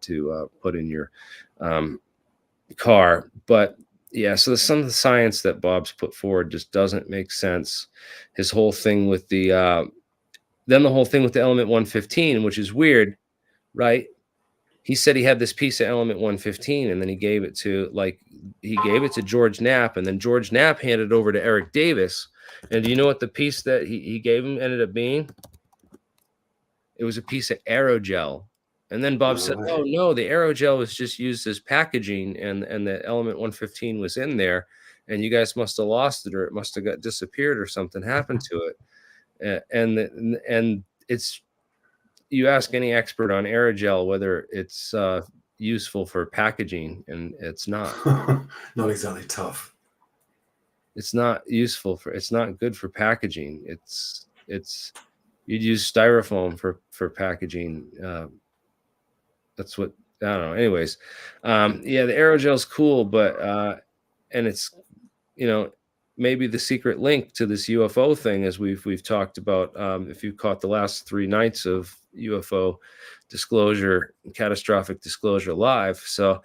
to put in your car. But yeah, so some of the science that Bob's put forward just doesn't make sense. His whole thing with the whole thing with the element 115, which is weird, right? He said he had this piece of element 115, and then he gave it to George Knapp, and then George Knapp handed it over to Eric Davis. And do you know what the piece that he gave him ended up being? It was a piece of aerogel. And then Bob said, "Oh no, the aerogel was just used as packaging, and the element 115 was in there, and you guys must have lost it, or it must have got disappeared, or something happened to it." And it's, you ask any expert on aerogel whether it's useful for packaging, and it's not. Not exactly tough. It's not useful for. It's not good for packaging. You'd use styrofoam for packaging. That's what, I don't know. Anyways, yeah, the aerogel's cool, but and it's, maybe the secret link to this UFO thing, as we've talked about. If you caught the last 3 nights of UFO disclosure, catastrophic disclosure live. So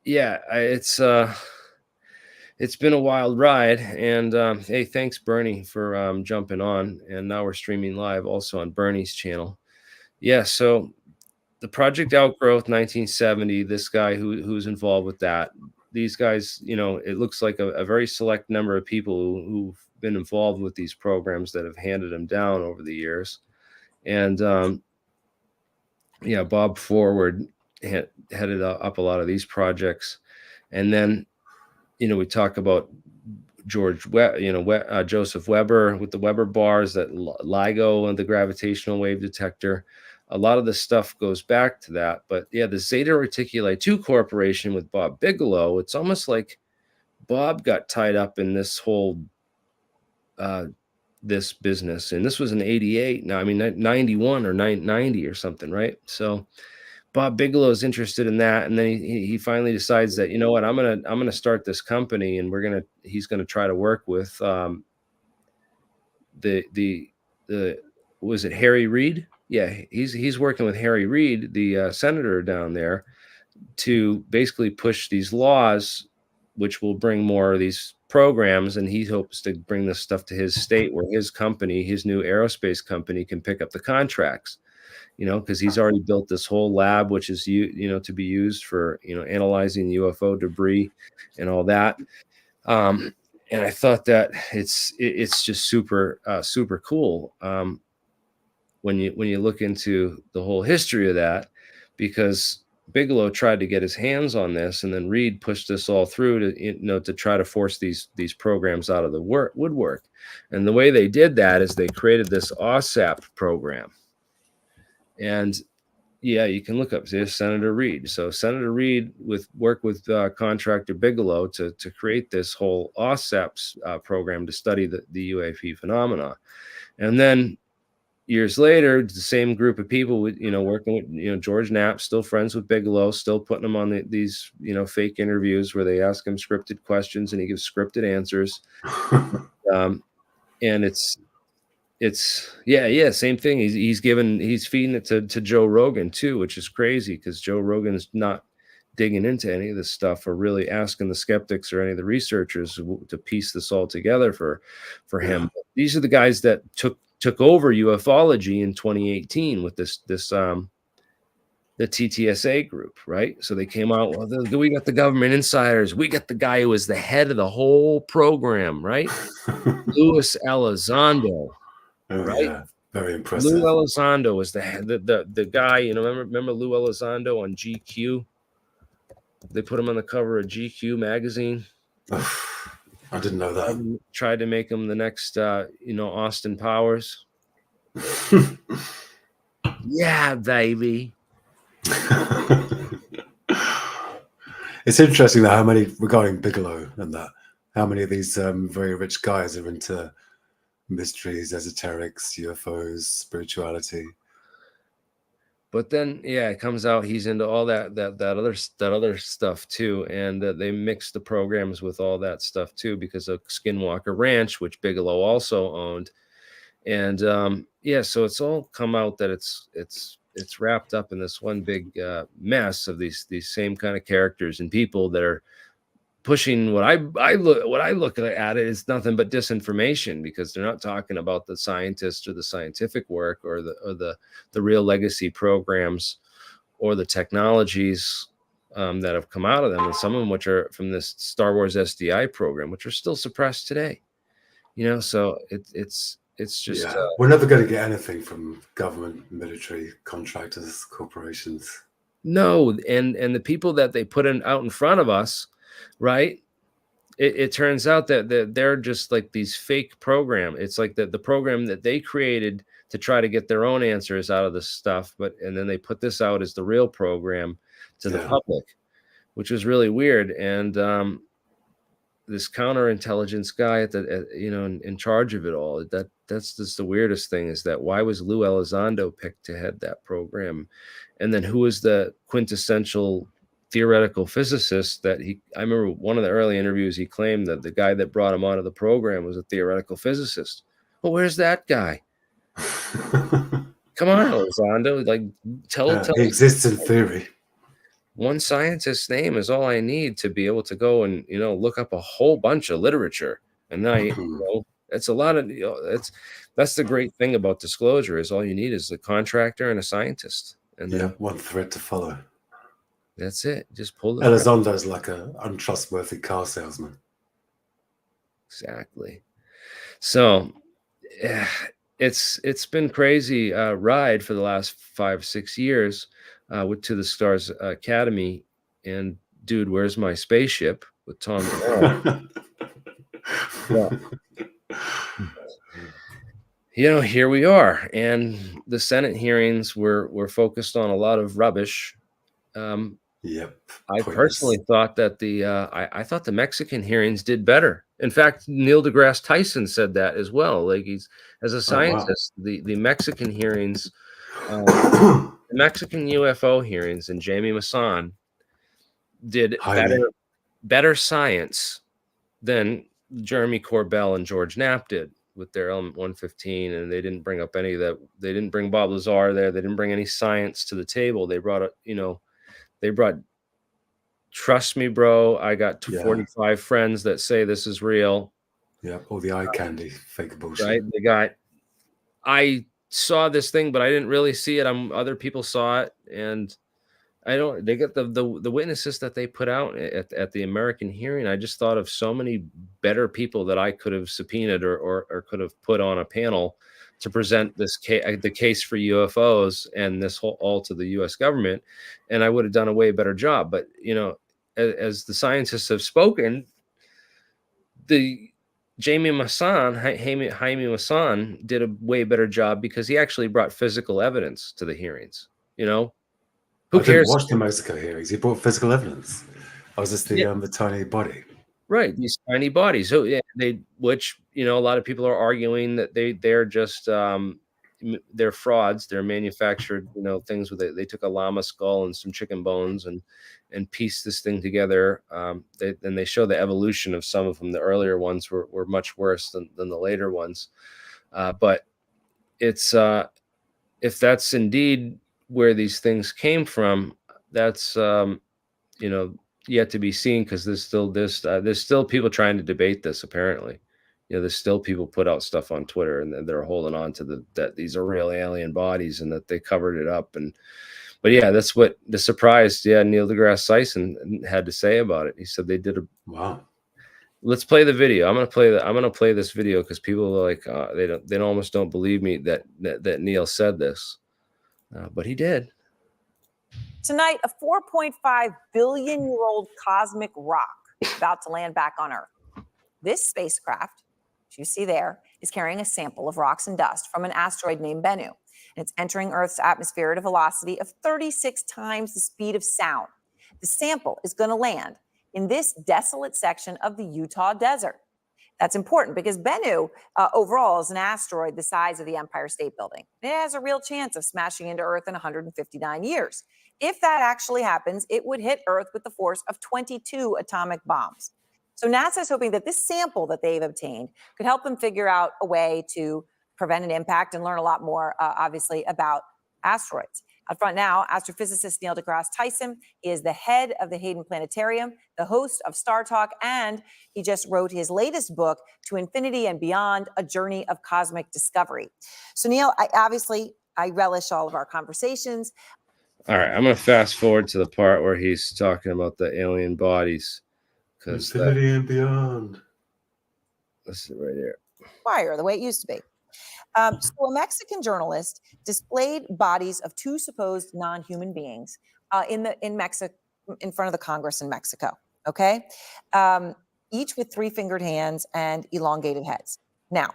yeah, it's been a wild ride. And hey, thanks Bernie for jumping on. And now we're streaming live also on Bernie's channel. Yeah, so the Project Outgrowth 1970, this guy who's involved with that, these guys, it looks like a very select number of people who've been involved with these programs that have handed them down over the years. And yeah, Bob Forward headed up a lot of these projects. And then, we talk about Joseph Weber with the Weber bars, that LIGO and the gravitational wave detector. A lot of the stuff goes back to that. But yeah, the Zeta Reticuli 2 Corporation with Bob Bigelow, it's almost like Bob got tied up in this whole this business. And this was in 88. Now, I mean, 91 or 90 or something, right? So Bob Bigelow is interested in that, and then he finally decides that, what, I'm gonna start this company, and he's gonna try to work with the was it Harry Reid? Yeah, he's working with Harry Reid, the senator down there, to basically push these laws, which will bring more of these programs, and he hopes to bring this stuff to his state, where his company, his new aerospace company, can pick up the contracts. Because he's already built this whole lab, which is to be used for analyzing UFO debris and all that. And I thought that it's just super super cool when you look into the whole history of that, because Bigelow tried to get his hands on this, and then Reid pushed this all through to try to force these programs out of the woodwork. And the way they did that is they created this OSAP program. And yeah, you can look up Senator Reid. So Senator Reid worked with contractor Bigelow to create this whole OSAPS program to study the UAP phenomena. And then years later, the same group of people working with George Knapp, still friends with Bigelow, still putting him on these fake interviews where they ask him scripted questions and he gives scripted answers. And it's yeah, same thing. He's feeding it to Joe Rogan too, which is crazy, because Joe Rogan's not digging into any of this stuff or really asking the skeptics or any of the researchers to piece this all together for him. But these are the guys that took over ufology in 2018 with the TTSA group, right? So they came out, well, we got the government insiders, we got the guy who was the head of the whole program, right? Louis Elizondo. Right? Yeah, very impressive. Lou Elizondo was the guy, remember Lou Elizondo on GQ? They put him on the cover of GQ magazine. I didn't know that. Tried to make him the next Austin Powers. Yeah, baby. It's interesting that how many, regarding Bigelow and that, how many of these very rich guys are into mysteries, esoterics, UFOs, spirituality. But then, yeah, it comes out he's into all that other stuff too, and they mix the programs with all that stuff too, because of Skinwalker Ranch, which Bigelow also owned. And yeah, so it's all come out that it's it's wrapped up in this one big mess of these same kind of characters and people that are pushing what I look at it is nothing but disinformation, because they're not talking about the scientists or the scientific work or the real legacy programs or the technologies that have come out of them, and some of them which are from this Star Wars SDI program, which are still suppressed today. So it's just we're never going to get anything from government, military, contractors, corporations. no, and the people that they put out in front of us, right? It turns out that they're just like these fake program. It's like the program that they created to try to get their own answers out of this stuff, and then they put this out as the real program to the public, which was really weird. And this counterintelligence guy in charge of it all, that's just the weirdest thing, is that why was Lou Elizondo picked to head that program, and then who was the quintessential theoretical physicist that I remember one of the early interviews, he claimed that the guy that brought him onto the program was a theoretical physicist. Well, where's that guy? Come on, Elizondo, like tell he exists in theory. One scientist's name is all I need to be able to go and look up a whole bunch of literature. And now it's a lot of that's the great thing about disclosure, is all you need is the contractor and a scientist, and then one thread to follow. That's it. Just pull the Elizondo is like an untrustworthy car salesman. Exactly. So it's been crazy ride for the last 5-6 years to the Stars Academy, and dude, where's my spaceship with Tom here we are, and the Senate hearings were focused on a lot of rubbish. I personally thought that I thought the Mexican hearings did better. In fact, Neil deGrasse Tyson said that as well. Like, he's, as a scientist, the Mexican hearings, the Mexican UFO hearings, and Jamie Maussan did better science than Jeremy Corbell and George Knapp did with their Element 115, and they didn't bring up any of that. They didn't bring Bob Lazar there. They didn't bring any science to the table. They brought trust me, bro, I got 45 friends that say this is real. Yeah, all the eye candy, fake bullshit. Right? I saw this thing, but I didn't really see it. Other people saw it, and they got the witnesses that they put out at the American hearing. I just thought of so many better people that I could have subpoenaed or could have put on a panel to present the case for UFOs and this all to the U.S. government, and I would have done a way better job. But as the scientists have spoken, the Jaime Maussan did a way better job, because he actually brought physical evidence to the hearings. Who cares? Didn't watch the Mexico hearings. He brought physical evidence. I was just the tiny body. Right, these tiny bodies. So which a lot of people are arguing that they're just they're frauds. They're manufactured things with it. They took a llama skull and some chicken bones and pieced this thing together. Then they show the evolution of some of them. The earlier ones were much worse than the later ones. But it's if that's indeed where these things came from, that's yet to be seen, because there's still people trying to debate this. Apparently, there's still people put out stuff on Twitter, and they're holding on to that these are real alien bodies and that they covered it up. But that's what the surprise. Neil deGrasse Tyson had to say about it. He said they did wow. Let's play the video. I'm gonna play this video because people are like they almost don't believe me that Neil said this, but he did. Tonight, a 4.5 billion-year-old cosmic rock about to land back on Earth. This spacecraft, which you see there, is carrying a sample of rocks and dust from an asteroid named Bennu. And it's entering Earth's atmosphere at a velocity of 36 times the speed of sound. The sample is going to land in this desolate section of the Utah desert. That's important because Bennu overall is an asteroid the size of the Empire State Building. It has a real chance of smashing into Earth in 159 years. If that actually happens, it would hit Earth with the force of 22 atomic bombs. So NASA is hoping that this sample that they've obtained could help them figure out a way to prevent an impact and learn a lot more, obviously, about asteroids. Up front now, astrophysicist Neil deGrasse Tyson. He is the head of the Hayden Planetarium, the host of Star Talk, and he just wrote his latest book, To Infinity and Beyond, A Journey of Cosmic Discovery. So, Neil, I relish all of our conversations. All right, I'm going to fast forward to the part where he's talking about the alien bodies. Infinity and beyond. This is right here. Fire, the way it used to be. So a Mexican journalist displayed bodies of two supposed non-human beings in Mexico, in front of the Congress in Mexico. Okay, each with three-fingered hands and elongated heads. Now,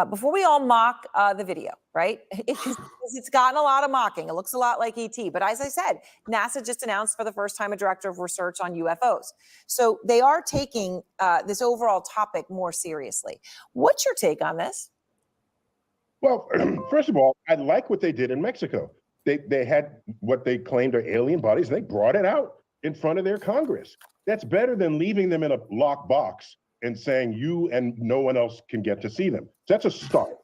before we all mock the video, right? It's gotten a lot of mocking. It looks a lot like ET. But as I said, NASA just announced for the first time a director of research on UFOs. So they are taking this overall topic more seriously. What's your take on this? Well, first of all, I like what they did in Mexico. They had what they claimed are alien bodies, and they brought it out in front of their Congress. That's better than leaving them in a locked box and saying you and no one else can get to see them. So that's a start.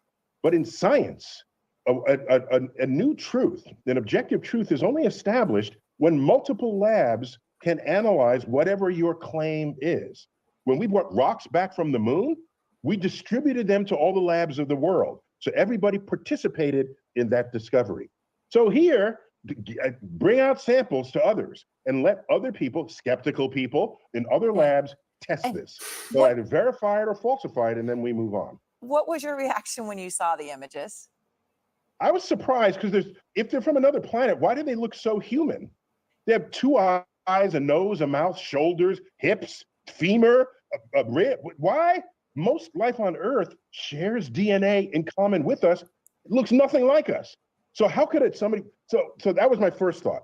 But in science, a new truth, an objective truth, is only established when multiple labs can analyze whatever your claim is. When we brought rocks back from the moon, we distributed them to all the labs of the world. So everybody participated in that discovery. So here, bring out samples to others and let other people, skeptical people in other labs, test this. So either verify it or falsify it, and then we move on. What was your reaction when you saw the images? I was surprised because if they're from another planet, why do they look so human? They have two eyes, a nose, a mouth, shoulders, hips, femur, a rib. Why? Most life on Earth shares DNA in common with us. It looks nothing like us. So how could it somebody? So that was my first thought.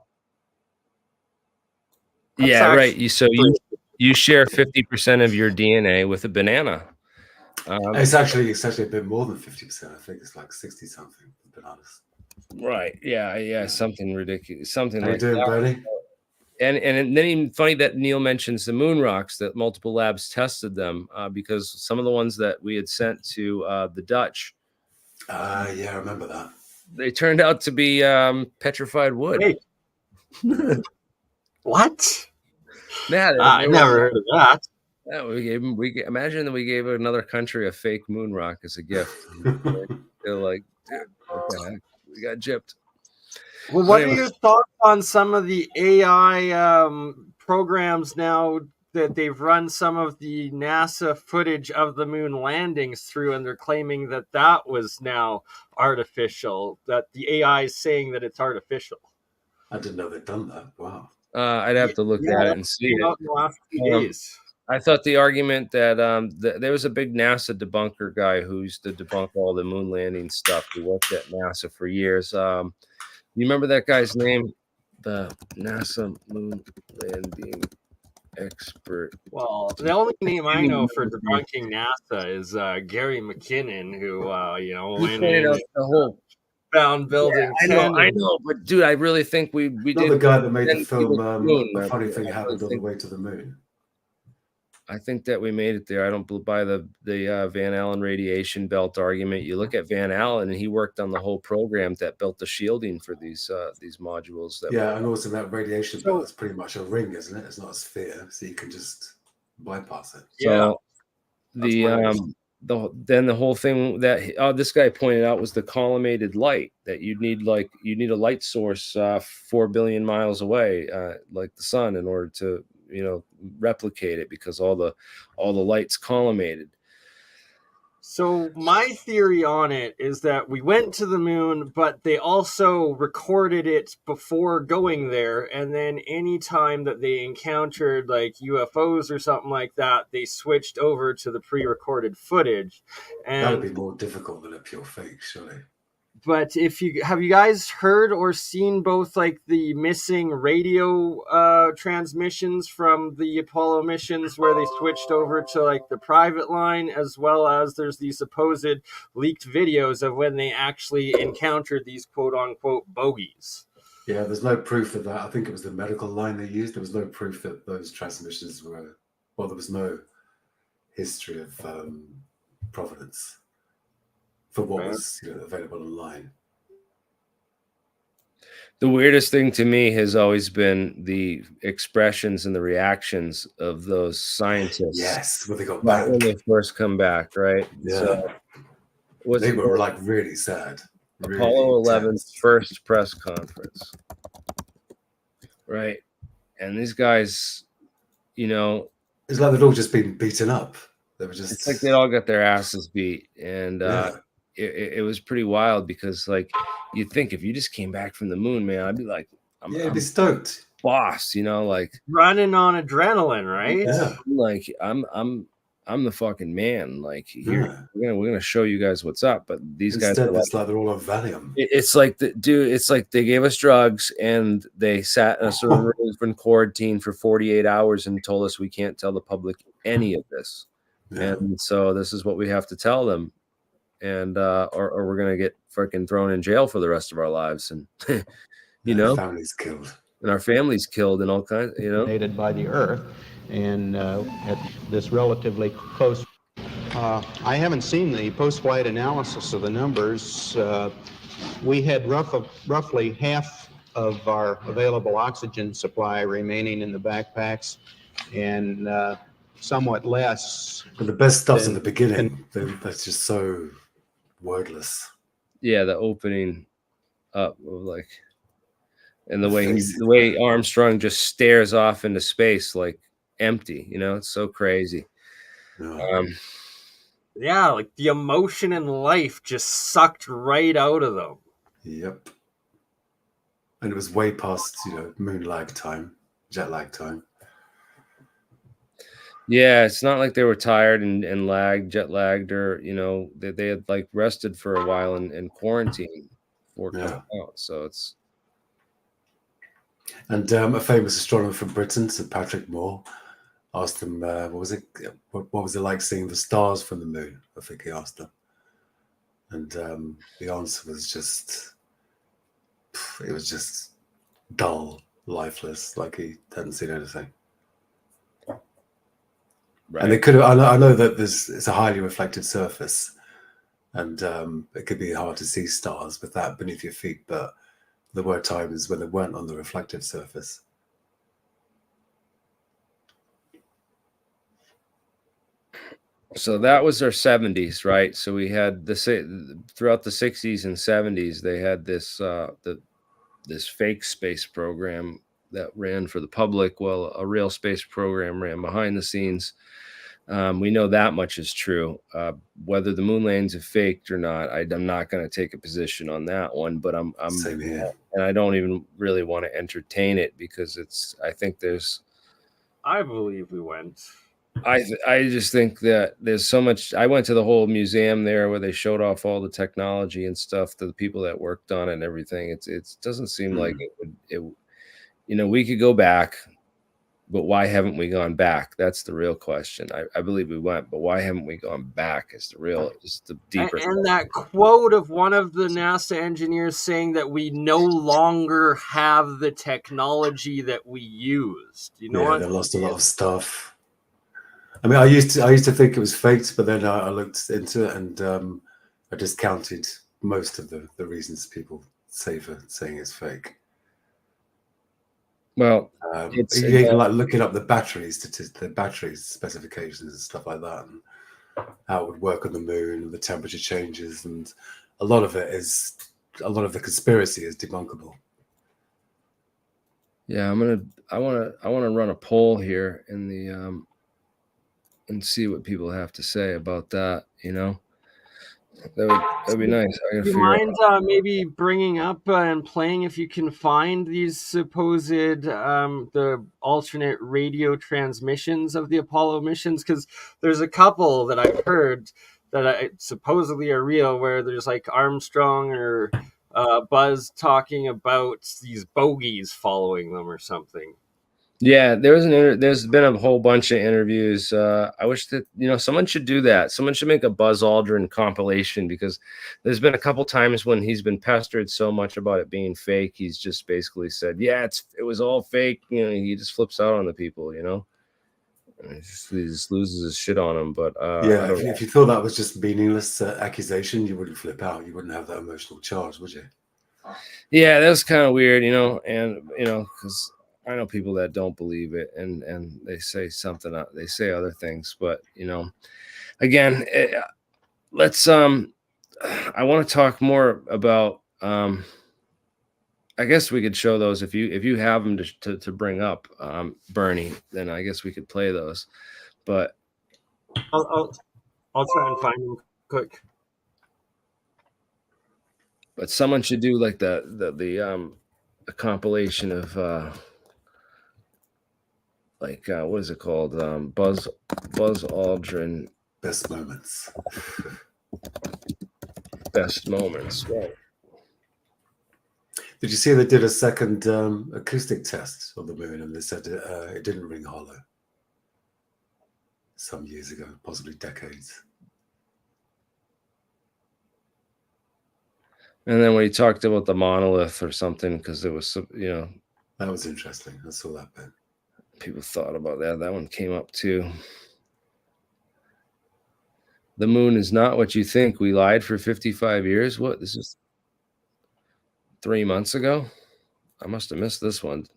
Yeah, right. You share 50% of your DNA with a banana. It's actually a bit more than 50%. I think it's like 60 something bananas. Right. Yeah. Something ridiculous. Something How like you doing, that. Bernie? And then even funny that Neil mentions the moon rocks, that multiple labs tested them because some of the ones that we had sent to the Dutch. Yeah, I remember that. They turned out to be petrified wood. Wait. What? Yeah, I never heard of that. Yeah, imagine that we gave another country a fake moon rock as a gift. They're like, dude, what the heck? We got gypped. Well, what are your thoughts on some of the AI programs now that they've run some of the NASA footage of the moon landings through, and they're claiming that that was now artificial, that the AI is saying that it's artificial? I didn't know they'd done that. Wow. I'd have to look at it and see it. In the last 2 days. I thought the argument that there was a big NASA debunker guy who used to debunk all the moon landing stuff. He worked at NASA for years. You remember that guy's name? The NASA moon landing expert. Well, the only name I know for debunking NASA is Gary McKinnon, who went in the whole found building. Yeah, I know, but dude, I really think we Not did. the guy that made the film moon, A Funny Thing Happened on the Way to the Moon. I think that we made it there. I don't buy the Van Allen radiation belt argument. You look at Van Allen, and he worked on the whole program that built the shielding for these modules. And also that radiation belt is pretty much a ring, isn't it? It's not a sphere, so you can just bypass it. So then the whole thing that this guy pointed out was the collimated light, that you need a light source 4 billion miles away, like the sun, in order to replicate it, because all the light's collimated. So my theory on it is that we went to the moon, but they also recorded it before going there, and then any time that they encountered like UFOs or something like that, they switched over to the pre-recorded footage. And that would be more difficult than a pure fake, surely. But have you guys heard or seen both like the missing radio transmissions from the Apollo missions where they switched over to like the private line, as well as there's these supposed leaked videos of when they actually encountered these quote unquote bogeys? Yeah, there's no proof of that. I think it was the medical line they used. There was no proof that those transmissions were, well, there was no history of provenance for what was available online. The weirdest thing to me has always been the expressions and the reactions of those scientists Yes, when they got right when back. they first come back, right? So Yeah, what's they it were called? like really sad, really Apollo 11's tense. first press conference, right? And these guys, you know, It's like they'd all just been beaten up. They were it's like just, they all got their asses beat, and yeah, it was pretty wild because, like, you'd think if you just came back from the moon, man, I'd be like, yeah, you'd I'm be stoked. boss, like Running on adrenaline, right? Yeah, like I'm the fucking man. Like here, yeah. we're gonna show you guys what's up. But these guys are Instead, like, it's like they're all on Valium. it's like it's like they gave us drugs and they sat in a sort of room in quarantine for 48 hours and told us we can't tell the public any of this. Yeah, And so this is what we have to tell them. And or we're gonna get freaking thrown in jail for the rest of our lives, and families killed. and our families killed and all kinds, dominated by the Earth, and at this relatively close. I haven't seen the post-flight analysis of the numbers. We had roughly half of our available oxygen supply remaining in the backpacks, and somewhat less. But the best stuff's in the Then- beginning. That's just so wordless. Yeah, the opening up of like, and the Face. way Armstrong just stares off into space like empty, it's so crazy. Yeah. Yeah, like the emotion and life just sucked right out of them. Yep. And it was way past, moon lag time, jet lag time. Yeah, it's not like they were tired and jet lagged, or they had like rested for a while in quarantine before coming out. So it's And a famous astronomer from Britain, Sir Patrick Moore, asked him, what was it? What was it like seeing the stars from the moon? I think he asked them. And the answer was it was just dull, lifeless, like he hadn't seen anything. right. And they could have, I know that it's a highly reflective surface, and it could be hard to see stars with that beneath your feet, but there were times when they weren't on the reflective surface. So that was our 70s, right? So we had throughout the 60s and 70s, they had this this fake space program that ran for the public, while a real space program ran behind the scenes. We know that much is true. Whether the moon landings are faked or not, I'm not going to take a position on that one. But I'm Same here. and I don't even really want to entertain it because I think there's. I believe we went. I just think that there's so much. I went to the whole museum there where they showed off all the technology and stuff to the people that worked on it and everything. It doesn't seem like it would. We could go back, but why haven't we gone back? That's the real question. I believe we went, but why haven't we gone back? Is the deeper. And that quote of one of the NASA engineers saying that we no longer have the technology that we used. You know what? They lost a lot of stuff. I mean, I used to think it was faked, but then I looked into it, and I discounted most of the reasons people say for saying it's fake. Well, you can like looking up the battery specifications and stuff like that, and how it would work on the moon and the temperature changes, and a lot of the conspiracy is debunkable. yeah, I want to run a poll here in the and see what people have to say about that. That'd be nice. I gotta Do you figure mind maybe bringing up and playing, if you can find these supposed the alternate radio transmissions of the Apollo missions? Because there's a couple that I've heard that supposedly are real, where there's like Armstrong or Buzz talking about these bogies following them or something. Yeah, there's been a whole bunch of interviews. I wish that someone should do that. Someone should make a Buzz Aldrin compilation, because there's been a couple times when he's been pestered so much about it being fake. He's just basically said, "Yeah, it was all fake." He just flips out on the people. And he just loses his shit on them. But if you thought that was just meaningless accusation, you wouldn't flip out. You wouldn't have that emotional charge, would you? Yeah, that was kind of weird, and because I know people that don't believe it, and they say something, they say other things, but again, let's I want to talk more about I guess we could show those if you have them to bring up, Bernie, then I guess we could play those, but I'll try and find them quick. But someone should do like the compilation of what is it called? Buzz Aldrin Best moments. best moments. Right. Did you see they did a second acoustic test of the moon, and they said it didn't ring hollow? Some years ago, possibly decades. And then when he talked about the monolith or something, because it was, That was interesting. I saw that bit. people thought about that. That one came up too. The moon is not what you think. We lied for 55 years. What? This is 3 months ago? I must have missed this one.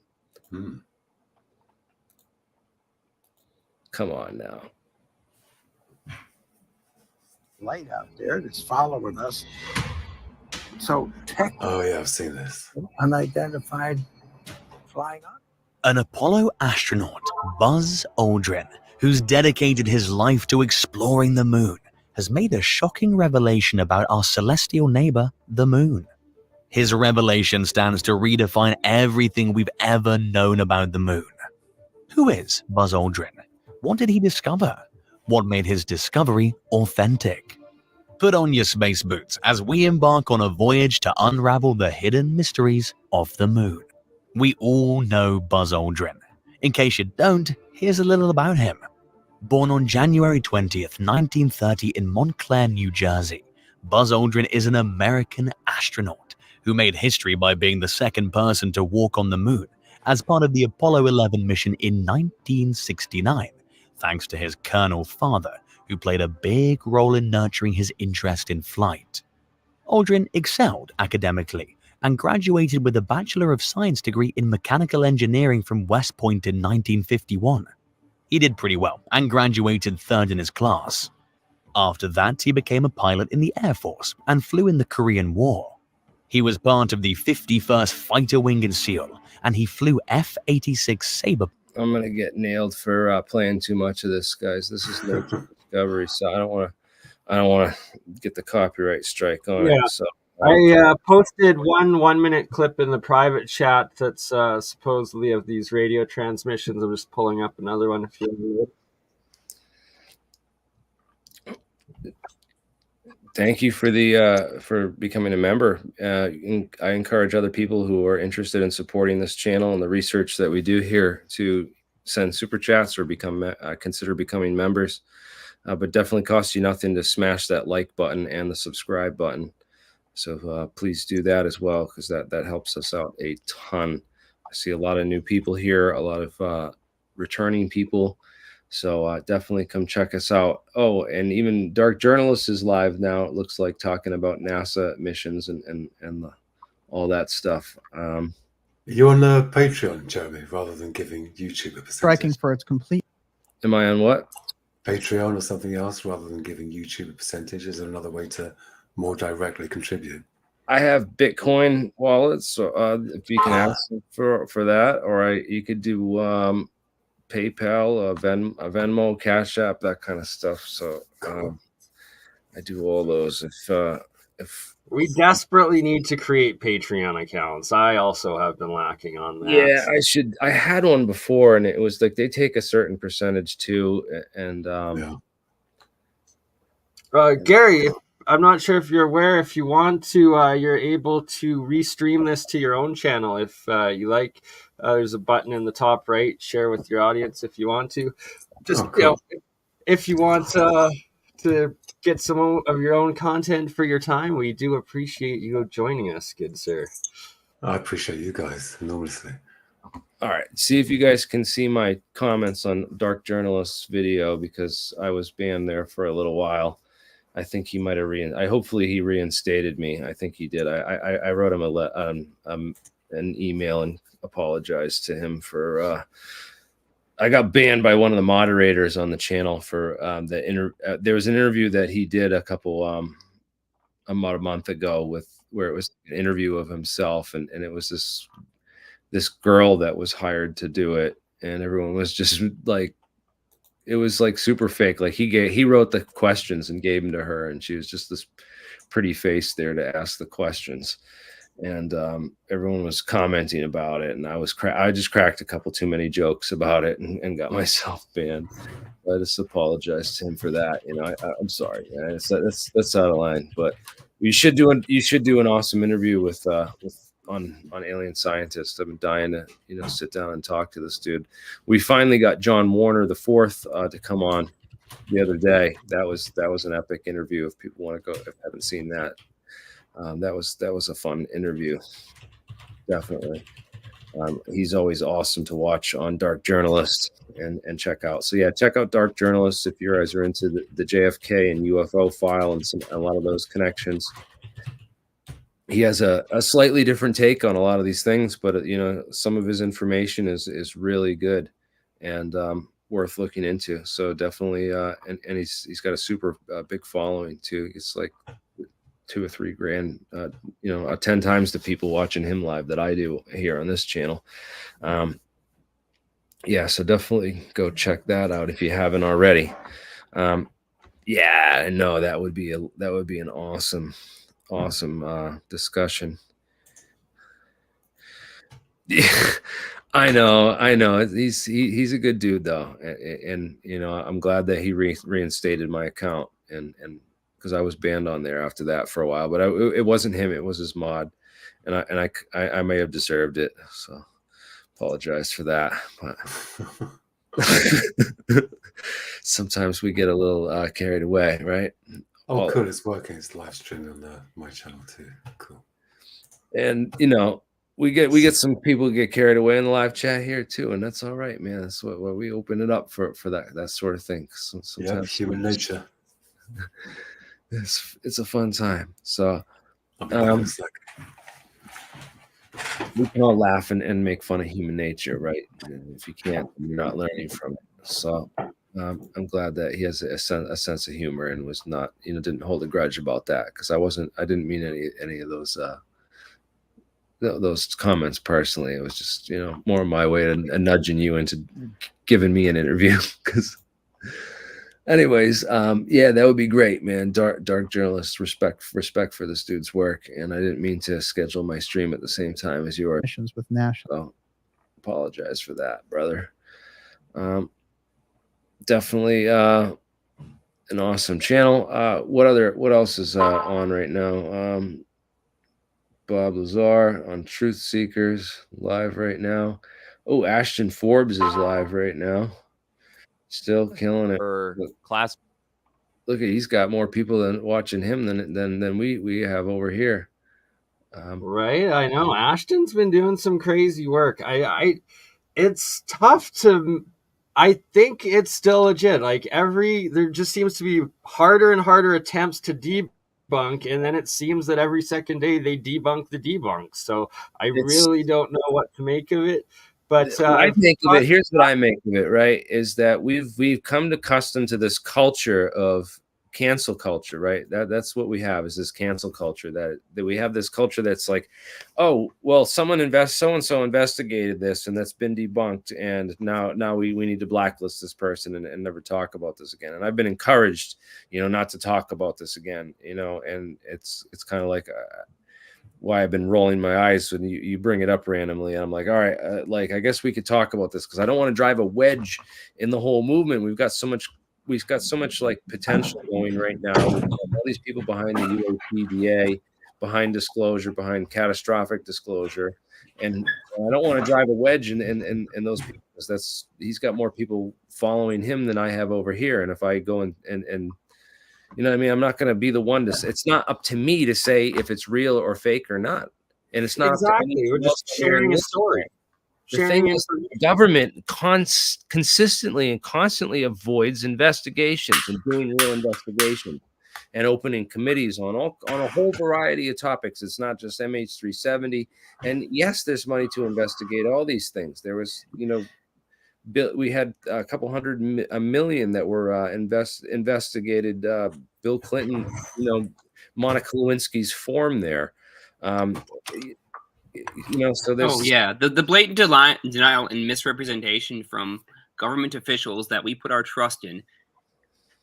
Come on now. Light out there that's following us. So Oh yeah, I've seen this. unidentified flying on. An Apollo astronaut, Buzz Aldrin, who's dedicated his life to exploring the moon, has made a shocking revelation about our celestial neighbor, the moon. His revelation stands to redefine everything we've ever known about the moon. Who is Buzz Aldrin? What did he discover? What made his discovery authentic? Put on your space boots as we embark on a voyage to unravel the hidden mysteries of the moon. We all know Buzz Aldrin. In case you don't, here's a little about him. Born on January 20th, 1930 in Montclair, New Jersey, Buzz Aldrin is an American astronaut who made history by being the second person to walk on the moon as part of the Apollo 11 mission in 1969, thanks to his colonel father, who played a big role in nurturing his interest in flight. Aldrin excelled academically and graduated with a Bachelor of Science degree in mechanical engineering from West Point in 1951. He did pretty well and graduated third in his class. After that, he became a pilot in the Air Force and flew in the Korean War. He was part of the 51st Fighter Winged SEAL, and he flew F-86 Sabre. I'm gonna get nailed for playing too much of this, guys. This is no discovery, so I don't want to get the copyright strike on it. So I posted one minute clip in the private chat that's supposedly of these radio transmissions. I'm just pulling up another one if you need it. Thank you for becoming a member. I encourage other people who are interested in supporting this channel and the research that we do here to send super chats or consider becoming members. But definitely costs you nothing to smash that like button and the subscribe button. So please do that as well, because that helps us out a ton. I see a lot of new people here, a lot of returning people. So definitely come check us out. Oh, and even Dark Journalist is live now, it looks like, talking about NASA missions and all that stuff. You're on Patreon, Jeremy, rather than giving YouTube a percentage. Striking for its complete. Am I on what? Patreon or something else, rather than giving YouTube a percentage? Is there another way to more directly contribute? I have Bitcoin wallets, so if you can ask for that, or you could do PayPal, Venmo, Cash App, that kind of stuff. So I do all those. If we desperately need to create Patreon accounts. I also have been lacking on that. Yeah, I had one before, and it was like they take a certain percentage too. And Gary, I'm not sure if you're aware. If you want to, you're able to restream this to your own channel if you like. There's a button in the top right. Share with your audience if you want to. Just if you want to get some of your own content for your time, we do appreciate you joining us, good sir. I appreciate you guys enormously. All right, see if you guys can see my comments on Dark Journalist's video, because I was banned there for a little while. I think he might have hopefully he reinstated me. I think he did. I wrote him an email and apologized to him for. I got banned by one of the moderators on the channel for there was an interview that he did about a month ago where it was an interview of himself, and it was this girl that was hired to do it, and everyone was just like, it was like super fake. Like he wrote the questions and gave them to her, and she was just this pretty face there to ask the questions. And everyone was commenting about it, and I just cracked a couple too many jokes about it and got myself banned. I just apologized to him for that. I'm sorry. That's out of line. But you should do an awesome interview with on alien scientists. I've been dying to sit down and talk to this dude. We finally got John Warner the Fourth to come on the other day. That was an epic interview. If people want to go, if haven't seen that. That was a fun interview, definitely. He's always awesome to watch on Dark Journalist and check out. So yeah, check out Dark Journalist if you guys are into the JFK and UFO file and a lot of those connections. He has a slightly different take on a lot of these things, but some of his information is really good and worth looking into. So definitely, and he's got a super big following too. It's like 2 or 3 grand, 10 times the people watching him live that I do here on this channel. So definitely go check that out if you haven't already. I know that would be an awesome discussion. I know. He's a good dude though, and I'm glad that he reinstated my account and because I was banned on there after that for a while, but it wasn't him; it was his mod, and I may have deserved it, so apologize for that. But sometimes we get a little carried away, right? Oh, cool! It's working. It's live streaming on my channel too. Cool. And we get some people get carried away in the live chat here too, and that's all right, man. That's what we open it up for that sort of thing. Sometimes human nature. It's a fun time. So we can all laugh and make fun of human nature, right? And if you can't, you're not learning from it. So I'm glad that he has a sense of humor and was not, didn't hold a grudge about that, because I didn't mean any of those comments personally. It was just more my way of nudging you into giving me an interview. Because anyways, that would be great, man. Dark Journalist, respect for this dude's work, and I didn't mean to schedule my stream at the same time as yours. With national. So apologize for that, brother. Definitely an awesome channel. What else is on right now? Bob Lazar on Truth Seekers live right now. Oh, Ashton Forbes is live right now. Still killing it. Look, he's got more people watching him than we have over here. Right, I know. Ashton's been doing some crazy work. It's tough to. I think it's still legit. Like there just seems to be harder and harder attempts to debunk, and then it seems that every second day they debunk the debunks. So I really don't know what to make of it. But here's what I make of it, right? Is that we've come accustomed to this culture of cancel culture, right? That's what we have, is this cancel culture, that we have this culture that's like, oh, well, so and so investigated this and that's been debunked, and now we need to blacklist this person and never talk about this again. And I've been encouraged, not to talk about this again, and it's kind of like why I've been rolling my eyes when you bring it up randomly. And I'm like, all right, I guess we could talk about this, because I don't want to drive a wedge in the whole movement. We've got so much like potential going right now. We've got all these people behind the UAPDA, behind disclosure, behind catastrophic disclosure, and I don't want to drive a wedge in those people, because he's got more people following him than I have over here. And if I go and you know what I mean, I'm not going to be the one it's not up to me to say if it's real or fake or not. And it's not exactly. We're just sharing a story. The thing is, the government consistently and constantly avoids investigations and doing real investigations. and opening committees on a whole variety of topics. It's not just MH370. And yes, there's money to investigate all these things. There was, we had a couple a million that were investigated. Bill Clinton, Monica Lewinsky's form there. So there's. Oh yeah, the blatant denial and misrepresentation from government officials that we put our trust in.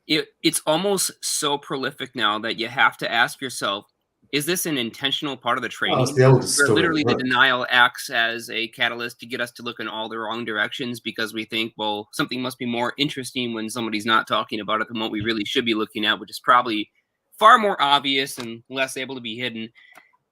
It's almost so prolific now that you have to ask yourself, is this an intentional part of the training? It's the oldest where story, literally right? the denial acts as a catalyst to get us to look in all the wrong directions because we think, well, something must be more interesting when somebody's not talking about it than what we really should be looking at, which is probably far more obvious and less able to be hidden.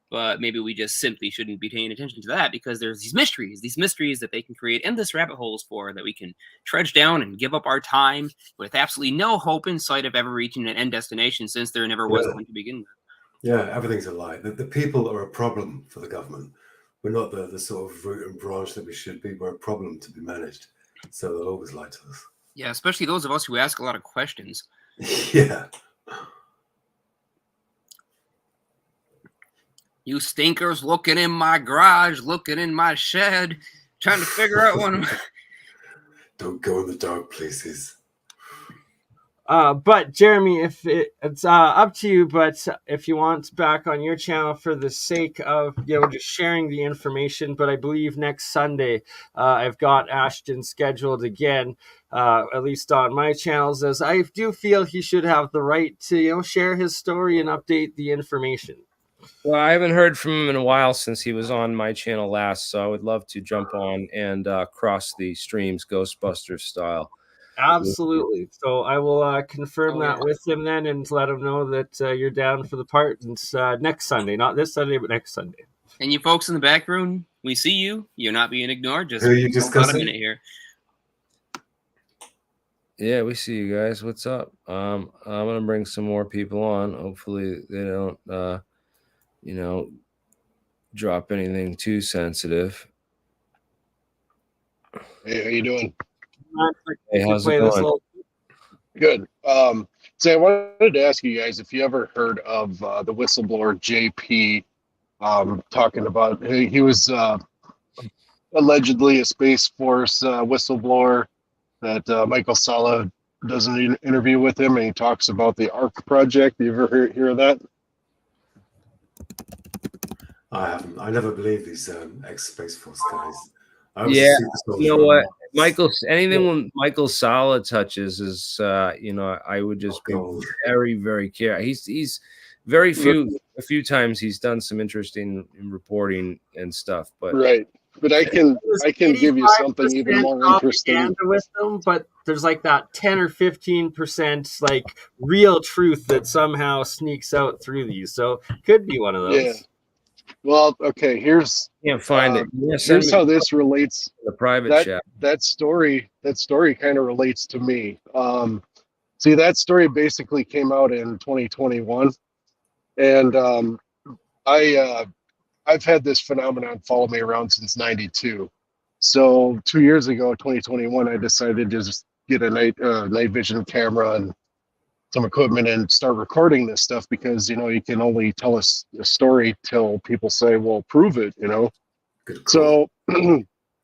But maybe we just simply shouldn't be paying attention to that because there's these mysteries that they can create endless rabbit holes for that we can trudge down and give up our time with absolutely no hope in sight of ever reaching an end destination, since there never was one to begin with. Yeah, everything's a lie. The people are a problem for the government. We're not the sort of root and branch that we should be. We're a problem to be managed. So they'll always lie to us. Yeah, especially those of us who ask a lot of questions. Yeah. You stinkers looking in my garage, looking in my shed, trying to figure out one. Don't go in the dark places. But Jeremy, if it's up to you, but if you want back on your channel for the sake of just sharing the information, but I believe next Sunday I've got Ashton scheduled again, at least on my channels, as I do feel he should have the right to share his story and update the information. Well, I haven't heard from him in a while since he was on my channel last, so I would love to jump on and cross the streams Ghostbusters style. Absolutely. So I will confirm that with him then and let him know that you're down for the part. And it's next Sunday, not this Sunday, but next Sunday. And you folks in the back room, we see you. You're not being ignored. Just who are you discussing? About a minute here. Yeah, we see you guys. What's up? I'm gonna bring some more people on. Hopefully they don't drop anything too sensitive. Hey, how you doing? Hey, how's it going? Good. So I wanted to ask you guys if you ever heard of the whistleblower JP talking about he was allegedly a Space Force whistleblower that Michael Sala does an interview with him, and he talks about the ARC project. You ever hear of that? I haven't. I never believe these ex-Space Force guys. Yeah, you know what? Anything when Michael Sala touches is, I would just be very, very careful. He's a few times he's done some interesting reporting and stuff, but right. But I can give you something even more interesting with them, but there's like that 10 or 15% like real truth that somehow sneaks out through these. So could be one of those. Yeah. Well, okay. Here's can't find it. Here's how this relates. The private chat. That story kind of relates to me. See, that story basically came out in 2021, and I've had this phenomenon follow me around since '92. So 2 years ago, 2021, I decided to just get a night vision camera and some equipment and start recording this stuff because, you can only tell us a story till people say, well, prove it, So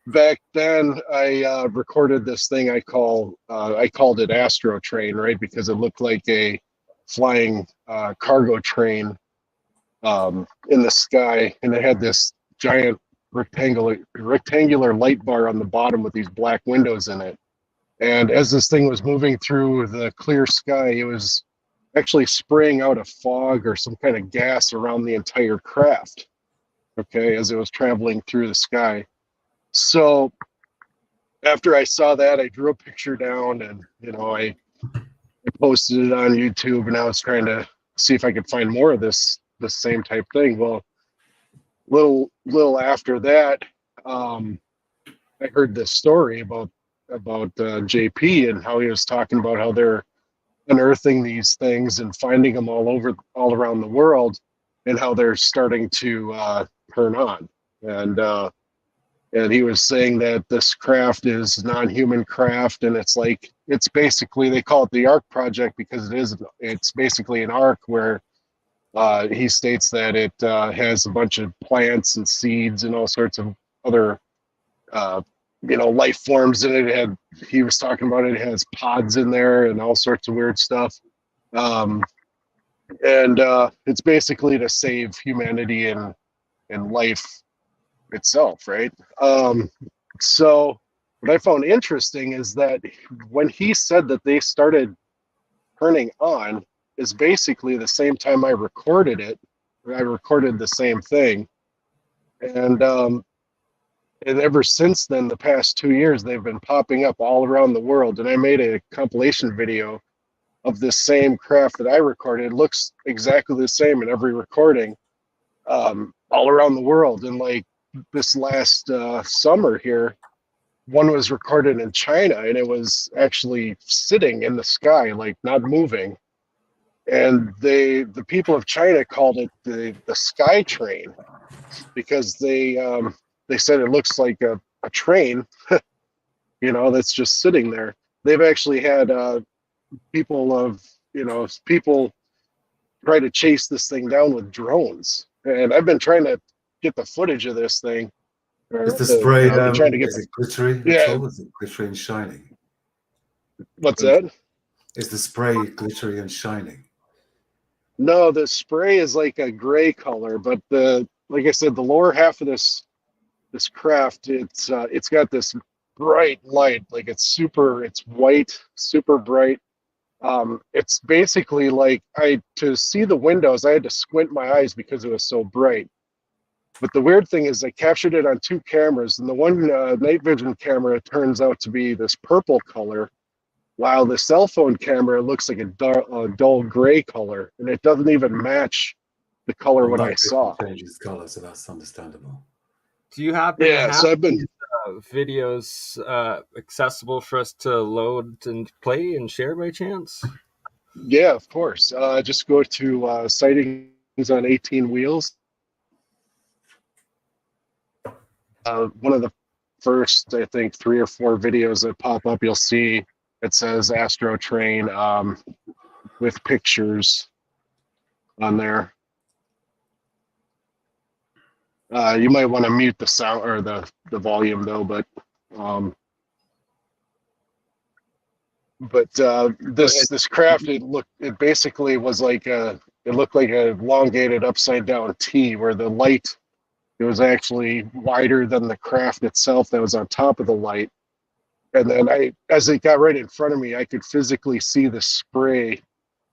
back then I recorded this thing I called it Astro Train, right? Because it looked like a flying cargo train in the sky, and it had this giant rectangular light bar on the bottom with these black windows in it. And as this thing was moving through the clear sky, it was actually spraying out a fog or some kind of gas around the entire craft, okay, as it was traveling through the sky. So after I saw that, I drew a picture down and, I posted it on YouTube, and I was trying to see if I could find more of the same type thing. Well, little after that, I heard this story about JP and how he was talking about how they're unearthing these things and finding them all around the world, and how they're starting to turn on. And And he was saying that this craft is non-human craft, and it's basically, they call it the Ark Project because it's basically an ark where he states that it has a bunch of plants and seeds and all sorts of other life forms in it. He was talking about it has pods in there and all sorts of weird stuff. And it's basically to save humanity and life itself, right? So what I found interesting is that when he said that they started turning on is basically the same time I recorded it. I recorded the same thing. And ever since then, the past 2 years, they've been popping up all around the world. And I made a compilation video of this same craft that I recorded. It looks exactly the same in every recording, all around the world. And like this last summer here, one was recorded in China, and it was actually sitting in the sky, like not moving. And the people of China called it the sky train because they said it looks like a train, that's just sitting there. They've actually had people try to chase this thing down with drones. And I've been trying to get the footage of this thing. Is the spray trying to get is it glittery? Yeah. Is it glittery and shining? What's that? Is the spray glittery and shining? No, the spray is like a gray color, but like I said, the lower half of this craft, it's got this bright light, like it's white, super bright. It's basically like to see the windows, I had to squint my eyes because it was so bright. But the weird thing is I captured it on 2 cameras, and the one night vision camera turns out to be this purple color, while the cell phone camera looks like a dull gray color, and it doesn't even match the color when I saw. Changes color, so that's understandable. Do you happen to have so I've been videos accessible for us to load and play and share by chance? Yeah, of course. Just go to Sightings on 18 Wheels. One of the first, I think, 3 or 4 videos that pop up, you'll see it says Astro Train with pictures on there. You might want to mute the sound or the volume though, but this craft, it basically was like it looked like a elongated upside down T, where the light, it was actually wider than the craft itself that was on top of the light. And then as it got right in front of me, I could physically see the spray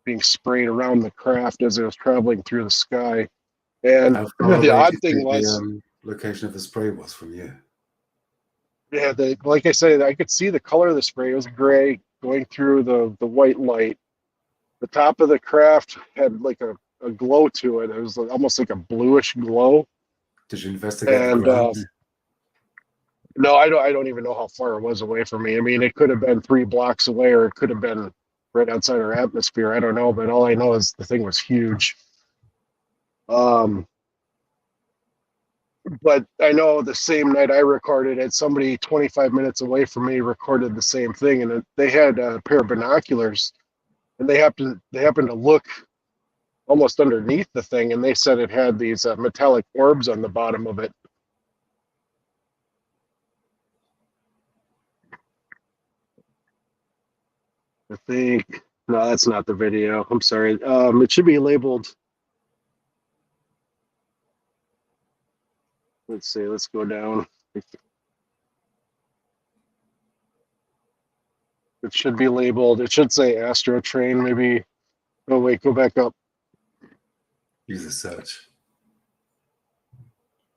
being sprayed around the craft as it was traveling through the sky. And the odd thing was the location of the spray was from you. Yeah, like I said, I could see the color of the spray. It was gray going through the white light. The top of the craft had like a glow to it. It was almost like a bluish glow. Did you investigate? And no, I don't even know how far it was away from me. I mean, it could have been 3 blocks away, or it could have been right outside our atmosphere. I don't know, but all I know is the thing was huge. But I know the same night I recorded it, somebody 25 minutes away from me recorded the same thing, and they had a pair of binoculars, and they happened to look almost underneath the thing, and they said it had these metallic orbs on the bottom of it. I think, no, that's not the video. I'm sorry. It should be labeled. Let's see, let's go down. It should be labeled, it should say Astro Train, maybe. Oh, wait, go back up. Use a search.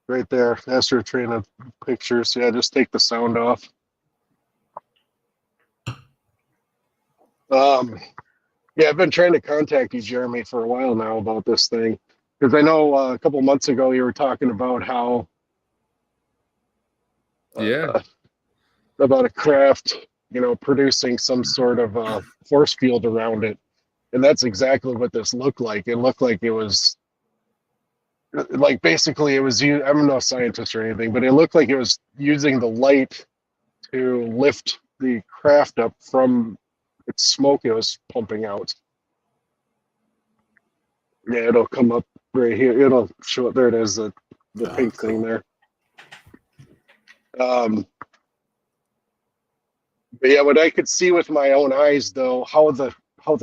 Right there, Astro Train of pictures. Yeah, just take the sound off. Yeah, I've been trying to contact you, Jeremy, for a while now about this thing. Because I know a couple months ago you were talking about how about a craft, producing some sort of force field around it. And that's exactly what this looked like. It looked like it was like basically it was, I'm no scientist or anything, but it looked like it was using the light to lift the craft up from its smoke it was pumping out. Yeah, it'll come up right here. It'll show up. There it is, the pink thing there. But yeah, what I could see with my own eyes, though, how the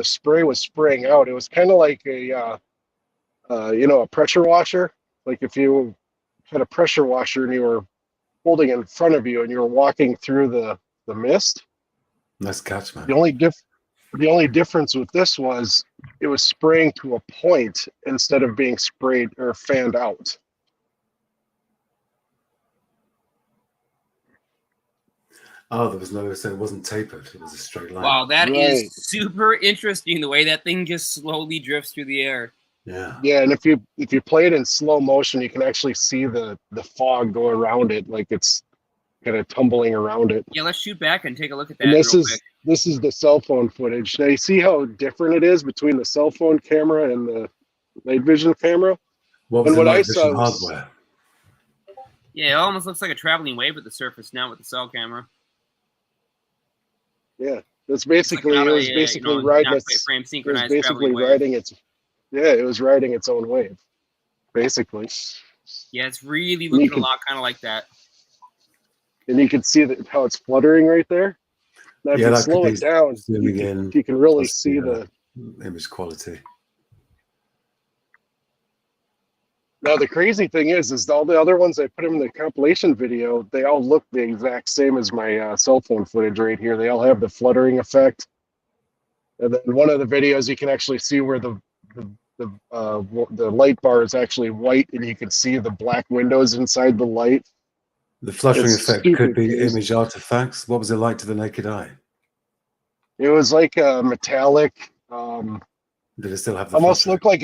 spray was spraying out, it was kind of like a a pressure washer. Like if you had a pressure washer and you were holding it in front of you and you were walking through the mist. Nice catch, man. The only difference with this was it was spraying to a point instead of being sprayed or fanned out. Oh, there was no, so it wasn't tapered. It was a straight line. Wow, that Right. is super interesting. The way that thing just slowly drifts through the air. Yeah. Yeah, and if you play it in slow motion, you can actually see the fog go around it, like it's kind of tumbling around it. Yeah, let's shoot back and take a look at that And real this is quick. this is the cell phone footage. Now you see how different it is between the cell phone camera and the night vision camera. What was And the what I night saw vision was- hardware? Yeah, it almost looks like a traveling wave at the surface now with the cell camera. Yeah, that's basically Like it not was a, basically not riding quite its frame it was synchronized basically traveling wave. riding its it was riding its own wave, basically. Yeah, it's really looking a lot kind of like that. And you can see that how it's fluttering right there. Now if Yeah, you that slow could it be down, zooming in. you can really plus see the. image quality. Now the crazy thing is all the other ones I put in the compilation video, they all look the exact same as my cell phone footage right here. They all have the fluttering effect. And then one of the videos, you can actually see where the light bar is actually white, and you can see the black windows inside the light. The fluttering It's effect super could be crazy. image artifacts. What was it like to the naked eye? It was like a metallic. Did it still have the Almost fluttering? looked like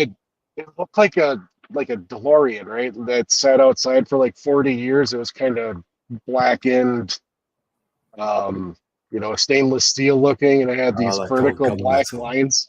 it looked like a DeLorean, right? That sat outside for like 40 years. It was kind of blackened, stainless steel looking, and it had these like vertical old black gunmetal. lines.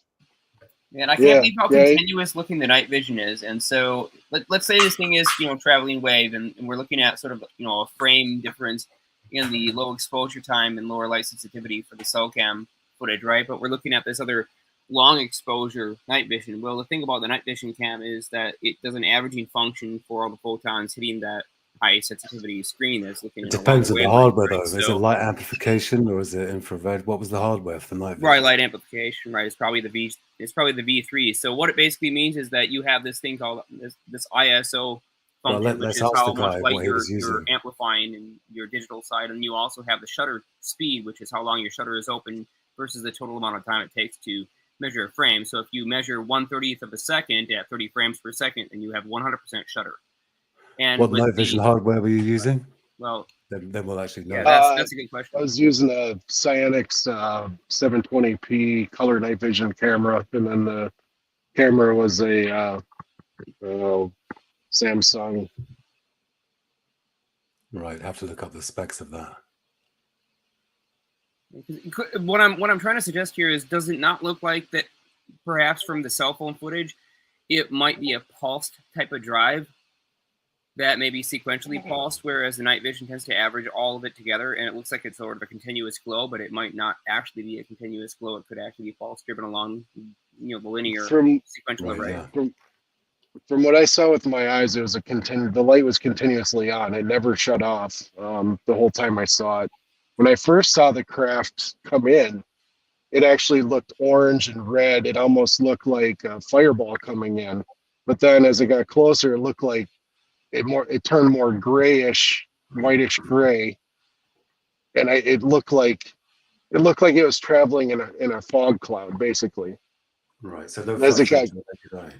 And I Yeah, can't believe how yeah. continuous looking the night vision is. And so let's say this thing is, traveling wave, and we're looking at sort of, a frame difference in the low exposure time and lower light sensitivity for the cell cam footage, right? But we're looking at this other long exposure night vision. Well, the thing about the night vision cam is that it does an averaging function for all the photons hitting that high sensitivity screen that's looking It at a depends on longer the wavelength, hardware, right? though. Is it So, light amplification or is it infrared? What was the hardware for the night vision? bright light amplification, right? It's probably the V3. So what it basically means is that you have this thing called this ISO Well, function, which let's is ask how the much guy light what he was you're using. amplifying in your digital side, and you also have the shutter speed, which is how long your shutter is open versus the total amount of time it takes to measure a frame. So if you measure 1/30th of a second at 30 frames per second, then you have 100% shutter. And What with night vision hardware were you using? well, Then we'll actually know. yeah, that's a good question. I was using a Cyanix 720p color night vision camera, and then the camera was a Samsung. Right, have to look up the specs of that. What I'm trying to suggest here is, does it not look like that perhaps from the cell phone footage, it might be a pulsed type of drive that may be sequentially pulsed, whereas the night vision tends to average all of it together, and it looks like it's sort of a continuous glow, but it might not actually be a continuous glow. It could actually be pulse driven along, the linear sequential array. Yeah. From what I saw with my eyes, it was the light was continuously on. It never shut off the whole time I saw it. When I first saw the craft come in, it actually looked orange and red. It almost looked like a fireball coming in. But then as it got closer, it looked like it turned more grayish, whitish gray. And it looked like it was traveling in a fog cloud, basically. Right. So no As it fluttering got- to the naked eye.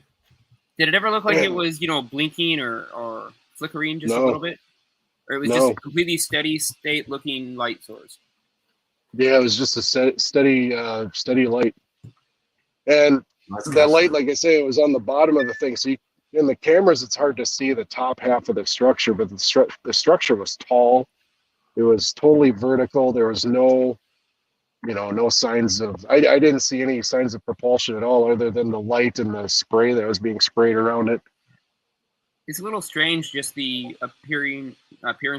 Did it ever look like Yeah. it was, blinking or flickering just a No. little bit? Or it was just No. a completely steady state looking light source? Yeah, it was just a steady light. And Nice that catch, light, man. like I say, it was on the bottom of the thing. So in the cameras, it's hard to see the top half of the structure, but the structure was tall. It was totally vertical. There was no signs of. I didn't see any signs of propulsion at all, other than the light and the spray that was being sprayed around it. It's a little strange, just the appearance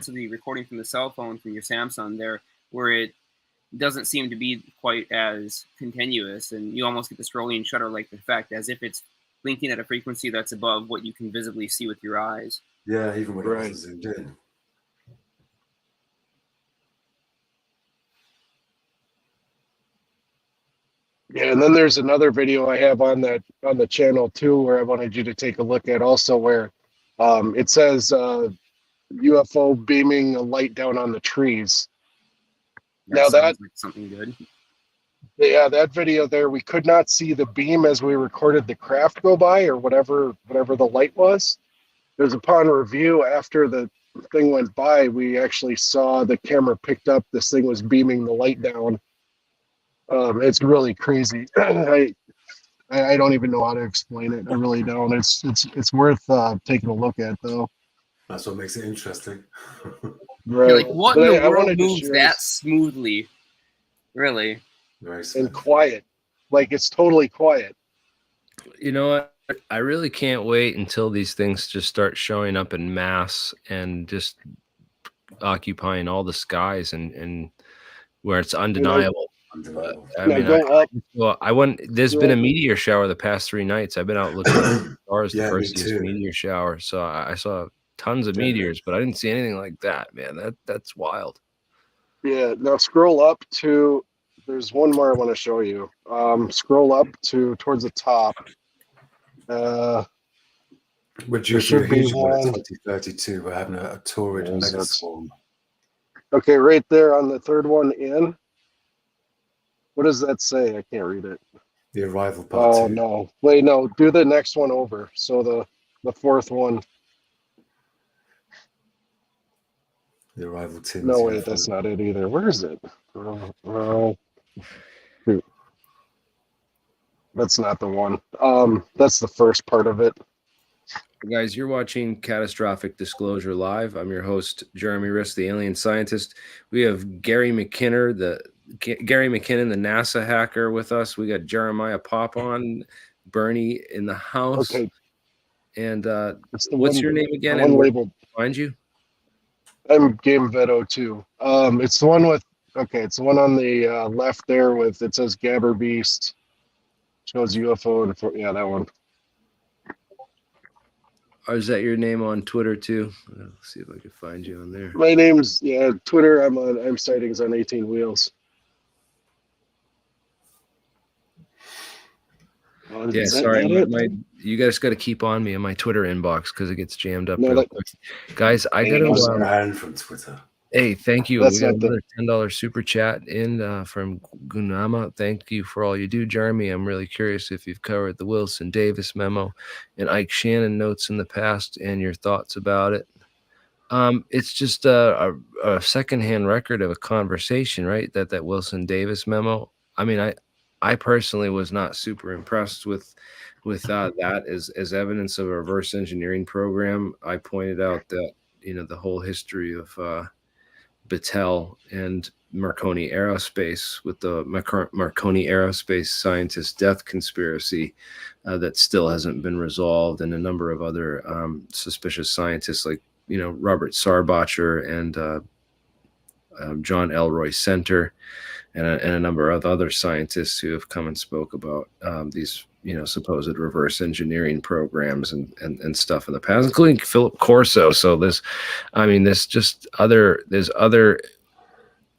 of the recording from the cell phone from your Samsung there, where it doesn't seem to be quite as continuous, and you almost get the scrolling shutter-like effect, as if it's blinking at a frequency that's above what you can visibly see with your eyes. Yeah, even when it Right. wasn't zoomed in. Yeah, and then there's another video I have on the channel too, where I wanted you to take a look at also, where it says UFO beaming a light down on the trees. Now Sounds like something good. Yeah, that video there, we could not see the beam as we recorded the craft go by, or whatever the light was. There's upon review after the thing went by, we actually saw the camera picked up this thing was beaming the light down. It's really crazy. I don't even know how to explain it. I really don't. It's worth taking a look at though. That's what makes it interesting. Right. You're like, what But in the I world wanted to moves share that this- smoothly? Really? Very and quiet. Like it's totally quiet. You know what? I really can't wait until these things just start showing up in mass and just occupying all the skies and where it's undeniable. undeniable. I Now mean, go up. there's been a meteor shower the past 3 nights. I've been out looking at the stars, Yeah, the me first too. meteor shower. So I saw tons of Yeah. meteors, but I didn't see anything like that, man. That's wild. Yeah. Now scroll up to. There's one more I want to show you. Scroll up to towards the top. We're due There for a should be huge one in one. 2032. We're having a torrid Yes, mega that's- swarm. Okay, right there on the third one in. What does that say? I can't read it. The arrival part Oh 2. no! Wait, no. Do the next one over. So the fourth one. The arrival Tim's No, wait, UFO. that's not it either. Where is it? Oh, shoot. That's not the one. That's the first part of it. Guys, you're watching Catastrophic Disclosure Live. I'm your host, Jeremy Riss, the alien scientist. We have Gary McKinnon, the NASA hacker, with us. We got Jeremiah Pop on, Bernie in the house. Okay. And It's the what's one, your name again? the And one where labeled. can we find you? I'm Game Veto too. It's the one with. Okay, it's the one on the left there with it says Gabber Beast. Shows UFO and yeah, that one. Or is that your name on Twitter too? Let's see if I can find you on there. My name's Twitter. I'm sightings on 18 wheels. Yeah, Is that sorry. not it? You guys got to keep on me in my Twitter inbox because it gets jammed up No, real that- quick. Guys, I got I'm to. Banned from Twitter. Hey, thank you. That's We got not the- another $10 super chat in from Gunama. Thank you for all you do, Jeremy. I'm really curious if you've covered the Wilson Davis memo and Ike Shannon notes in the past and your thoughts about it. It's just a secondhand record of a conversation, right? That Wilson Davis memo. I mean, I personally was not super impressed with that as evidence of a reverse engineering program. I pointed out that the whole history of Battelle and Marconi Aerospace with the Marconi Aerospace scientist death conspiracy that still hasn't been resolved, and a number of other suspicious scientists like Robert Sarbacher and John Elroy Center and a number of other scientists who have come and spoke about these supposed reverse engineering programs and stuff in the past, including Philip Corso. So there's other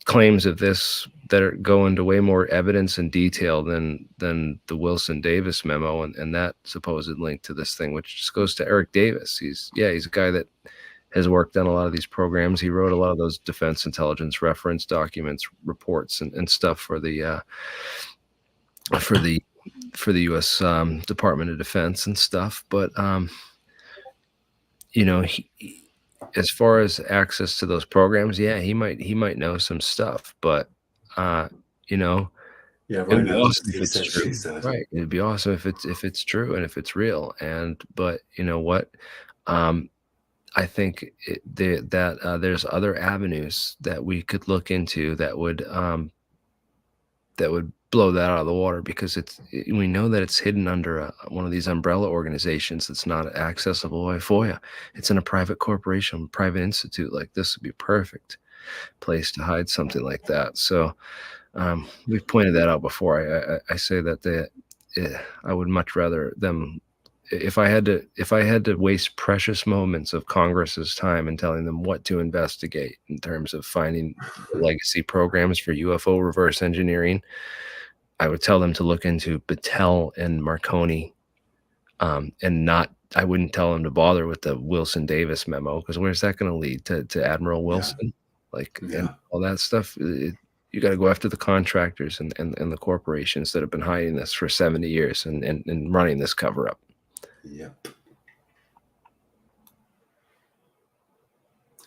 claims of this that go into way more evidence and detail than the Wilson Davis memo and that supposed link to this thing, which just goes to Eric Davis. He's a guy that has worked on a lot of these programs. He wrote a lot of those defense intelligence reference documents, reports, and stuff for the U.S. Department of Defense and stuff. But he, as far as access to those programs, yeah, he might know some stuff. But Yeah, it'd right be now, awesome if he it's said, true. she said. Right? It'd be awesome if it's true and if it's real. But you know what? I think that there's other avenues that we could look into that would blow that out of the water, because we know that it's hidden under one of these umbrella organizations that's not accessible by FOIA. It's in a private corporation, private institute. Like, this would be perfect place to hide something like that. So we've pointed that out before. I say that I would much rather them, if I had to waste precious moments of Congress's time and telling them what to investigate in terms of finding legacy programs for UFO reverse engineering, I would tell them to look into Battelle and Marconi, and I wouldn't tell them to bother with the Wilson Davis memo, because where's that going to lead to Admiral Wilson? And all that stuff. You got to go after the contractors and the corporations that have been hiding this for 70 years and running this cover up. Yep.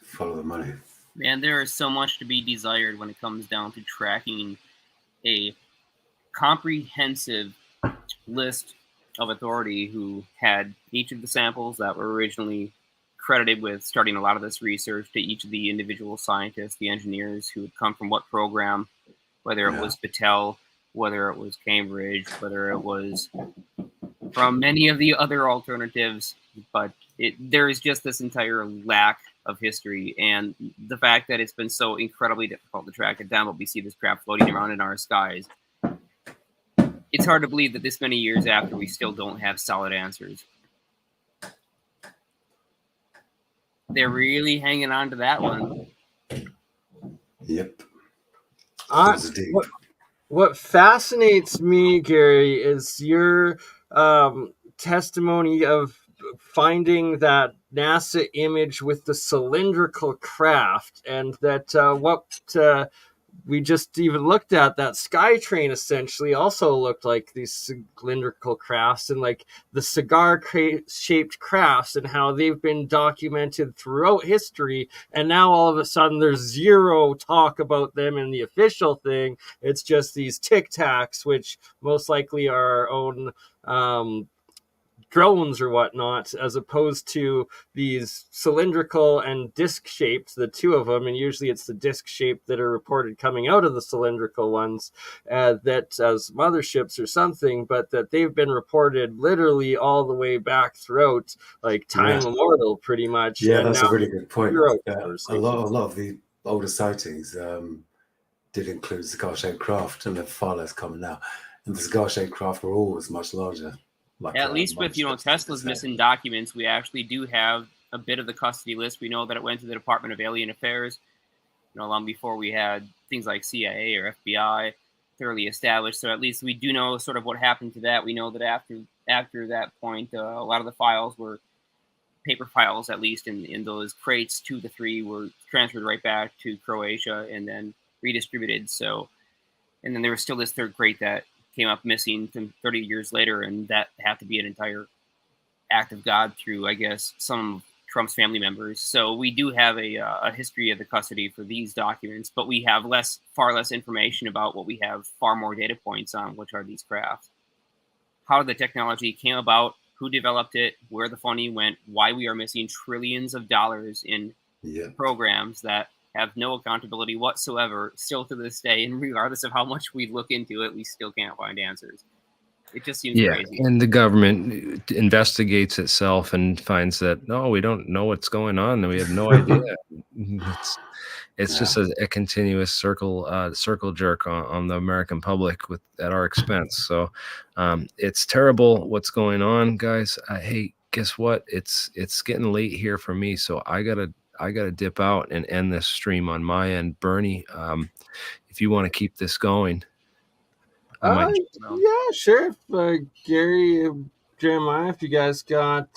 Follow the money. Man, there is so much to be desired when it comes down to tracking a comprehensive list of authority who had each of the samples that were originally credited with starting a lot of this research, to each of the individual scientists, the engineers who had come from what program, whether it was Battelle, whether it was Cambridge, whether it was from many of the other alternatives. But there is just this entire lack of history, and the fact that it's been so incredibly difficult to track it down, but we see this crap floating around in our skies. It's hard to believe that this many years after, we still don't have solid answers. They're really hanging on to that one. Yep. What fascinates me, Gary, is your testimony of finding that NASA image with the cylindrical craft, and that what we just even looked at, that Skytrain essentially also looked like these cylindrical crafts, and like the cigar-shaped crafts, and how they've been documented throughout history. And now all of a sudden there's zero talk about them in the official thing. It's just these Tic Tacs, which most likely are our own drones or whatnot, as opposed to these cylindrical and disc-shaped, the two of them, and usually it's the disc-shaped that are reported coming out of the cylindrical ones, that as motherships or something, but that they've been reported literally all the way back throughout, like time immemorial, pretty much. Yeah, and that's a really good point. A lot of the older sightings did include cigar-shaped craft, and they're far less common now. And the cigar-shaped craft were always much larger. At least with Tesla's missing documents, we actually do have a bit of the custody list. We know that it went to the Department of Alien Affairs, long before we had things like CIA or FBI thoroughly established. So at least we do know sort of what happened to that. We know that after that point, a lot of the files were paper files, at least in those crates. 2 of the 3 were transferred right back to Croatia and then redistributed. So, and then there was still this third crate that came up missing 30 years later, and that had to be an entire act of God through, I guess, some of Trump's family members. So we do have a history of the custody for these documents, but we have far less information about what we have far more data points on, which are these crafts. How the technology came about, who developed it, where the funding went, why we are missing trillions of dollars in programs that have no accountability whatsoever still to this day, and regardless of how much we look into it, we still can't find answers. It just seems crazy. And the government investigates itself and finds that, no, we don't know what's going on, and we have no idea. It's just a continuous circle jerk on the American public at our expense. So it's terrible what's going on, guys. Hey, guess what? It's getting late here for me, so I gotta dip out and end this stream on my end. Bernie, if you want to keep this going, yeah, sure. Gary, Jeremiah, if you guys got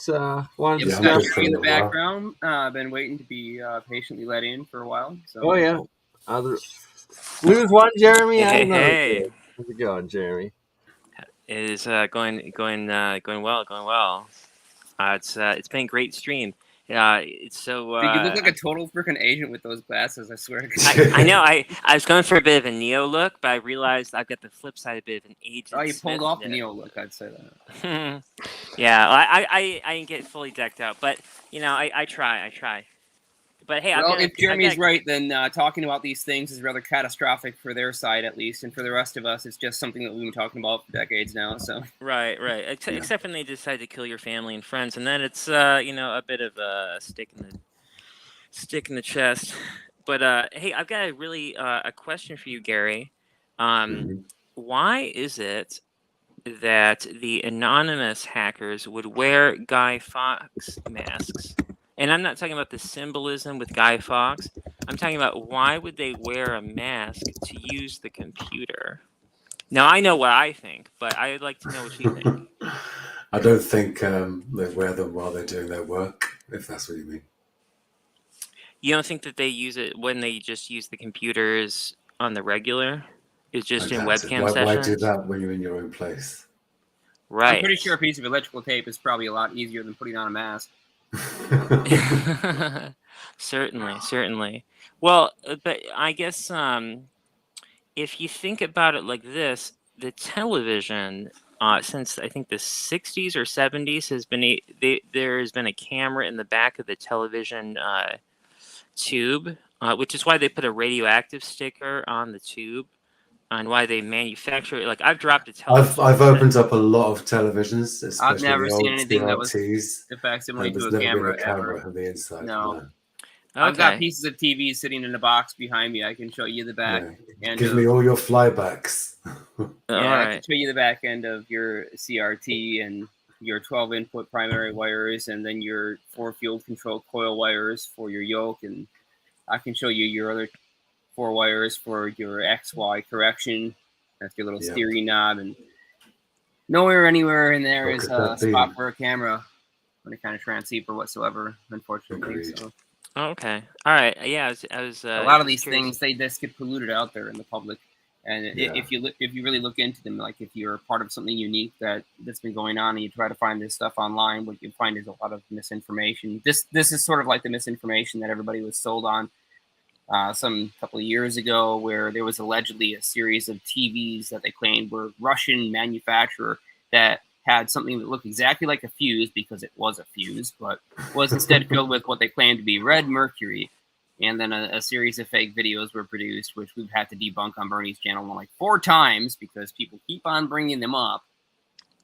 one discussion in the background, I've been waiting to be patiently let in for a while. So. Oh yeah, lose one, Jeremy. Hey. How's it going, Jeremy? It is going well. It's been a great stream. It's so. Dude, you look like a total freaking agent with those glasses. I swear. I know. I was going for a bit of a Neo look, but I realized I've got the flip side a bit of an agent. Oh, you pulled off the Neo look. I'd say that. Yeah, I didn't get fully decked out, but I try. But hey, well, if Jeremy's right, then talking about these things is rather catastrophic for their side, at least, and for the rest of us, it's just something that we've been talking about for decades now. So right. Except when they decide to kill your family and friends, and then it's a bit of a stick in the chest. But hey, I've got a question for you, Gary. Why is it that the anonymous hackers would wear Guy Fawkes masks? And I'm not talking about the symbolism with Guy Fawkes. I'm talking about why would they wear a mask to use the computer? Now, I know what I think, but I'd like to know what you think. I don't think they wear them while they're doing their work, if that's what you mean. You don't think that they use it when they just use the computers on the regular? It's just in webcam sessions? Why do that when you're in your own place? Right. I'm pretty sure a piece of electrical tape is probably a lot easier than putting on a mask. Certainly. Well, but I guess if you think about it like this, the television, since I think the 60s or 70s, there has been a camera in the back of the television tube, which is why they put a radioactive sticker on the tube, and why they manufacture it. Like, I've dropped a television. I've opened up a lot of televisions, especially I've never the seen old anything that was TRTs, facsimile to and a there's never camera been a camera ever. on the inside. No. I've got pieces of TV sitting in a box behind me. I can show you the back end. Give me all your flybacks. I can show you the back end of your CRT and your 12 input primary wires, and then your 4 field control coil wires for your yoke, and I can show you your other 4 wires for your XY correction. That's your little steering knob, and nowhere anywhere in there is a spot for a camera on a kind of transceiver whatsoever, unfortunately. So. Okay. All right. Yeah. I was a lot of these things they just get polluted out there in the public, and if you really look into them, like if you're part of something unique that's been going on, and you try to find this stuff online, what you find is a lot of misinformation. This is sort of like the misinformation that everybody was sold on some couple of years ago, where there was allegedly a series of TVs that they claimed were Russian manufacturer that had something that looked exactly like a fuse, because it was a fuse, but was instead filled with what they claimed to be red mercury. And then a series of fake videos were produced, which we've had to debunk on Bernie's channel like 4 times because people keep on bringing them up.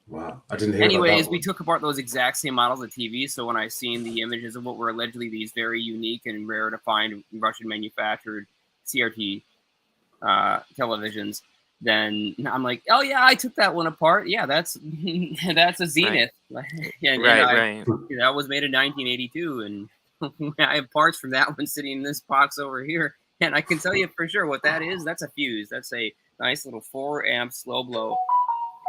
Wow, I didn't hear Anyways, about that we took apart those exact same models of TV, so when I seen the images of what were allegedly these very unique and rare to find Russian manufactured CRT televisions, then I'm like, oh yeah, I took that one apart. Yeah, that's a Zenith. Right. Right. That was made in 1982, and I have parts from that one sitting in this box over here, and I can tell you for sure what that is. That's a fuse. That's a nice little 4 amp slow blow,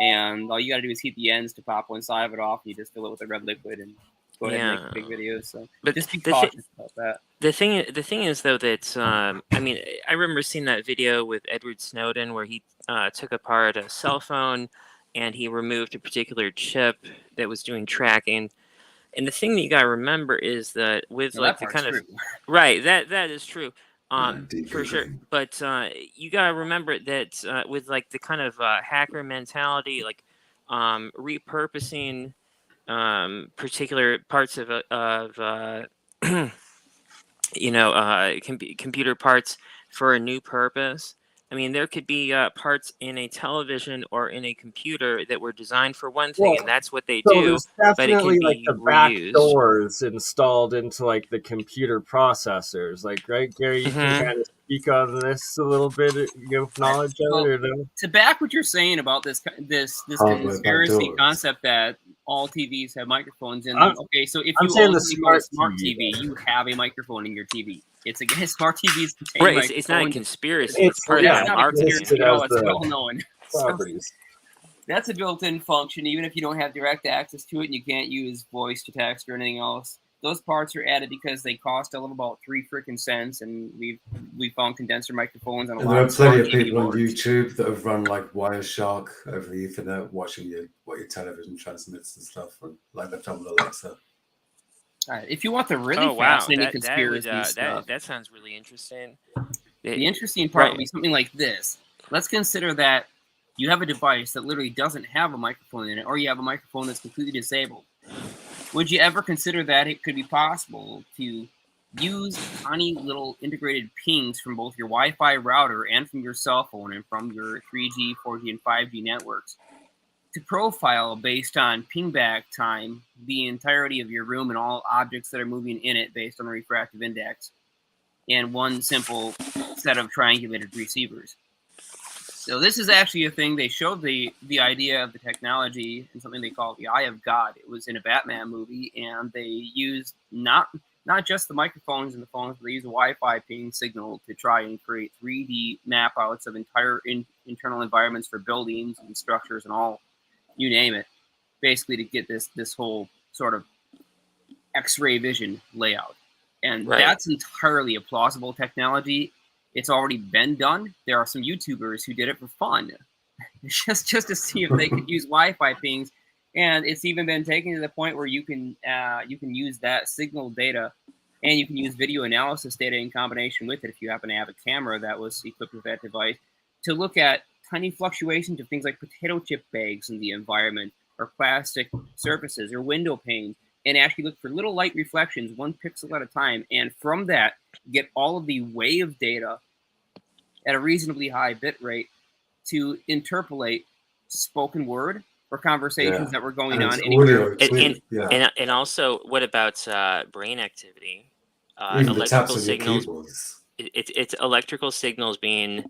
and all you got to do is heat the ends to pop one side of it off, and you just fill it with a red liquid and go ahead and make big videos. So but just be cautious about that. The thing is though that I mean, I remember seeing that video with Edward Snowden where he took apart a cell phone and he removed a particular chip that was doing tracking. And the thing that you gotta remember is that with like the kind of right that is true for sure. But you gotta remember that with like the kind of hacker mentality, like repurposing particular parts of computer parts for a new purpose. I mean, there could be parts in a television or in a computer that were designed for one thing, and that's what they do. There's definitely like the back doors installed into like the computer processors. Like, right, Gary, you can kind of speak on this a little bit. You have knowledge of it, or no? To back what you're saying about this conspiracy concept that all TVs have microphones in them. Okay, so if you own a smart TV, you have a microphone in your TV. It's again, smart TVs contain right. It's not a conspiracy. It's part of marketing. It's well known. That's a built-in function, even if you don't have direct access to it and you can't use voice to text or anything else. Those parts are added because they cost a little about 3 freaking cents, and we found condenser microphones on a lot of there are plenty of people on YouTube that have run like Wireshark over the Ethernet, watching what your television transmits and stuff, and like they've done with Alexa. All right, if you want the really fascinating conspiracy stuff, that sounds really interesting. The interesting part would be something like this. Let's consider that you have a device that literally doesn't have a microphone in it, or you have a microphone that's completely disabled. Would you ever consider that it could be possible to use tiny little integrated pings from both your Wi-Fi router and from your cell phone and from your 3G, 4G, and 5G networks to profile based on pingback time the entirety of your room and all objects that are moving in it based on the refractive index and one simple set of triangulated receivers. So this is actually a thing. They showed the idea of the technology in something they call the Eye of God. It was in a Batman movie, and they used not just the microphones and the phones, but they used a Wi-Fi ping signal to try and create 3D map outs of entire internal environments for buildings and structures and all, you name it, basically to get this whole sort of X-ray vision layout. And that's entirely a plausible technology. It's already been done. There are some YouTubers who did it for fun, just to see if they could use Wi-Fi pings. And it's even been taken to the point where you can use that signal data, and you can use video analysis data in combination with it if you happen to have a camera that was equipped with that device to look at tiny fluctuations of things like potato chip bags in the environment, or plastic surfaces, or window panes, and actually look for little light reflections, 1 pixel at a time, and from that get all of the wave data at a reasonably high bit rate to interpolate spoken word or conversations that were going on anywhere. And also, what about brain activity? Even the taps Electrical on your signals. keyboards. It's electrical signals being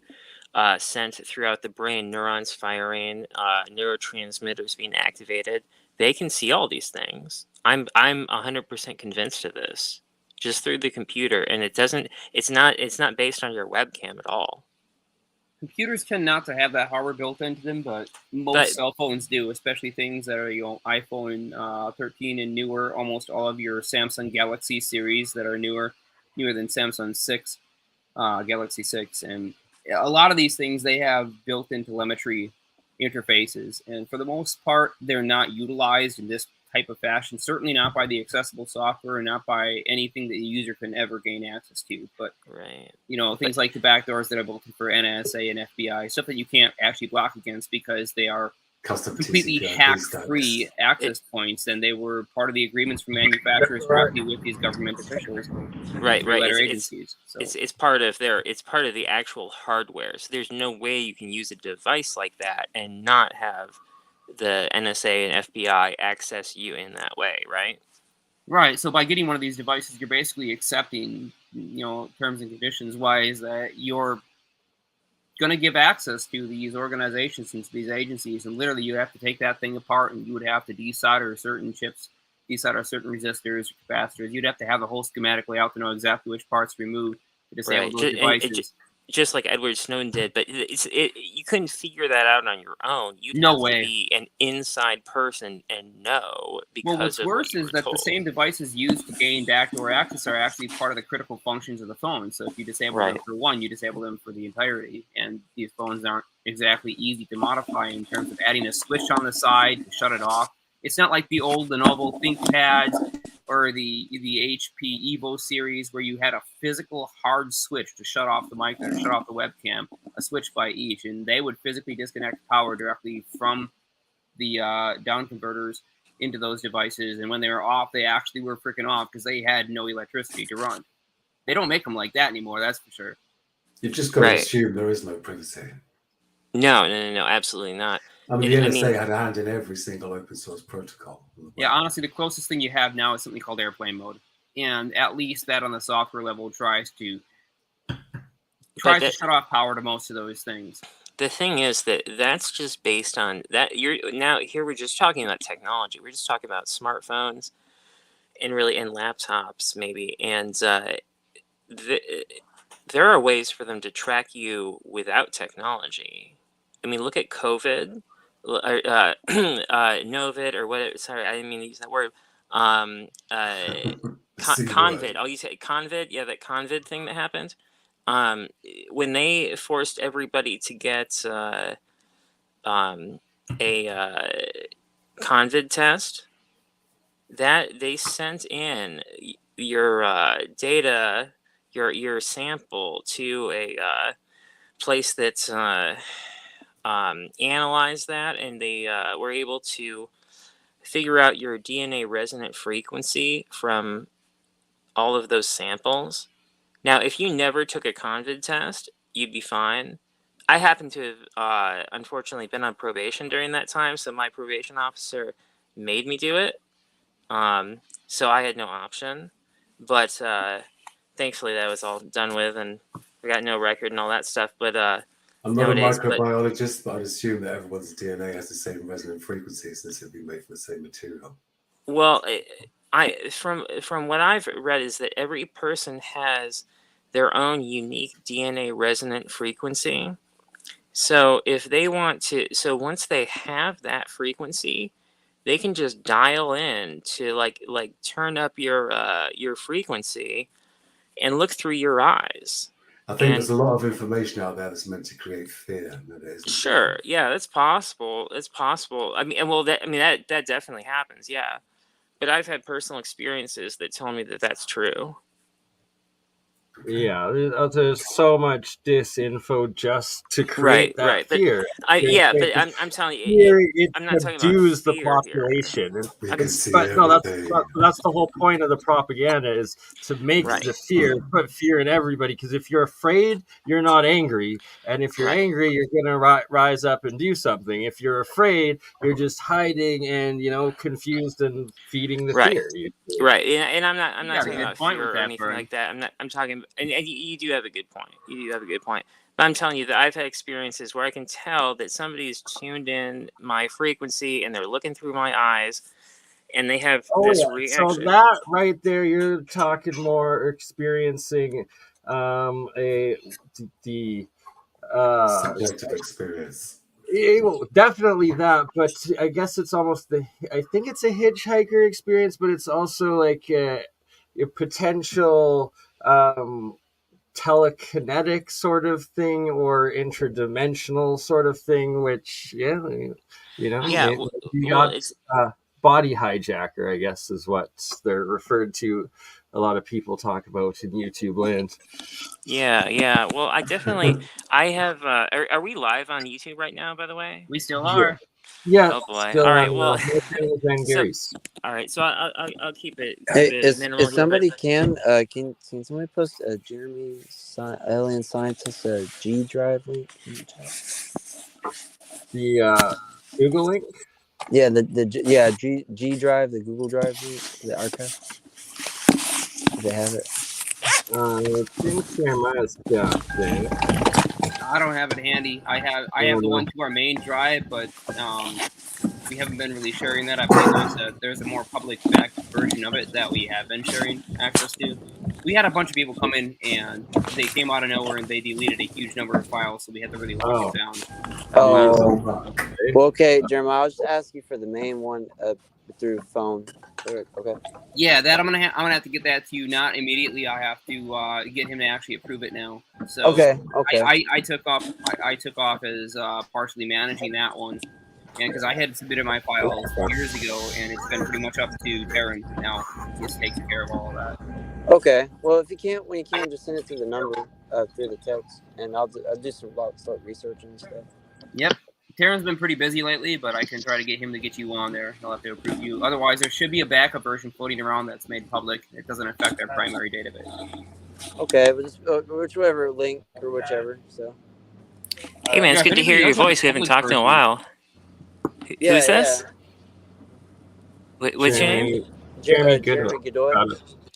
sent throughout the brain, neurons firing, neurotransmitters being activated. They can see all these things. I'm 100% convinced of this, just through the computer, and it's not based on your webcam at all. Computers tend not to have that hardware built into them, but most cell phones do, especially things that are iPhone 13 and newer. Almost all of your Samsung Galaxy series that are newer than Samsung 6, Galaxy 6, and a lot of these things, they have built-in telemetry interfaces, and for the most part, they're not utilized in this type of fashion. Certainly not by the accessible software, and not by anything that the user can ever gain access to. But things like the backdoors that are built in for NSA and FBI, stuff that you can't actually block against because they are completely hack-free access points, and they were part of the agreements from manufacturers directly with these government officials, right. agencies. It's part of the actual hardware. So there's no way you can use a device like that and not have the NSA and FBI access you in that way, right? Right. So by getting one of these devices, you're basically accepting, terms and conditions wise that you're going to give access to these organizations and to these agencies, and literally you have to take that thing apart, and you would have to desolder certain chips, desolder certain resistors, capacitors. You'd have to have the whole schematic layout to know exactly which parts removed to disable those devices. Just like Edward Snowden did, but you couldn't figure that out on your own. You'd have to be an inside person and know, because what's worse is that the same devices used to gain backdoor access are actually part of the critical functions of the phone. So if you disable them for one, you disable them for the entirety. And these phones aren't exactly easy to modify in terms of adding a switch on the side to shut it off. It's not like the old Lenovo ThinkPads or the HP Evo series where you had a physical hard switch to shut off the mic or shut off the webcam, a switch by each, and they would physically disconnect power directly from the down converters into those devices, and when they were off, they actually were freaking off because they had no electricity to run. They don't make them like that anymore, that's for sure. You've just got to assume there is no privacy. No, absolutely not. I mean, the NSA had a hand in every single open source protocol. Yeah, honestly, the closest thing you have now is something called airplane mode. And at least that on the software level tries to shut off power to most of those things. The thing is that's just based on that. Here we're just talking about technology. We're just talking about smartphones and laptops maybe. And there are ways for them to track you without technology. I mean, look at COVID. Novid, or what? Sorry, I didn't mean to use that word. Convid. I'll use it. Convid. Yeah, that Convid thing that happened. When they forced everybody to get a Convid test, that they sent in your data, your sample to a place that's analyzed that, and they were able to figure out your DNA resonant frequency from all of those samples. Now, if you never took a convid test, you'd be fine. I happen to have, unfortunately, been on probation during that time, so my probation officer made me do it. So I had no option. But thankfully, that was all done with, and I got no record and all that stuff. But I'm not nowadays, a microbiologist, but I'd assume that everyone's DNA has the same resonant frequency since it'd be made from the same material. Well, from what I've read is that every person has their own unique DNA resonant frequency. So if they want to, so once they have that frequency, they can just dial in to like turn up your frequency and look through your eyes. I think there's a lot of information out there that's meant to create fear. Sure, yeah, that's possible. It's possible. I mean, well, that definitely happens. Yeah, but I've had personal experiences that tell me that that's true. Yeah, there's so much disinfo just to create that fear. But I'm telling you, I'm not talking about the fear population. here. That's the whole point of the propaganda, is to make the fear, put fear in everybody. Because if you're afraid, you're not angry, and if you're angry, you're gonna rise up and do something. If you're afraid, you're just hiding and confused and feeding the fear. Right, and I'm not talking about fear or anything like that. I'm talking, and you do have a good point. You do have a good point. But I'm telling you that I've had experiences where I can tell that somebody's tuned in my frequency and they're looking through my eyes, and they have this reaction. So that right there, you're talking more experiencing the subjective experience. Well, definitely that, but I guess it's almost I think it's a hitchhiker experience, but it's also like a potential telekinetic sort of thing or interdimensional sort of thing, which it's body hijacker, I guess, is what they're referred to. A lot of people talk about in YouTube land. Yeah. Well, I have. Are we live on YouTube right now? By the way, we still are. Yeah. Oh boy. All right. Well. All right. So I'll keep it. Hey, if somebody can somebody post a Jeremy alien scientist G drive link? The Google link. Yeah, G drive, the Google Drive link, the archive. Do they have it? I think Jeremiah's got it. I don't have it handy. I have the one to our main drive, but we haven't been really sharing that. I believe there's a more public version of it that we have been sharing access to. We had a bunch of people come in and they came out of nowhere and they deleted a huge number of files, so we had to really lock it down. Well, okay, Jeremiah, I'll just ask you for the main one through phone. Okay. Yeah, that I'm gonna have to get that to you. Not immediately. I have to get him to actually approve it now. So okay. I took off. I took off as partially managing that one, and because I had submitted my files years ago, and it's been pretty much up to Darren now. He's taking care of all of that. Okay. Well, when you can, just send it through the number through the text, and I'll do some start researching and stuff. Yep. Taryn's been pretty busy lately, but I can try to get him to get you on there. He'll have to approve you. Otherwise, there should be a backup version floating around that's made public. It doesn't affect our primary database. Okay, but just whichever link or whichever. So. Hey man, it's good to hear your voice. We haven't talked in a while. Who's this? What's your name? Jeremy Godoy.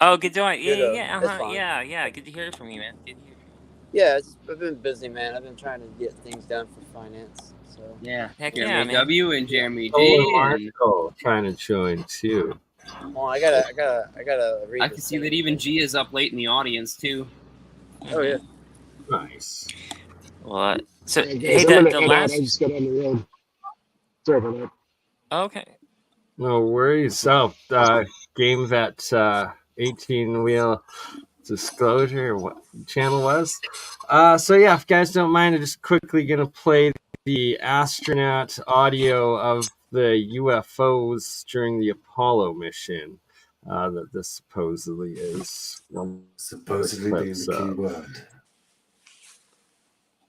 Oh, Godoy. Yeah. Good to hear from you, man. Good to hear from you. Yeah, I've been busy, man. I've been trying to get things done for finance. So yeah, heck Jeremy yeah, W and Jeremy G. Trying to join too. Well, I gotta read. I can see that even G is up late in the audience too. Oh yeah. Nice. What? So hey, the last. I just got on the road. Sorry about that. Okay. No worries. So, game that 18-wheel disclosure, what the channel was. So yeah, if you guys don't mind, I'm just quickly gonna play the astronaut audio of the UFOs during the Apollo mission. That this supposedly is. Supposedly being the key word.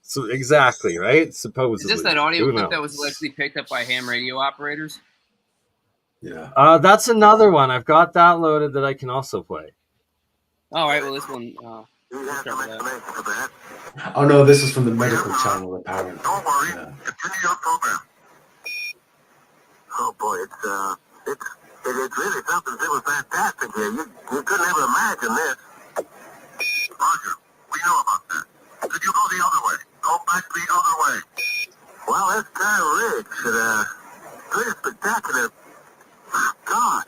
So exactly, right? Supposedly. Is this that audio clip that was allegedly picked up by ham radio operators? Yeah. That's another one. I've got that loaded that I can also play. All right, well, this one. Let's start with that. Oh no, this is from the medical channel, apparently. Don't worry. Yeah. Continue your program. Oh boy, it's really something that was fantastic here. You couldn't ever imagine this. Roger, we know about that. Could you go the other way? Go back the other way. Well, that's kind of rich. Pretty spectacular. God.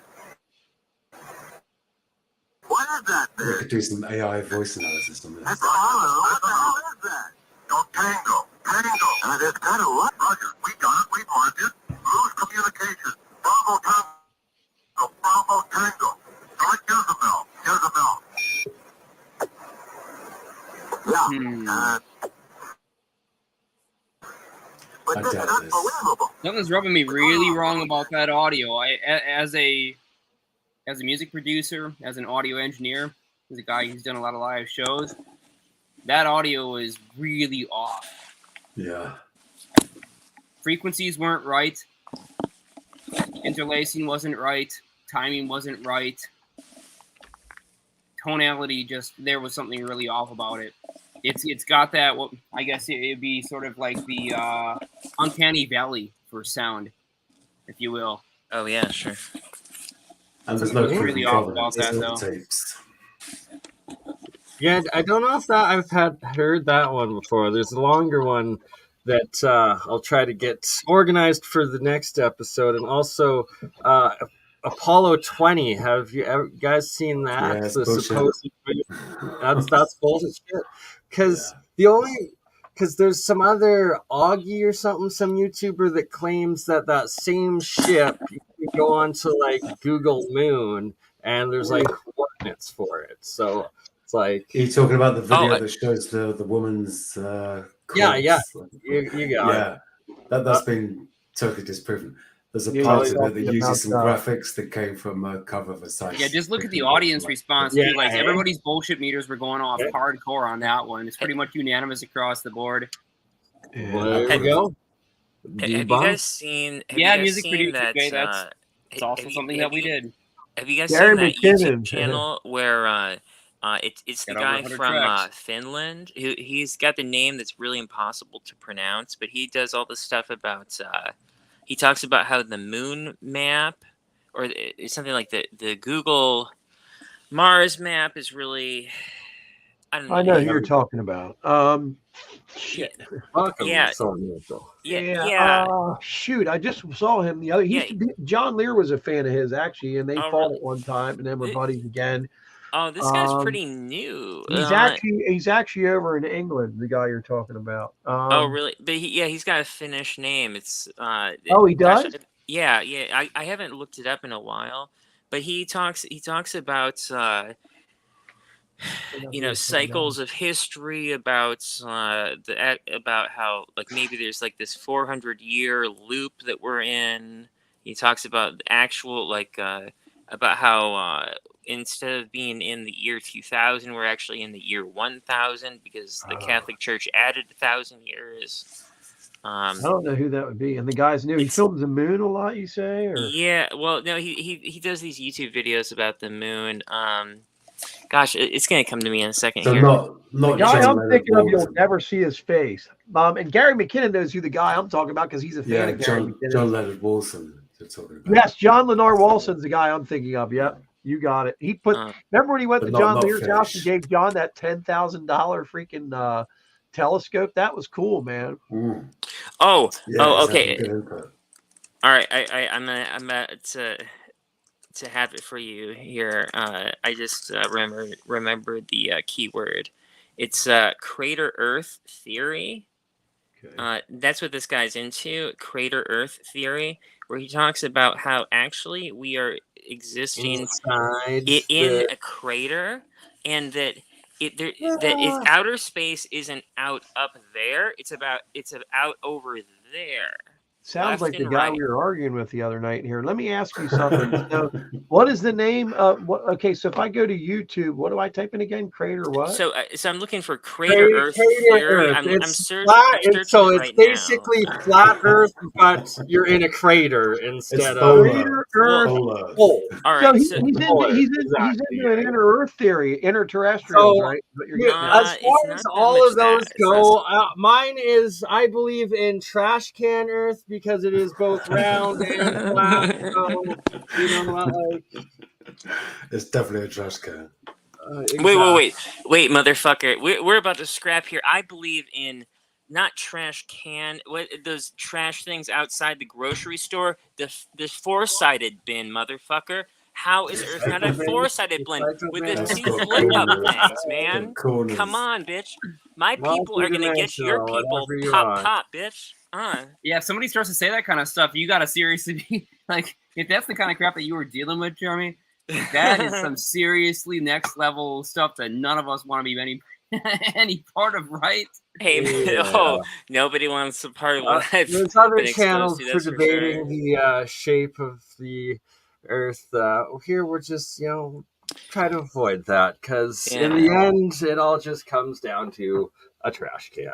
What is that We there? could do some AI voice analysis on this. That's what the hell is that? No, tango. It's kind of what? Roger, we got it. We marked it. Lose communication. Bravo Tango. Bravo Tango. Start Jezebel. Yeah. But this is unbelievable. Something's rubbing me really wrong about that audio. As a music producer, as an audio engineer, as a guy who's done a lot of live shows, that audio is really off. Yeah. Frequencies weren't right. Interlacing wasn't right. Timing wasn't right. Tonality, just there was something really off about it. It's got that, what I guess it'd be sort of like the uncanny valley for sound, if you will. Oh yeah, sure. And there's no It's really off about that proven though. tapes. Yeah, I don't know if that I've heard that one before. There's a longer one that I'll try to get organized for the next episode, and also Apollo 20. Have you guys seen that? Yeah, it's The bullshit. supposed that's bullshit shit. Because there's some other Augie or something, some YouTuber that claims that same ship you can go on to like Google Moon, and there's like coordinates for it. So it's like, Are you talking about the video that shows the woman's yeah, corpse? you got it. That's been totally disproven. There's a Yeah, part you're of it that talking uses some about, graphics that came from a cover of a site. Yeah, just look at the audience response. Yeah, Too. Like yeah. everybody's bullshit meters were going off hardcore on that one. It's pretty much unanimous across the board. There you go. Have you guys seen? Have Yeah, you guys music seen producer, that? okay, it's also something that we did. Have you guys Gary seen that McKinnon. YouTube channel where it's the Got over guy 100 from tracks. Finland? He's got the name that's really impossible to pronounce, but he does all the stuff about. He talks about how the moon map, or it's something like the Google Mars map, is really. I don't know. I know who you're talking about. Shit. Yeah. Shoot, I just saw him the other. John Lear was a fan of his actually, and they fought at one time, and then were buddies again. Oh, this guy's pretty new. He's actually over in England. The guy you're talking about. Oh, really? But he's got a Finnish name. It's Oh, he does? Actually, yeah. I haven't looked it up in a while, but he talks about cycles of history, about about how like maybe there's like this 400-year loop that we're in. He talks about actual about how instead of being in the year 2000, we're actually in the year 1000 because the Catholic Church added 1,000 years. I don't know who that would be. And the guy's new. He films the moon a lot, you say? Or? Yeah, well, no, he does these YouTube videos about the moon. Gosh, it's gonna come to me in a second So here. not The guy I'm thinking of, you'll never see his face. And Gary McKinnon knows who the guy I'm talking about because he's a fan of Gary McKinnon. John Leonard Wilson. Yes, John Lenore Walson's the guy I'm thinking of. Yep, you got it. He put. Remember when he went to John Lear's house and gave John that $10,000 freaking telescope? That was cool, man. Oh, Yeah, okay. exactly. All right, I'm about to have it for you here. I just remembered the keyword. It's crater Earth theory. Okay. That's what this guy's into, crater Earth theory, where he talks about how actually we are existing in a crater, and that outer space isn't out up there. It's out over there. Sounds left like the and guy right. we were arguing with the other night here. Let me ask you something. So, what is the name of what? Okay, so if I go to YouTube, what do I type in again? Crater what? So I'm looking for Crater Earth Theory. I'm It's searching. flat, I'm searching so it it's right basically now. flat Earth, but you're in a crater instead of Crater Earth. hole. All So right. he's So he's into an inner Earth theory, interterrestrials, So, right? What you're yeah, getting at. as far as all of those go, mine is I believe in trash can Earth because it is both round and flat. So you know, like It's definitely a trash can. Wait, motherfucker. We're about to scrap here. I believe in not trash can. What those trash things outside the grocery store? The four-sided bin, motherfucker. How is Earth not a four-sided bin with the That's two got flip-up corners. things, man? Corners. Come on, bitch. My people are gonna get your Multi-dimensional, people whatever you pop, want. bitch. Yeah, if somebody starts to say that kind of stuff, you gotta seriously be like, if that's the kind of crap that you were dealing with, Jeremy, that is some seriously next level stuff that none of us want to be any part of, right? Hey, oh, nobody wants a part of what I've there's other been exposed channels to. for That's for debating sure. the shape of the Earth. Here we're just try to avoid that because in the end, it all just comes down to a trash can.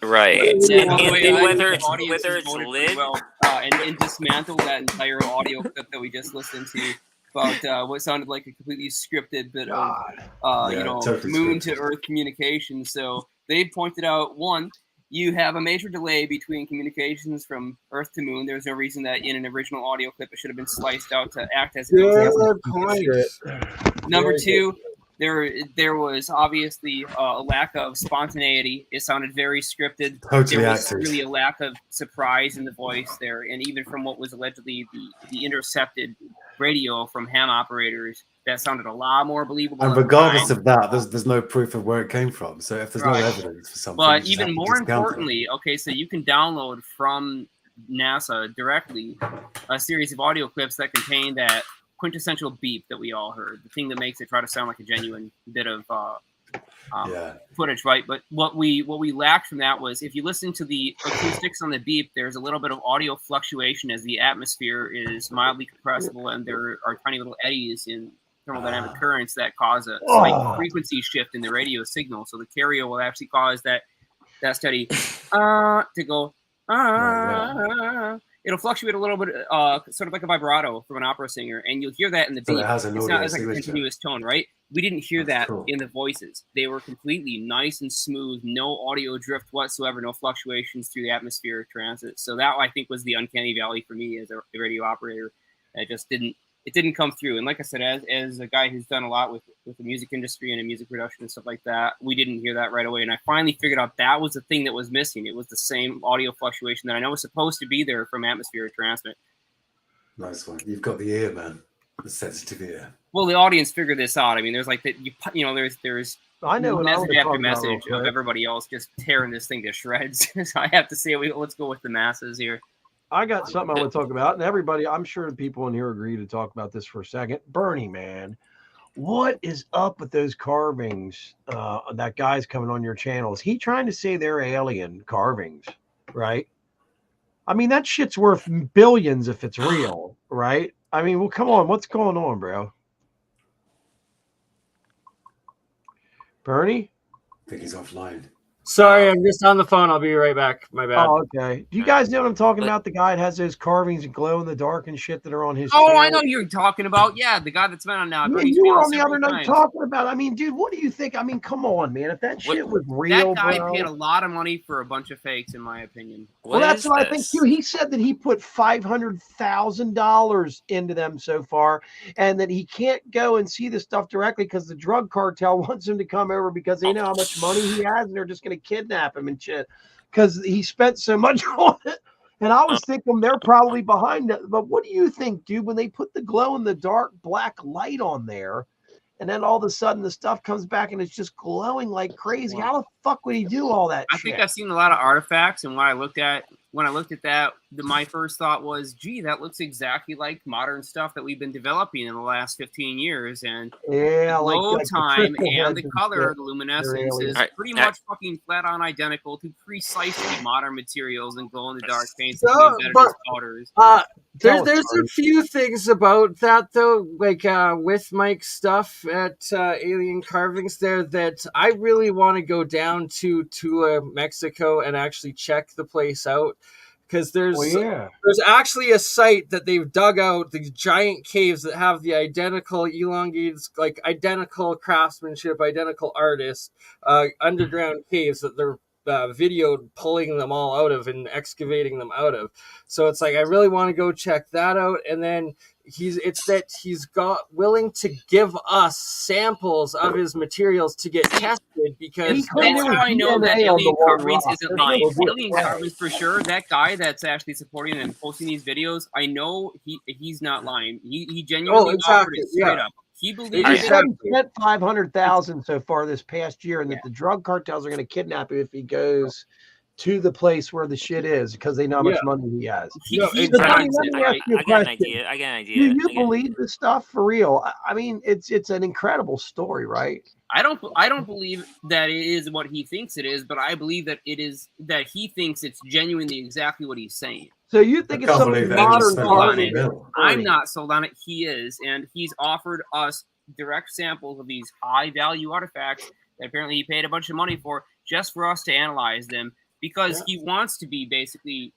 Right. Yeah, by the way, And I whether think the audience it's has voted lit, pretty well and dismantled that entire audio clip that we just listened to about what sounded like a completely scripted bit of totally moon scripted. to Earth communication. So they pointed out, one, you have a major delay between communications from Earth to Moon. There's no reason that in an original audio clip it should have been sliced out to act as Good point. Number two, there was obviously a lack of spontaneity. It sounded very scripted. Totally there was acted. really a lack of surprise in the voice there, and even from what was allegedly the intercepted radio from ham operators, that sounded a lot more believable. And at the regardless time. of that, there's no proof of where it came from. So if there's no Right. evidence for something, But you just have even to more discount it. importantly, okay, so you can download from NASA directly a series of audio clips that contain that quintessential beep that we all heard, the thing that makes it try to sound like a genuine bit of footage, right? But what we lacked from that was, if you listen to the acoustics on the beep, there's a little bit of audio fluctuation as the atmosphere is mildly compressible, and there are tiny little eddies in thermodynamic currents that cause a slight frequency shift in the radio signal. So the carrier will actually cause that steady to go it'll fluctuate a little bit, sort of like a vibrato from an opera singer, and you'll hear that in the beat. So it has an It's audio not as like a signature. continuous tone, right? We didn't hear that cool. in the voices. They were completely nice and smooth, no audio drift whatsoever, no fluctuations through the atmospheric transit. So that, I think, was the uncanny valley for me as a radio operator. It just didn't come through. And like I said, as a guy who's done a lot with the music industry and in music production and stuff like that, we didn't hear that right away. And I finally figured out that was the thing that was missing. It was the same audio fluctuation that I know was supposed to be there from atmospheric transmit. Nice one. You've got the ear, man. The sensitive ear. Well, the audience figured this out. I mean, there's like that. There's I know what I message wanna after talk about real message of quick. everybody else just tearing this thing to shreds. So I have to say, let's go with the masses here. I got something I want to talk about, and everybody, I'm sure the people in here agree to talk about this for a second. Bernie, man, what is up with those carvings? That guy's coming on your channel. Is he trying to say they're alien carvings, right? I mean, that shit's worth billions if it's real, right? I mean, well, come on, what's going on, bro? Bernie? I think he's offline. Sorry, I'm just on the phone. I'll be right back. My bad. Oh, okay. Do you guys know what I'm talking about? The guy that has those carvings and glow in the dark and shit that are on his Oh, channel? I know who you're talking about. Yeah, the guy that's been on now. Yeah, Bernie's you were channel on the other several night times. talking about. I mean, dude, what do you think? I mean, come on, man. If that shit was real, That guy bro. paid a lot of money for a bunch of fakes, in my opinion. Well, that's what I think too. He said that he put $500,000 into them so far, and that he can't go and see the stuff directly because the drug cartel wants him to come over because they know how much money he has, and they're just going to kidnap him and shit because he spent so much on it. And I was thinking they're probably behind it. But what do you think, dude? When they put the glow in the dark black light on there, and then all of a sudden the stuff comes back and it's just glowing like crazy. How the fuck would he do all that I shit? think I've seen a lot of artifacts, and what I looked at when I looked at that, my first thought was, gee, that looks exactly like modern stuff that we've been developing in the last 15 years. And yeah, the load like time the crystal and heads the and color, shit, the they're luminescence is aliens. pretty much fucking flat on identical to precisely modern materials and glow in the dark paints So, that can be embedded but as powders. there's a few things about that though, like with Mike's stuff at Alien Carvings there, that I really want to go down to Mexico and actually check the place out, because there's actually a site that they've dug out, these giant caves that have the identical elongated, like identical craftsmanship, identical artists, underground caves that they're videoed pulling them all out of and excavating them out of. So it's like I really want to go check that out. And then he's willing to give us samples of his materials to get tested, because that's how I know that DNA on the Alien one Carvings rock. isn't There's lying. no way. Alien Carvings for sure. That guy that's actually supporting and posting these videos, I know he's not lying. He genuinely offered it straight up. He believes he said he spent $500,000 so far this past year, and that the drug cartels are going to kidnap him if he goes to the place where the shit is, because they know how much money he has. I got an idea. Do you believe this stuff for real? I mean, it's an incredible story, right? I don't believe that it is what he thinks it is, but I believe that it is, that he thinks it's genuinely exactly what he's saying. So you think it's something modern? I'm not sold on it. He is, and he's offered us direct samples of these high value artifacts that apparently he paid a bunch of money for, just for us to analyze them, because he wants to be basically,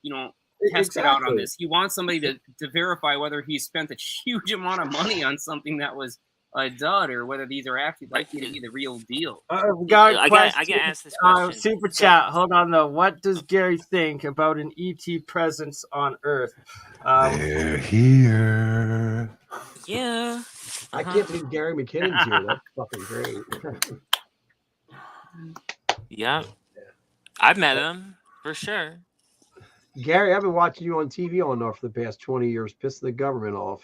tested out on this. He wants somebody to verify whether he spent a huge amount of money on something that was a dud, or whether these are actually likely to be the real deal. I gotta ask this question. Super chat. Hold on though. What does Gary think about an ET presence on Earth? They're here. Yeah. I can't believe Gary McKinnon's here. That's fucking great. Yeah. I've met him for sure. Gary, I've been watching you on TV on and off for the past 20 years, pissing the government off.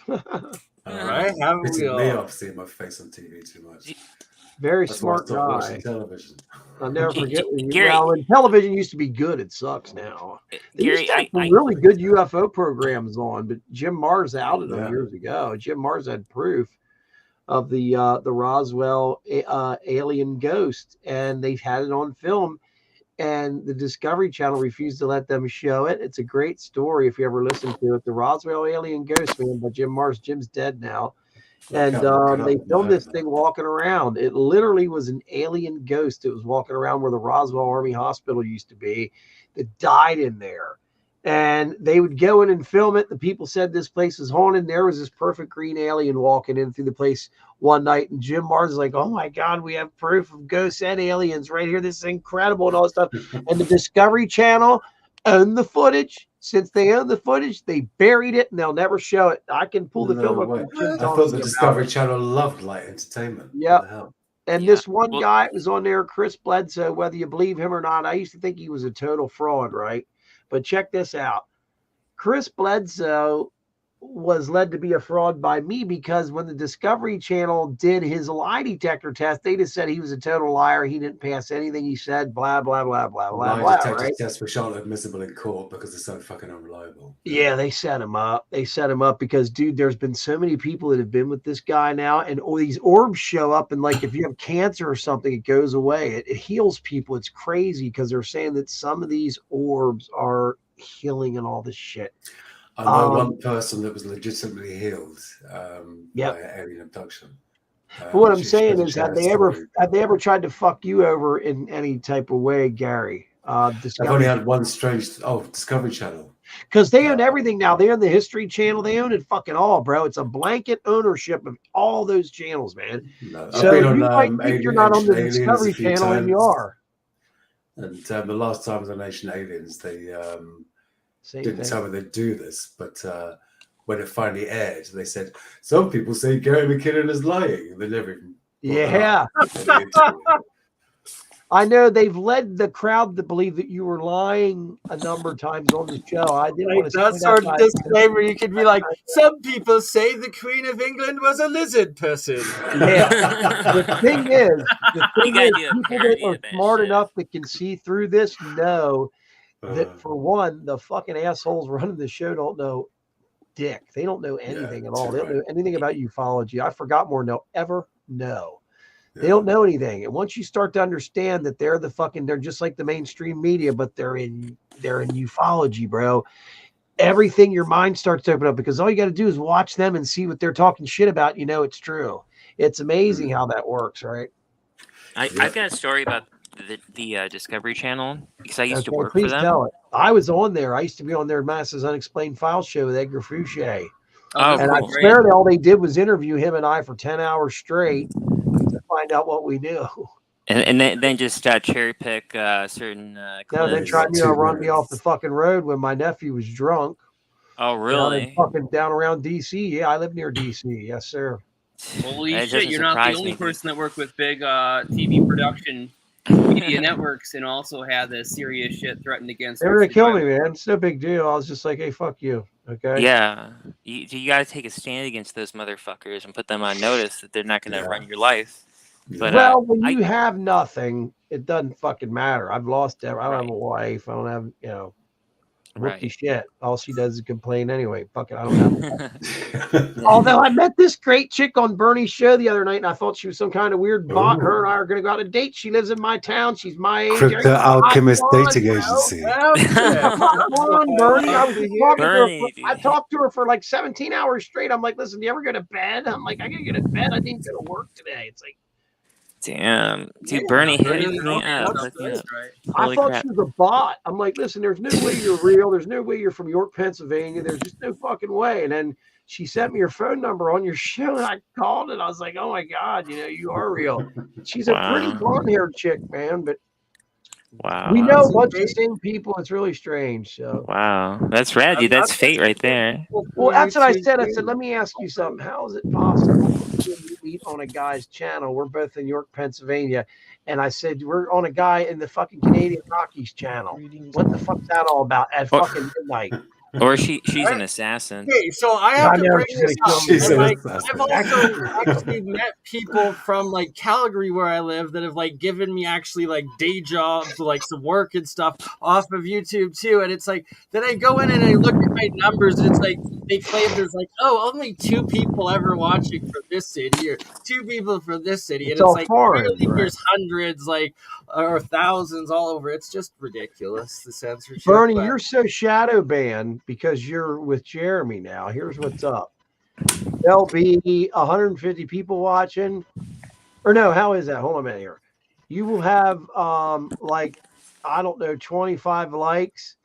Right? Haven't we Pissing all? me off seeing my face on TV too much. Very That's why I smart stopped guy. watching television. I'll never forget when Gary- when television used to be good, it sucks now. They used Gary, to have some really good UFO programs on, but Jim Mars outed them years ago. Jim Mars had proof of the Roswell alien ghost, and they've had it on film, and the Discovery Channel refused to let them show it. It's a great story if you ever listen to it. The Roswell alien ghost, man, by Jim Mars. Jim's dead now. And they filmed this thing walking around. It literally was an alien ghost that was walking around where the Roswell Army Hospital used to be, that died in there. And they would go in and film it. The people said this place is haunted. There was this perfect green alien walking in through the place one night. And Jim Mars is like, oh my God, we have proof of ghosts and aliens right here. This is incredible and all this stuff. And the Discovery Channel owned the footage. Since they own the footage, they buried it and they'll never show it. I can pull the film up. I thought the Discovery Channel loved light entertainment. Yeah. And this one guy was on there, Chris Bledsoe, whether you believe him or not, I used to think he was a total fraud, right? But check this out. Chris Bledsoe was led to be a fraud by me, because when the Discovery Channel did his lie detector test, they just said he was a total liar. He didn't pass anything he said, blah, blah, blah, blah, blah, Lie blah, detector right? tests which aren't admissible in court because they're so fucking unreliable. Yeah, they set him up. They set him up because, dude, there's been so many people that have been with this guy now, and all these orbs show up, and like if you have cancer or something, it goes away. It heals people. It's crazy because they're saying that some of these orbs are healing and all this shit. I know one person that was legitimately healed by alien abduction. But what I'm saying is, have they ever tried to fuck you over in any type of way, Gary? I've only had one strange Discovery Channel. Because they own everything now. They own the History Channel. They own it fucking all, bro. It's a blanket ownership of all those channels, man. No, so you on, might think you're not on the Discovery Channel, and you are. And the last time I was on Ancient Aliens, they didn't tell me they'd do this, but when it finally aired, they said some people say Gary McKinnon is lying, and they never even. Yeah. I know they've led the crowd to believe that you were lying a number of times on the show. I didn't want to. That sort of disclaimer, you could be like, some people say the Queen of England was a lizard person. Yeah. The thing is, people that are smart enough that can see through this know that for one, the fucking assholes running the show don't know dick. They don't know anything at all. They don't know anything about ufology. I forgot more than they'll ever know. They don't know anything. And once you start to understand that they're just like the mainstream media, but they're in ufology, bro. Everything, your mind starts to open up, because all you got to do is watch them and see what they're talking shit about. You know, it's true. It's amazing how that works, right? I've got a story about the Discovery Channel, because I used to work please for them. tell it. I was on there. I used to be on their Master's Unexplained Files show with Edgar Fouché. And I swear that all they did was interview him and I for 10 hours straight to find out what we knew. And then just cherry pick certain clips. Then tried to run me off the fucking road when my nephew was drunk. Oh, really? Down around DC. Yeah, I live near DC. Yes, sir. Holy shit! You're not the only person that worked with big TV production media networks and also had the serious shit threatened against. They were gonna kill me, man. It's no big deal. I was just like, hey, fuck you. Okay. Yeah, you got to take a stand against those motherfuckers and put them on notice that they're not going to run your life. But when you have nothing, it doesn't fucking matter. I've lost I don't have a wife. I don't have, rookie shit. All she does is complain anyway. Fuck it, I don't have. Although I met this great chick on Bernie's show the other night, and I thought she was some kind of weird bot. Her and I are going to go out on a date. She lives in my town. She's my age. Crypto Alchemist Dating Agency. Come on, Bernie. I was talking to her. I talked to her for like 17 hours straight. I'm like, listen, do you ever go to bed? I'm like, I gotta go to bed. I didn't go to work today. It's like, damn, dude, Bernie hit me up. I thought she was a bot. I'm like, listen, there's no way you're real. There's no way you're from York, Pennsylvania. There's just no fucking way. And then she sent me your phone number on your show, and I called, and I was like, oh my God, you are real. She's a pretty blonde-haired chick, man, but we know a bunch of the same people. It's really strange. So wow, that's rad, dude. That's fate right there. Well, that's what I said. I said, let me ask you something. How is it possible to meet on a guy's channel? We're both in York, Pennsylvania. And I said, we're on a guy in the fucking Canadian Rockies channel. What the fuck's that all about at fucking midnight? Or she's an assassin. Okay, so I have to bring this up. I've also actually met people from like Calgary, where I live, that have like given me actually like day jobs, like some work and stuff off of YouTube too. And it's like, then I go in and I look at my numbers, and it's like they claim there's like, oh, only 2 people ever watching from this city, or 2 people from this city, and it's like really there's hundreds, like, or thousands all over. It's just ridiculous, the censorship. Bernie, you're so shadow banned because you're with Jeremy now. Here's what's up. There'll be 150 people watching. Or no, how is that? Hold on a minute here. You will have like, I don't know, 25 likes.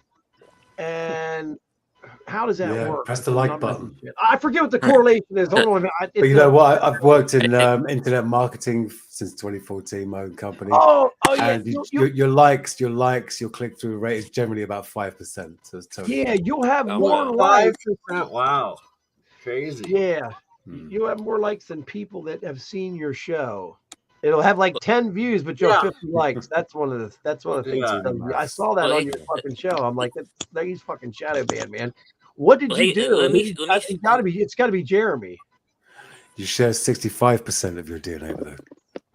And how does that work? Press the like button. I forget what the correlation is. Hold on. But you know what? I've worked in internet marketing since 2014, my own company. And your likes, your click-through rate is generally about 5%. So it's totally you'll have more likes. 5%. Wow, crazy. Yeah, you'll have more likes than people that have seen your show. It'll have like 10 views, but you'll have 50 likes. That's one of the things. I saw that on your fucking show. I'm like, he's fucking shadow banned, man. What did you do? It's got to be Jeremy. You share 65% of your DNA with a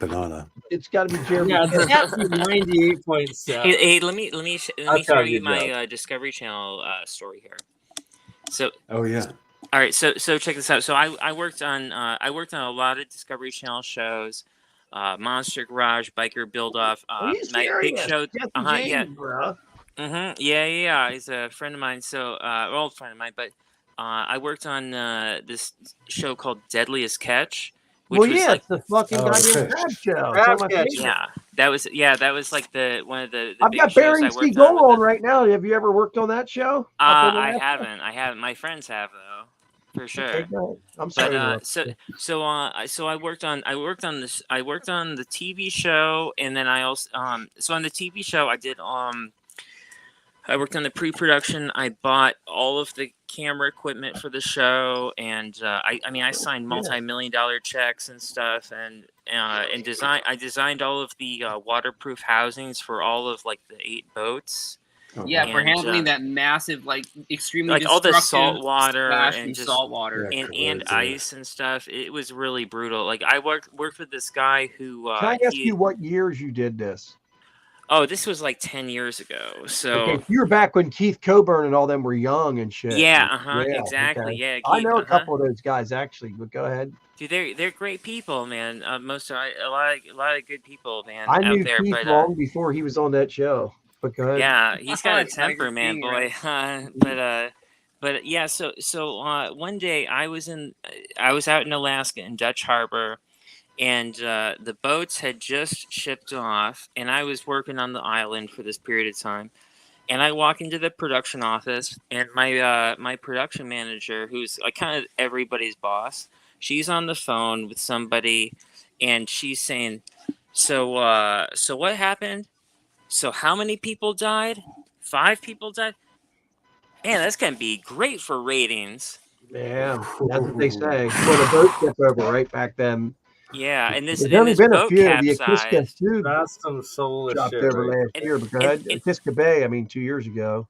banana. It's got to be Jeremy. Yeah, it's got to be 98.7. Hey, let me show you my Discovery Channel story here. So. Oh yeah. All right, so check this out. So I worked on a lot of Discovery Channel shows. Monster Garage, Biker Build Off, my big show. Yeah. He's a friend of mine. So, old friend of mine. But I worked on this show called Deadliest Catch. Which was like, it's the fucking goddamn crab show. That was like one of the I've big got shows Bering Sea Gold on right now. Have you ever worked on that show? I haven't. My friends have though. For sure. Okay, I'm sorry. But so I worked on the TV show, and then I also so on the TV show I did I worked on the pre-production. I bought all of the camera equipment for the show, and I signed multi-million-dollar checks and stuff, and I designed all of the waterproof housings for all of like the 8 boats. Yeah, for handling that massive, like extremely like all the salt water and just salt water and ice and stuff. It was really brutal. Like I worked with this guy who. Can I ask you what years you did this? Oh, this was like 10 years ago. So Okay, you were back when Keith Coburn and all them were young and shit. yeah, exactly. Okay. Yeah, I Keith, know a couple of those guys actually, but go ahead. Dude, they're great people, man. A lot of good people, man, I out knew there. Keith But long before he was on that show. But go ahead. yeah, he's got a It's not a temper, good man, thing, boy. But yeah. So one day I was out in Alaska in Dutch Harbor, and the boats had just shipped off, and I was working on the island for this period of time. And I walk into the production office, and my production manager, who's like kind of everybody's boss, she's on the phone with somebody, and she's saying, so what happened? So how many people died? 5 people died. Man, that's gonna be great for ratings. Yeah, that's what they say. Well, the boat tip over right back then. Yeah, and There's only been a boat few. The Akiska capsized. too That's some soulless dropped shit, over right? last year. But go ahead. Akiska Bay, I mean, 2 years ago.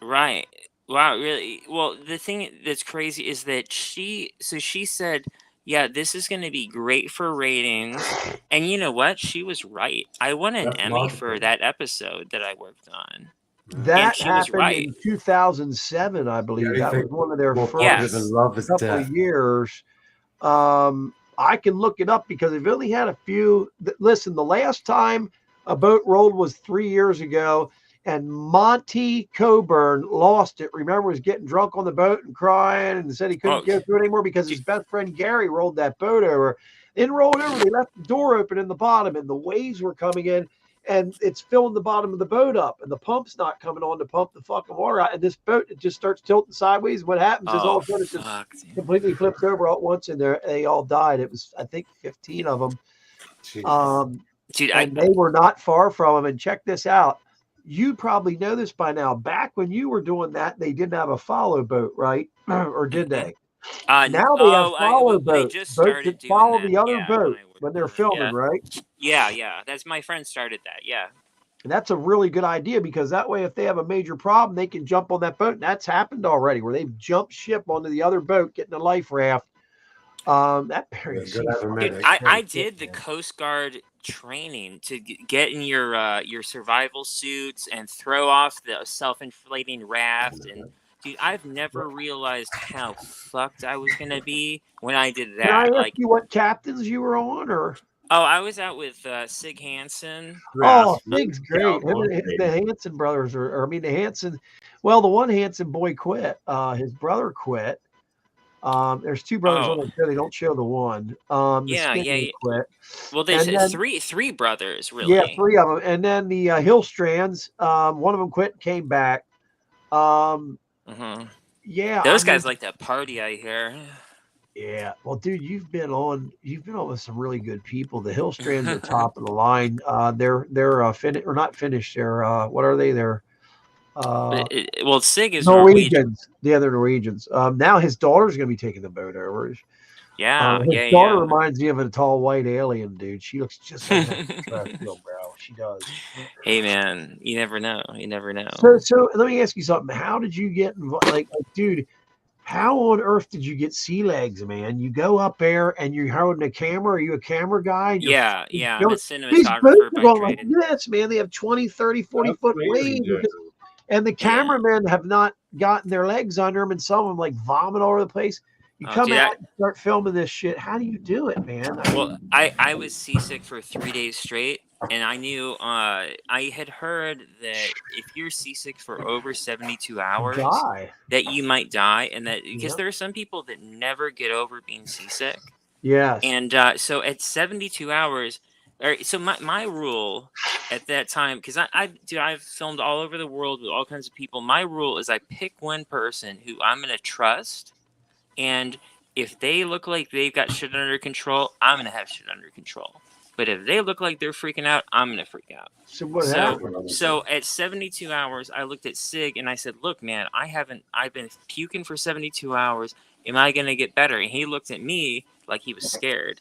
Right. Wow, really. Well, the thing that's crazy is that she said, yeah, this is going to be great for ratings. And you know what? She was right. I won an Emmy for that episode that I worked on. That she was happened right. in 2007, I believe. That was one of their first couple of years. I can look it up because they've only had a few. Listen, the last time a boat rolled was 3 years ago, and Monty Coburn lost it. Remember, was getting drunk on the boat and crying and said he couldn't go through it anymore because his best friend Gary rolled that boat over. Then rolled over. They left the door open in the bottom, and the waves were coming in, and it's filling the bottom of the boat up, and the pump's not coming on to pump the fucking water out. And this boat, it just starts tilting sideways. What happens is all of a sudden it just completely flips over all at once, and they all died. It was, I think, 15 of them. And they were not far from him. And check this out. You probably know this by now. Back when you were doing that, they didn't have a follow boat, right? Or did they? Now they have follow boats. They just Boats started that doing follow that, the other boat when they're filming, right? Yeah. That's my friend started that. Yeah. And that's a really good idea because that way, if they have a major problem, they can jump on that boat. And that's happened already where they've jumped ship onto the other boat, getting a life raft. That Dude, I did the Coast Guard training to get in your survival suits and throw off the self-inflating raft. And dude, I've never realized how fucked I was gonna be when I did that. Can I ask you what captains you were on, or? Oh, I was out with Sig Hansen. Oh, Sig's great. The Hansen brothers the Hansen. Well, the one Hansen boy quit. His brother quit. There's 2 brothers on the show. They don't show the one. Yeah. Quit. Well, they said three brothers, really. Yeah, 3 of them. And then the Hill Strands. One of them quit and came back. Yeah, those guys like that party, I hear. Yeah, well, dude, you've been on with some really good people. The Hill Strands are top of the line. They're finished or not finished. They're what are they? They're well, Sig is Norwegians. Yeah, they're Norwegians. Now his daughter's gonna be taking the boat over. His daughter reminds me of a tall white alien, dude. She looks just like that, bro. She does. Hey, man, you never know. So let me ask you something. How did you get involved? Like, dude, how on earth did you get sea legs, man? You go up there and you're holding a camera. Are you a camera guy? Yeah. I'm a These cinematographer boats by are going trade. like this, man. They have 20, 30, 40-foot waves. And the cameramen have not gotten their legs under them, and some of them like vomit all over the place. You come out and start filming this shit. How do you do it, man? Well, I was seasick for 3 days straight, and I knew I had heard that if you're seasick for over 72 hours, that you might die, and that because there are some people that never get over being seasick. Yes. And so at 72 hours, so my rule at that time, because I've filmed all over the world with all kinds of people. My rule is I pick one person who I'm gonna trust, and if they look like they've got shit under control, I'm gonna have shit under control. But if they look like they're freaking out, I'm gonna freak out. So what happened? So at 72 hours, I looked at Sig and I said, "Look, man, I've been puking for 72 hours. Am I gonna get better?" And he looked at me like he was scared.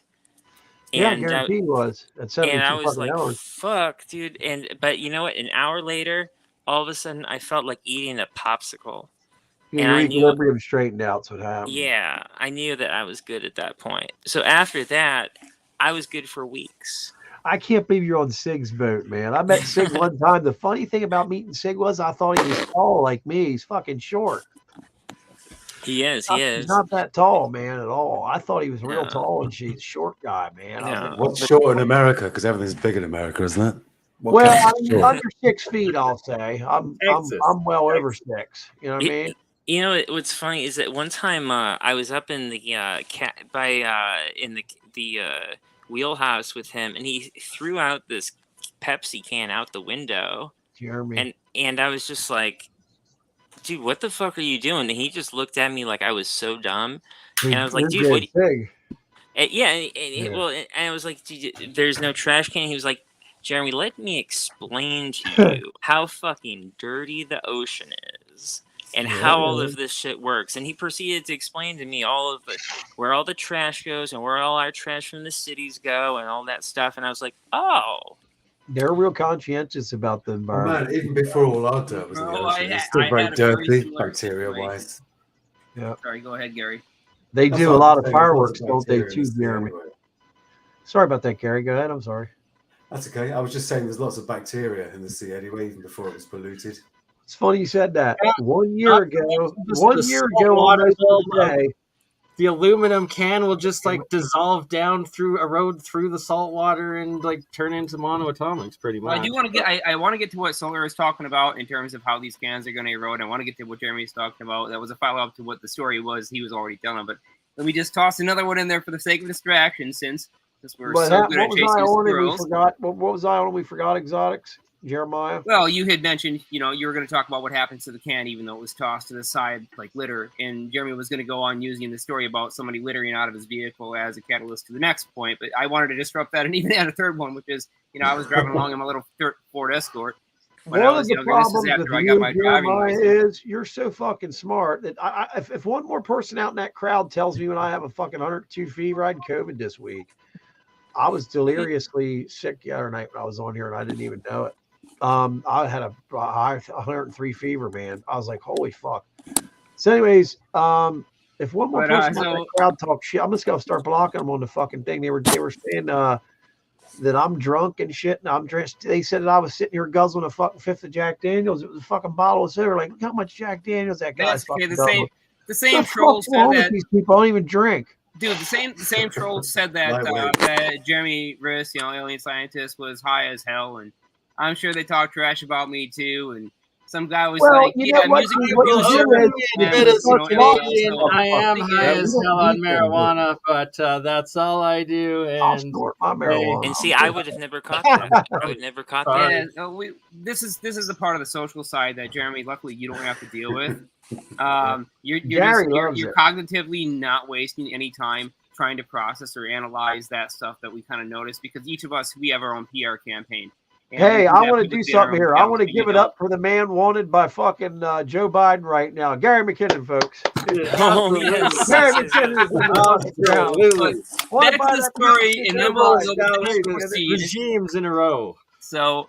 Yeah, I guarantee he was. At 72 and I was like, hours. "Fuck, dude!" But you know what? An hour later, all of a sudden, I felt like eating a popsicle. Yeah, your equilibrium straightened out. So what happened? Yeah, I knew that I was good at that point. So after that, I was good for weeks. I can't believe you're on Sig's vote, man. I met Sig one time. The funny thing about meeting Sig was I thought he was tall like me. He's fucking short. He is. He's not that tall, man, at all. I thought he was real tall and she's a short guy, man. No. What's short in America? Because everything's big in America, isn't it? What Well, counts I as mean, short? under 6 feet, I'll say. I'm well over 6. You know what I mean? You know what's funny is that one time I was up in the in the wheelhouse with him, and he threw out this Pepsi can out the window. Jeremy. And I was just like, dude, what the fuck are you doing? And he just looked at me like I was so dumb. And I was like, dude, what? Well, and I was like, dude, there's no trash can. He was like, Jeremy, let me explain to you how fucking dirty the ocean is and how all of this shit works. And he proceeded to explain to me all of where all the trash goes and where all our trash from the cities go and all that stuff. And I was like, oh. They're real conscientious about the environment. Man, even before all our dirt was in the ocean, it's still very dirty, bacteria-wise. Yeah. Sorry, go ahead, Gary. They do a lot of fireworks, don't they, too, Jeremy? Sorry about that, Gary. Go ahead. I'm sorry. That's okay. I was just saying there's lots of bacteria in the sea anyway, even before it was polluted. It's funny you said that. 1 year ago, almost today, the aluminum can will just like dissolve down erode through the salt water and like turn into monoatomics pretty much. Well, I do want to get. I want to get to what Solar is talking about in terms of how these cans are going to erode. I want to get to what Jeremy's talking about. That was a follow up to what the story was. He was already telling, but let me just toss another one in there for the sake of distraction, since we're so good at chasing squirrels. What was I on? We forgot exotics. Jeremiah? Well, you had mentioned, you were going to talk about what happens to the can, even though it was tossed to the side like litter. And Jeremy was going to go on using the story about somebody littering out of his vehicle as a catalyst to the next point. But I wanted to disrupt that and even add a third one, which is, I was driving along in my little Ford Escort. One of the problems with you, Jeremiah, is you're so fucking smart that if one more person out in that crowd tells me when I have a fucking 102 fever, I had COVID this week. I was deliriously sick the other night when I was on here and I didn't even know it. I had a high 103 fever, man. I was like, holy fuck. So anyways, if one more person in the crowd talks shit, I'm just going to start blocking them on the fucking thing. They were saying that I'm drunk and shit. And I'm dressed. They said that I was sitting here guzzling a fucking fifth of Jack Daniels. It was a fucking bottle of soda. Like, look how much Jack Daniels that guy's fucking the same trolls said that these people don't even drink. Dude, the same trolls said that that Jeremy Riss, alien scientist, was high as hell, and I'm sure they talk trash about me too. And some guy was like, "Yeah, music I am high as hell on marijuana, but that's all I do." And and see, I would have never caught that. I would never caught that. Yeah, this is a part of the social side that Jeremy, luckily, you don't have to deal with. You're cognitively not wasting any time trying to process or analyze that stuff that we kind of notice, because each of us, we have our own PR campaign. Hey, I want to do something here. I want to give it up for the man wanted by fucking Joe Biden right now, Gary McKinnon, folks. Oh, yes. Gary McKinnon is back to the story, and then we'll proceed. Regimes in a row. So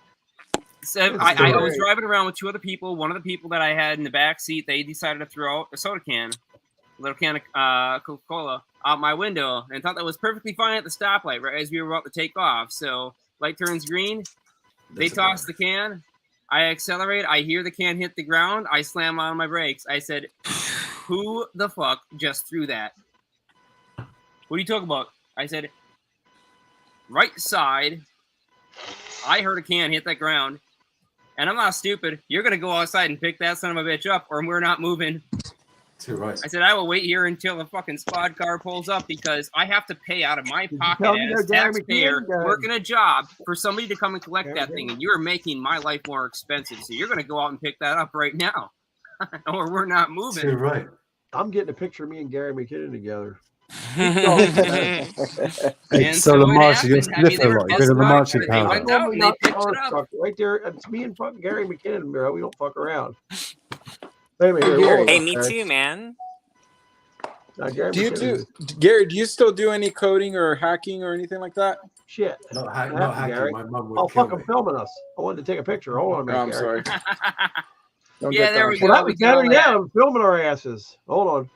I was driving around with two other people. One of the people that I had in the back seat, they decided to throw out a soda can, a little can of Coca-Cola, out my window, and thought that was perfectly fine at the stoplight right as we were about to take off. So light turns green. They toss the can. I accelerate. I hear the can hit the ground. I slam on my brakes. I said, "Who the fuck just threw that?" "What are you talking about?" I said, "Right side. I heard a can hit that ground. And I'm not stupid. You're going to go outside and pick that son of a bitch up, or we're not moving." Too right. I said, "I will wait here until the fucking squad car pulls up, because I have to pay out of my pocket as a taxpayer working a job for somebody to come and collect that thing. And you're making my life more expensive. So you're going to go out and pick that up right now, or we're not moving." Too right. I'm getting a picture of me and Gary McKinnon together. So the Martian, you're sniffing a lot. You're going to the Martian right there. It's me and fucking Gary McKinnon, bro. We don't fuck around. Hey, me too, man. Gary, do you still do any coding or hacking or anything like that? Shit. Not hacking. Gary. My mum would Oh, kill fucking me. filming us. I wanted to take a picture. Hold on a minute, I'm Gary. sorry. Yeah, there we go. Well, that was better. Yeah, I'm filming our asses. Hold on.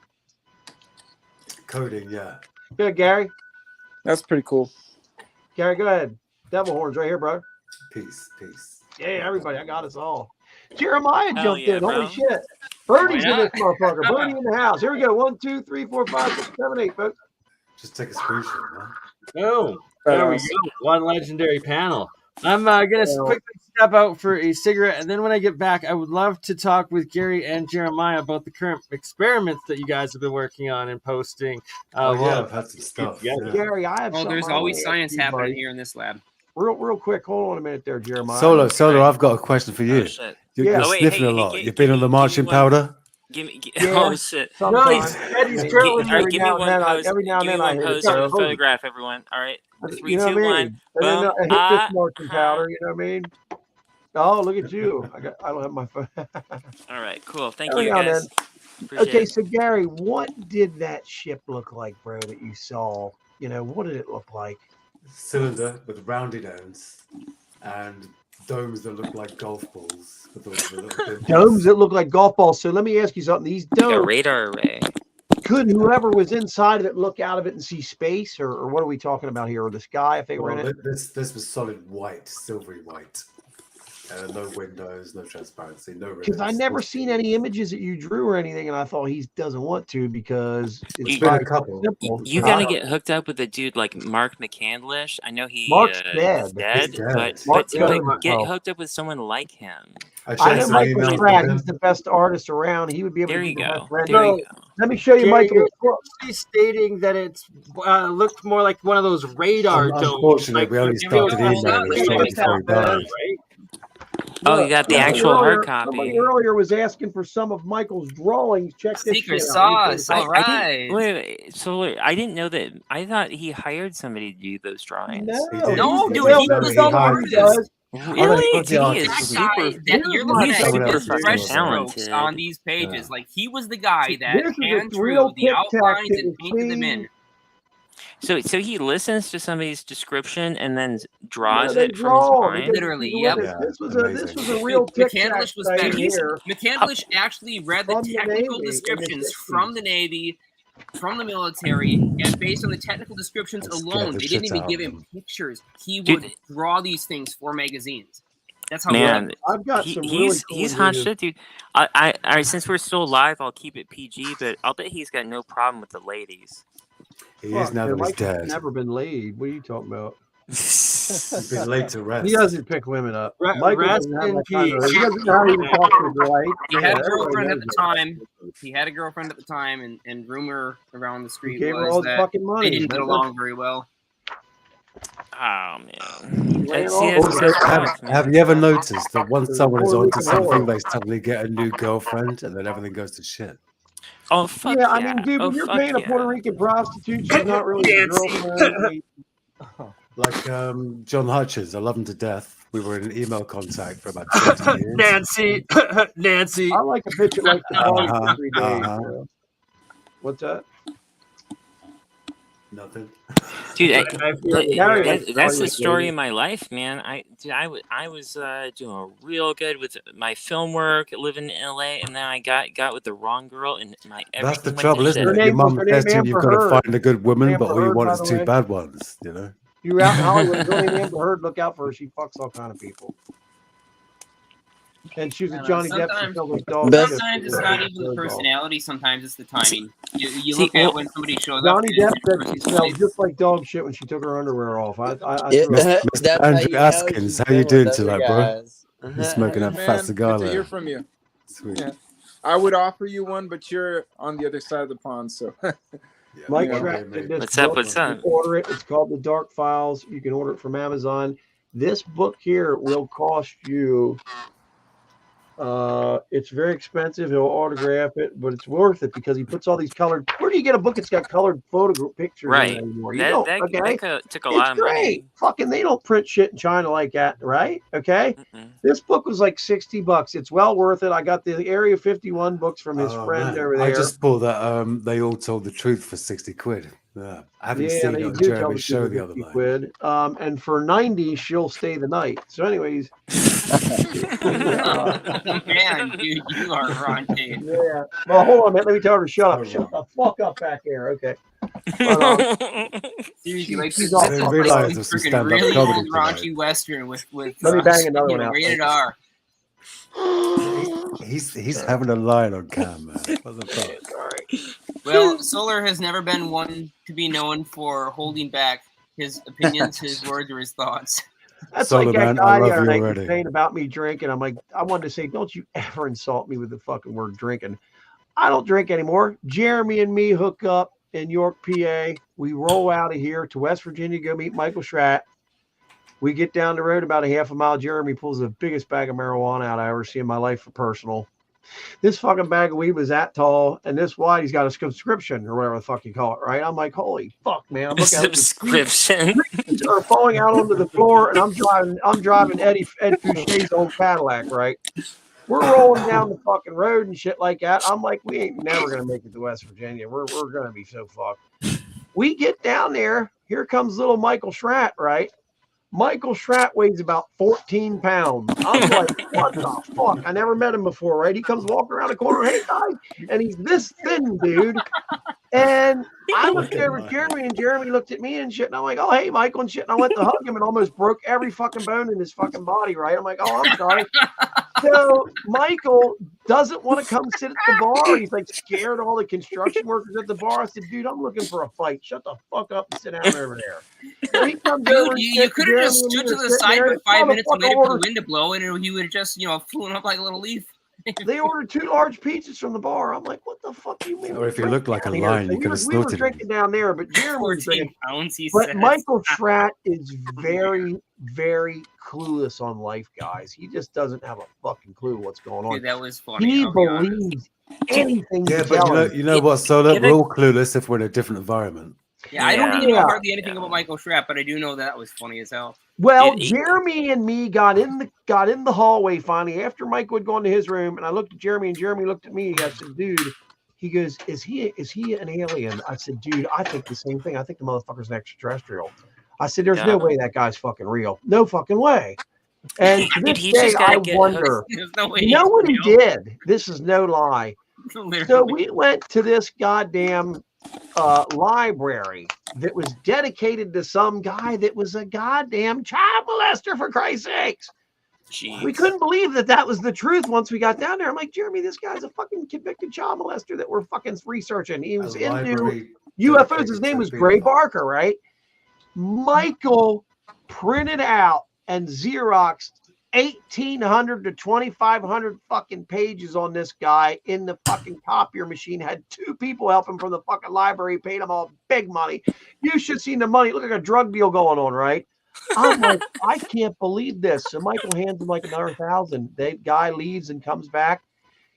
Coding, yeah. Good, Gary. That's pretty cool. Gary, go ahead. Devil horns right here, bro. Peace, peace. Yeah, everybody, I got us all. Jeremiah Hell jumped yeah, in. Holy bro. shit. Birdie's Why in this not? motherfucker. Birdie in the house. Here we go. 1, 2, 3, 4, 5, 6, 7, 8, folks. Just take a screenshot, man. Oh, there we go. One legendary panel. I'm going to quickly step out for a cigarette, and then when I get back, I would love to talk with Gary and Jeremiah about the current experiments that you guys have been working on and posting. I've had some stuff. Yeah. Gary, I have Oh, something there's I always wanna science ask you, happening buddy. here in this lab. Real quick. Hold on a minute there, Jeremiah. Solo, I've got a question for you. Oh, shit. You're Oh, wait, sniffing hey, a hey, lot. gi- You've been on the marching powder? Oh, shit. Sometimes. No, he's Eddie's All curling right, every give me now and one then. pose. Every now and Give me then I one hit pose it. of a photograph, everyone. All right, 3, You know 2, what I 1. mean? And then Boom. I hit this marching powder. You know what I mean? Oh, look at you! I don't have my phone. All right, cool. Thank Every you, now and guys. then. Appreciate Okay, it. so Gary, what did that ship look like, bro? That you saw? You know, what did it look like? Cylinder with rounded ends and domes that look like golf balls. With the little dimples. Domes that look like golf balls. So let me ask you something. These Like a domes, radar array. could whoever was inside of it look out of it and see space, or what are we talking about here? Or the sky if they were in Well, it? this was solid white, silvery white. No windows, no transparency, no Because I ribbons. never seen any images that you drew or anything, and I thought he doesn't want to because it's You- been a like couple. simple. You but gotta I- get hooked up with a dude like Mark McCandlish. I know he Mark's is dead. dead, He's dead. but Mark's but dead. get Oh. hooked up with someone like him. I I checked know some Michael emails with Spratt. him. He's the best artist around. He would be able There to you be the best go. friend. There you No, go. let me show you Gary, Michael. you're actually stating that it's looked more like one of those radar domes. Unfortunately, Like we only you know, started like emailing the shortly White before he House, died. right? Oh, you got the Somebody actual hard Somebody copy. earlier was asking for some of Michael's drawings. Check this Secret shit out. Let me sauce. show you All I right. didn't, wait, so I didn't know that. I thought he hired somebody to do those drawings. No, No, he's dude, well, he that's was some the of artist. he does. Really? the Dude, he is artist. That super. guy that you're Here's looking my He's at thing. super his brush strokes talented. on these pages. Yeah. Like he was the guy that This is a hand real drew the tic tac outlines that and was painted them in. seen. So he listens to somebody's description and then No, draws they it from his draw. mind. Literally, Look yep. at this. Yeah, This was amazing. a real tic tac McCandlish was thing better. here McCandlish actually read the from the technical Navy in the descriptions 60s. from the Navy, from the military, and based on the technical descriptions And scared alone, the they didn't shit even out give of him them. pictures. He Dude. would draw these things for magazines. That's how Man, good. I've got some really cool he's hot images. shit, dude. I since we're still live, I'll keep it PG, but I'll bet he's got no problem with the ladies. He is Fuck, now man, that he's Michael's dead. never been laid. What are you talking about? He's been laid to rest. He doesn't pick women up. Rest Michael doesn't have in that kind of. peace. He doesn't know how to even talk to his wife. He had a everybody girlfriend at knows the that. time. He had a girlfriend at the time, and rumor around the He street gave her all was the that fucking they money. didn't get Remember? along very well. Oh man. Ran See, off that's Also, what have, sucks, man. have you ever noticed that once There's a someone is Puerto onto Rican something, whore. they suddenly get a new girlfriend and then everything goes to shit? Oh fuck Yeah, yeah! I mean, dude, Oh when you're fuck paying a Puerto yeah! Rican prostitute, she's not really your girlfriend. Like John Hutchins, I love him to death. We were in email contact for about 20 years. Nancy, Nancy. I like a bitch that likes to party for 3 days. Uh-huh. You know? What's that? Nothing. Dude, I feel like Gary likes to that's party the with story ladies. of my life, man. I was doing real good with my film work, living in LA, and then I got with the wrong girl, and my That's the everything went trouble, to isn't shit. it? Your mum Her name says to you, you've Amber got to Heard. find a good woman, but Amber all you Heard, want by is the two way. bad ones, you know? You're out in Hollywood. Her name Amber Heard. Look out for her. She fucks all kind of people. And she was a Johnny Depp. She killed his dog. Sometimes it's not even the personality. Sometimes it's the timing. You look at when somebody shows up. Johnny Depp said she smelled just like dog shit when she took her underwear off. I Yeah, threw up. that's how Andrew you know Askins, she's how you been doing with other tonight, bro? guys. You're smoking Hey, that man, fat cigar good to hear there. from you. Sweet. Yeah. I would offer you one, but you're on the other side of the pond, so. Mike Yeah. Track did this What's up? book. What's You up? can order it. It's called The Dark Files. You can order it from Amazon. This book here will cost you. It's very expensive. He'll autograph it, but it's worth it because he puts all these colored. Where do you get a book that's got colored photo pictures in Right. it anymore? You That don't. that, Okay, that took a it's lot of great. money. Fucking, they don't print shit in China like that, right? Okay. Mm-mm. This book was like $60. It's well worth it. I got the Area 51 books from his Oh, friend man. over I there. just bought that They All Told the Truth for 60 quid. Yeah. I haven't Yeah, seen they it on do tell Jeremy's the show truth the for other 50 night. quid. And for 90, she'll stay the night. So, anyways, Man, dude, you are on tape. yeah. Well, hold on a minute. Let me tell her to shut up. Shut the fuck up back there. Okay. But, Seriously, like she's this all I didn't fucked realise up. there was some freaking stand-up really comedy old tonight. raunchy western with Let me bang another one out. rated folks. R. He's having a line on cam, man. What the fuck? Well, Solar has never been one to be known for holding back his opinions, his words, or his thoughts. That's Solar like that man, I guy the love other you night was already. saying about me drinking. I'm like, I wanted to say, don't you ever insult me with the fucking word drinking. I don't drink anymore. Jeremy and me hook up in York, PA. We roll out of here to West Virginia, go meet Michael Schratt. We get down the road about a half a mile. Jeremy pulls the biggest bag of marijuana out I ever see in my life for personal. This fucking bag of weed was that tall and this wide. He's got a subscription or whatever the fuck you call it, right? I'm like, holy fuck, man! I'm looking at Subscription. are falling out onto the floor, and I'm driving Ed Foucher's old Cadillac, right? We're rolling down the fucking road and shit like that. I'm like, we ain't never gonna make it to West Virginia. We're gonna be so fucked. We get down there. Here comes little Michael Schratt, right? Michael Schratt weighs about 14 pounds. I'm like, what the fuck? I never met him before, right? He comes walking around the corner, hey guys, and he's this thin, dude. And I looked over at Jeremy, and Jeremy looked at me and shit, and I'm like, oh, hey, Michael, and shit. And I went to hug him and almost broke every fucking bone in his fucking body, right? I'm like, oh, I'm sorry. So Michael doesn't want to come sit at the bar. He's like scared of all the construction workers at the bar. I said, dude, I'm looking for a fight. Shut the fuck up and sit down over there. So he comes over and You could have just stood to the side for 5 minutes and waited for the ordered, wind to blow, and he would have just, flown up like a little leaf. They ordered 2 large pizzas from the bar. I'm like, what the fuck do you mean? Or if you looked like a lion, you could have we were snorted him. drinking down there, but Jeremy was 14 drinking. pounds, he But says. Michael Schratt is very, very clueless on life, guys. He just doesn't have a fucking clue what's going on. Dude, that was funny. He I'll be honest. believes anything. Yeah, you but tell him. you know what, Solar? We're all clueless if we're in a different environment. Yeah, I don't really know hardly anything about Michael Schratt, but I do know that was funny as hell. Well, Jeremy and me got in the hallway finally after Michael had gone to his room, and I looked at Jeremy, and Jeremy looked at me. I said, "Dude," he goes, "Is he an alien?" I said, "Dude, I think the same thing. I think the motherfucker's an extraterrestrial." I said, "There's no way that guy's fucking real. No fucking way." And to this day, I wonder. You know what he did? This is no lie. So we went to this goddamn library that was dedicated to some guy that was a goddamn child molester, for Christ's sakes. Jeez. We couldn't believe that was the truth once we got down there. I'm like, Jeremy, this guy's a fucking convicted child molester that we're fucking researching. He was into UFOs. His name was Gray Barker, right? Michael printed out and Xeroxed 1,800 to 2,500 fucking pages on this guy in the fucking copier machine. Had 2 people help him from the fucking library, paid him all big money. You should have seen the money. Look like a drug deal going on, right? I'm like, I can't believe this. So Michael hands him like another 1,000. That guy leaves and comes back.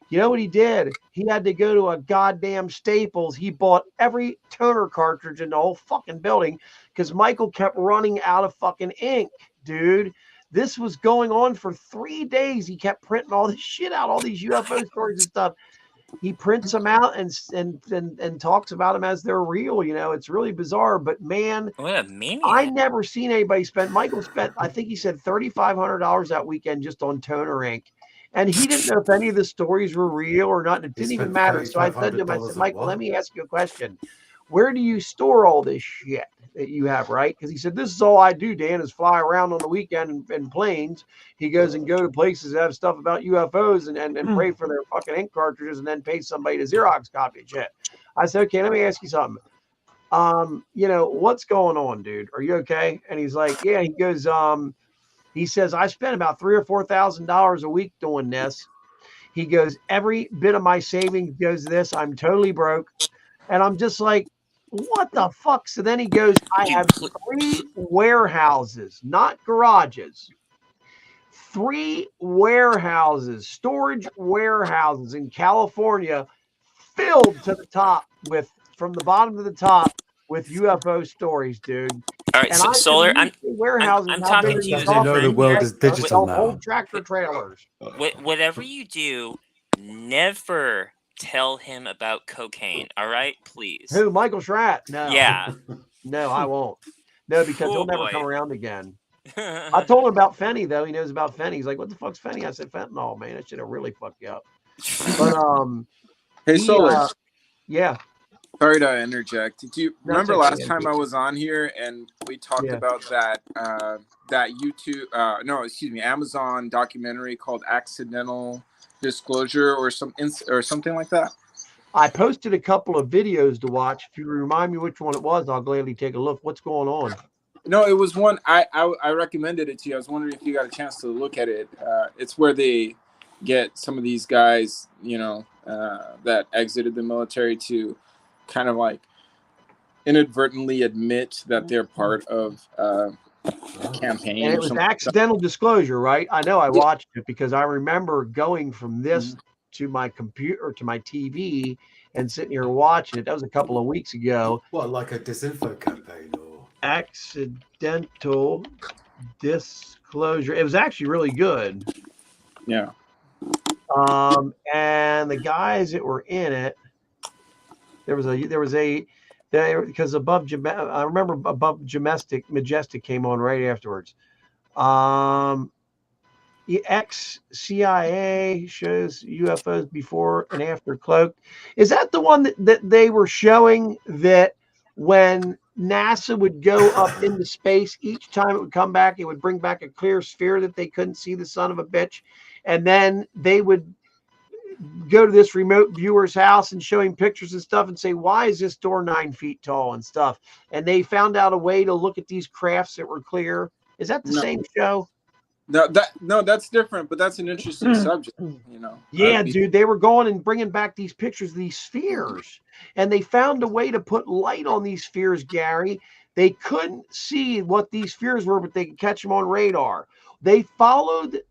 You know what he did? He had to go to a goddamn Staples. He bought every toner cartridge in the whole fucking building because Michael kept running out of fucking ink, dude. This was going on for 3 days. He kept printing all this shit out, all these UFO stories and stuff. He prints them out and talks about them as they're real. You know, it's really bizarre. But man, what a maniac. I never seen anybody spend. Michael spent, I think he said $3,500 that weekend just on toner ink. And he didn't know if any of the stories were real or not. It didn't even matter. So I said to him, I said, Michael, let me ask you a question. Where do you store all this shit that you have, right? Because he said, this is all I do, Dan, is fly around on the weekend in planes. He goes and go to places that have stuff about UFOs and pray for their fucking ink cartridges and then pay somebody to Xerox copy of shit. I said, okay, let me ask you something. You know, what's going on, dude? Are you okay? And he's like, yeah. He goes, he says, I spent about $3,000 or $4,000 a week doing this. He goes, every bit of my savings goes to this. I'm totally broke. And I'm just like, what the fuck? So then he goes, I have 3 warehouses, not garages. 3 warehouses, storage warehouses in California filled to the top from the bottom to the top with UFO stories, dude. All right, so Solar, I'm talking to you as a know the world is digital now. Old tractor trailers. Whatever you do, never tell him about cocaine. All right, please. Who? Michael Schratt? No. Yeah. No, I won't. No, because he'll never come around again. I told him about Fenny, though. He knows about Fenny. He's like, what the fuck's Fenny? I said, fentanyl, man. That should have really fucked you up. But hey, Solar. Yeah. Sorry to interject. Do you remember okay, last time I was on here and we talked Yeah. about that YouTube Amazon documentary called Accidental Disclosure or something like that? I posted a couple of videos to watch. If you remind me which one it was, I'll gladly take a look. What's going on? No, it was one I recommended it to you. I was wondering if you got a chance to look at it. It's where they get some of these guys, that exited the military to kind of like inadvertently admit that they're part of a campaign. And it or was something. accidental disclosure, right? I know I watched it because I remember going from this to my computer, to my TV, and sitting here watching it. That was a couple of weeks ago. What, like a disinfo campaign or accidental disclosure? It was actually really good. Yeah. And the guys that were in it, because I remember above Majestic came on right afterwards. Ex-CIA shows UFOs before and after cloaked. Is that the one that they were showing that when NASA would go up into space, each time it would come back, it would bring back a clear sphere that they couldn't see the son of a bitch, and then they would go to this remote viewer's house and show him pictures and stuff and say, why is this door 9 feet tall and stuff? And they found out a way to look at these crafts that were clear. Is that the same show? No, that's different, but that's an interesting subject, Yeah, dude, they were going and bringing back these pictures of these spheres, and they found a way to put light on these spheres, Gary. They couldn't see what these spheres were, but they could catch them on radar. They'd been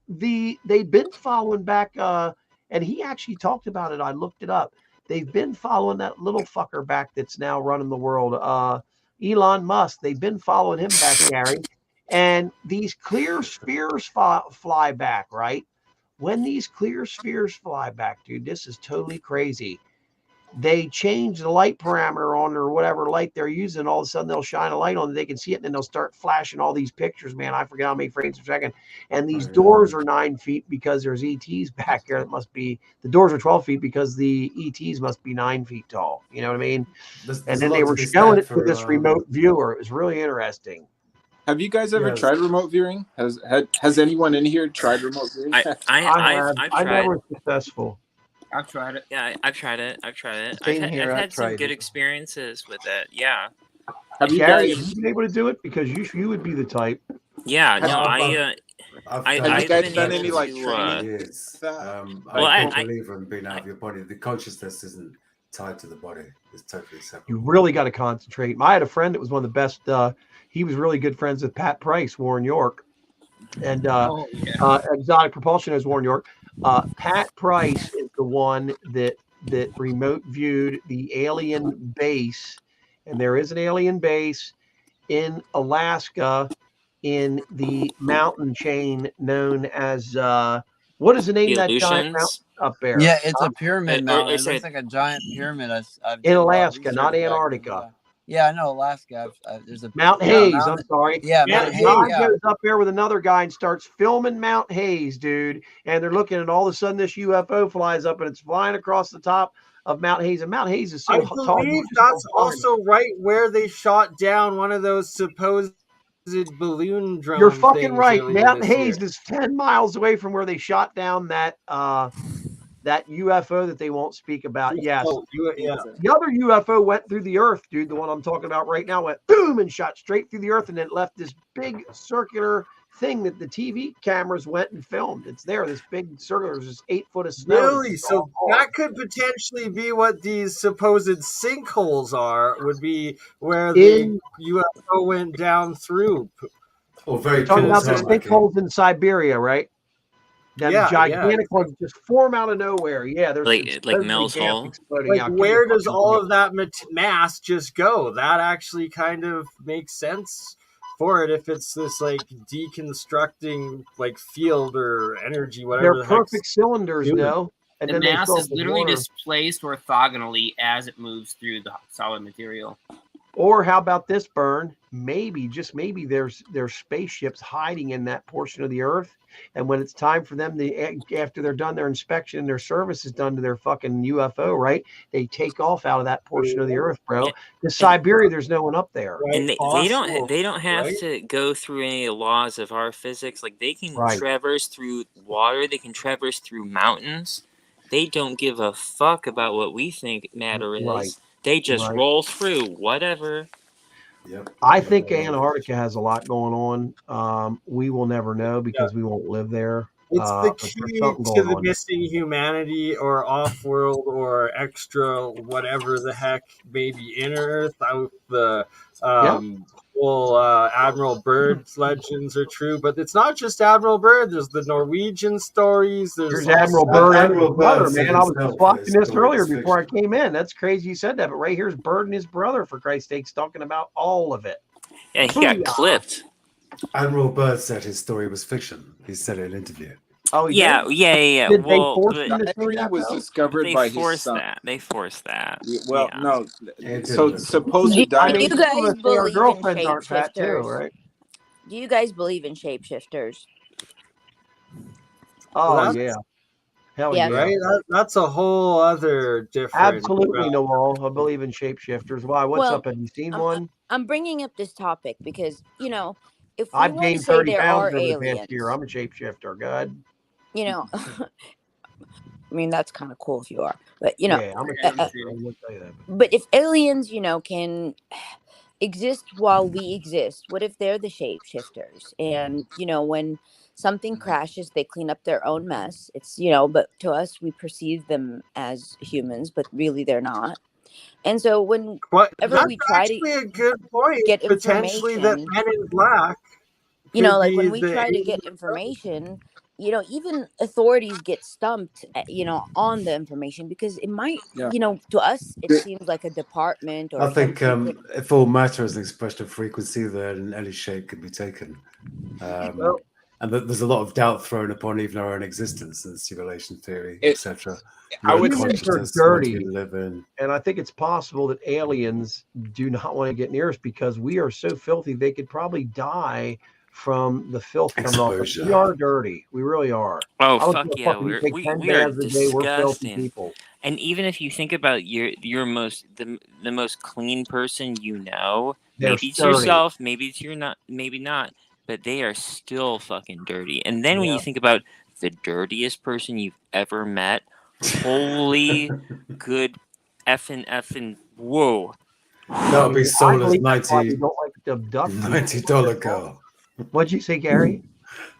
following back, and he actually talked about it. I looked it up. They've been following that little fucker back that's now running the world, Elon Musk. They've been following him back, Gary. And these clear spheres fly back, right? When these clear spheres fly back, dude, this is totally crazy. They change the light parameter on or whatever light they're using. All of a sudden, they'll shine a light on it. They can see it, and then they'll start flashing all these pictures, man. I forget how many frames per second. And these doors are 9 feet because there's ETs back there. That must be, the doors are 12 feet because the ETs must be 9 feet tall. You know what I mean? And then they were showing it to this remote viewer. It was really interesting. Have you guys ever tried remote viewing? Has anyone in here tried remote viewing? I never was successful. I've tried it. Yeah, I've tried it. I've Same here, I've I've had some tried good it. experiences with it. Yeah. Have you guys been able to do it? Because you would be the type. Yeah. No, I've been done able any like to, training years. well, I don't believe in being out of your body. The consciousness isn't tied to the body. It's totally separate. You really got to concentrate. I had a friend that was one of the best. He was really good friends with Pat Price, Warren York, and Exotic Propulsion has Warren York. Pat Price is the one that remote viewed the alien base, and there is an alien base in Alaska in the mountain chain known as what is the name of that giant mountain up there? Yeah, it's a pyramid mountain. It looks like a giant pyramid. I've in Alaska, not Antarctica. Yeah, I know Alaska. There's a Mount Hayes. I'm sorry. Yeah, Mount Hayes. John goes up there with another guy and starts filming Mount Hayes, dude. And they're looking, and all of a sudden this UFO flies up, and it's flying across the top of Mount Hayes. And Mount Hayes is so I tall. believe that's also right where they shot down one of those supposed balloon drone. You're fucking right. Mount Hayes is 10 miles away from where they shot down that that UFO that they won't speak about. Yes. The other UFO went through the earth, dude. The one I'm talking about right now went boom and shot straight through the earth, and it left this big circular thing that the TV cameras went and filmed. It's there, this big circular, there's this 8 foot of snow. Really? So that could potentially be what these supposed sinkholes are, would be where the UFO went down through. Or very talking about the sinkholes in Siberia, right? That gigantic ones just form out of nowhere. Yeah, there's like Mel's Hole. Like, where does all of that mass just go? That actually kind of makes sense for it if it's this like deconstructing like field or energy, whatever. They're perfect cylinders, no? And the mass is literally displaced orthogonally as it moves through the solid material. Or how about this, Bern? Maybe, just maybe, there's spaceships hiding in that portion of the Earth, and when it's time for them to, after they're done their inspection and their service is done to their fucking UFO, right? They take off out of that portion of the Earth, bro. To Siberia, there's no one up there. And they don't have to go through any of the laws of our physics. Like they can traverse through water, they can traverse through mountains. They don't give a fuck about what we think matter is. Right. They just roll through whatever. Yep. I think Antarctica has a lot going on. We will never know because we won't live there. It's the key to the missing humanity or off-world or extra whatever the heck, maybe inner Earth. The whole Admiral Byrd's legends are true, but it's not just Admiral Byrd. There's the Norwegian stories. There's Admiral Byrd and his brother, man. I was watching this earlier before I came in. That's crazy you said that, but right here's Byrd and his brother, for Christ's sakes, talking about all of it. Yeah, he got clipped. Admiral Byrd said his story was fiction. He said in an interview. Oh, yeah. Did they force him to say that was discovered they by forced his son. that. They forced that. Well, yeah. no. So supposed Do you diamond. guys believe in girlfriends aren't fat too, shapeshifters? right? Do you guys believe in shapeshifters? Oh, yeah. Hell yeah. Right? That's a whole other different. Absolutely, Noel. I believe in shapeshifters. Why? What's up? Have you seen one? I'm bringing up this topic because, you know, if we I've want to gained say 30 there pounds are over the aliens, past year. I'm a shapeshifter. Good. you know, I mean, that's kind of cool if you are, but, you know, Yeah, I'm a shapeshifter. I will tell you that. but if aliens, you know, can exist while we exist, what if they're the shapeshifters? And, you know, when something crashes, they clean up their own mess. It's, you know, but to us, we perceive them as humans, but really they're not. And so whenever we try to a good point. get Potentially that information, Men in Black. you know, could like be when we the try to alien. get information, you know, even authorities get stumped, you know, on the information because it might, Yeah. you know, to us, it seems like a department or I think something. if all matter is an expression of frequency, then any shape can be taken. And there's a lot of doubt thrown upon even our own existence and simulation theory, etc. I would say they're dirty, we live in. and I think it's possible that aliens do not want to get near us because we are so filthy they could probably die from the filth coming off us. Exposure. We are dirty. We really are. Oh, I don't fuck give a yeah. fuck if you take 10 We are baths a day, we're filthy disgusting. people. And even if you think about the most clean person you know, They're maybe it's dirty. yourself, maybe it's maybe not, but they are still fucking dirty. And then when you think about the dirtiest person you've ever met, holy good effing whoa. That'll be sold as $90 $90 girl. What'd you say, Gary?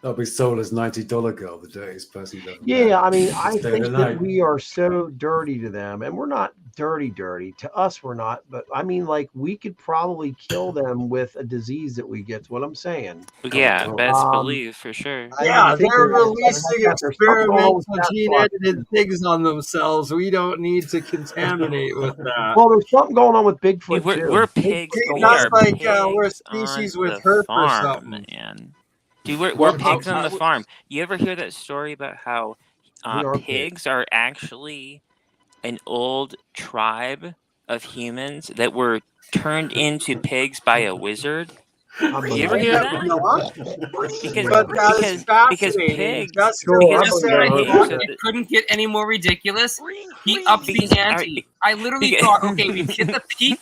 That'll be sold as $90 girl, the dirtiest person you've ever met. Yeah, I mean, I Just day think and that night. we are so dirty to them, and we're not dirty. To us, we're not. But I mean, like, we could probably kill them with a disease that we get. Is what I'm saying. Yeah, best believe for sure. Yeah, think they're there's releasing something wrong with experimental that gene-edited pigs on themselves. We don't need to contaminate with that. Well, there's something going on with Bigfoot too. We're pigs. We That's are like pigs we're a species on with the herp or farm, something. man. Dude, we're Well, pigs I on the would- farm. You ever hear that story about how We are pigs are actually an old tribe of humans that were turned into pigs by a wizard? You ever hear that? Because pigs. It couldn't get any more ridiculous. He upped the ante. I literally thought, okay, we've hit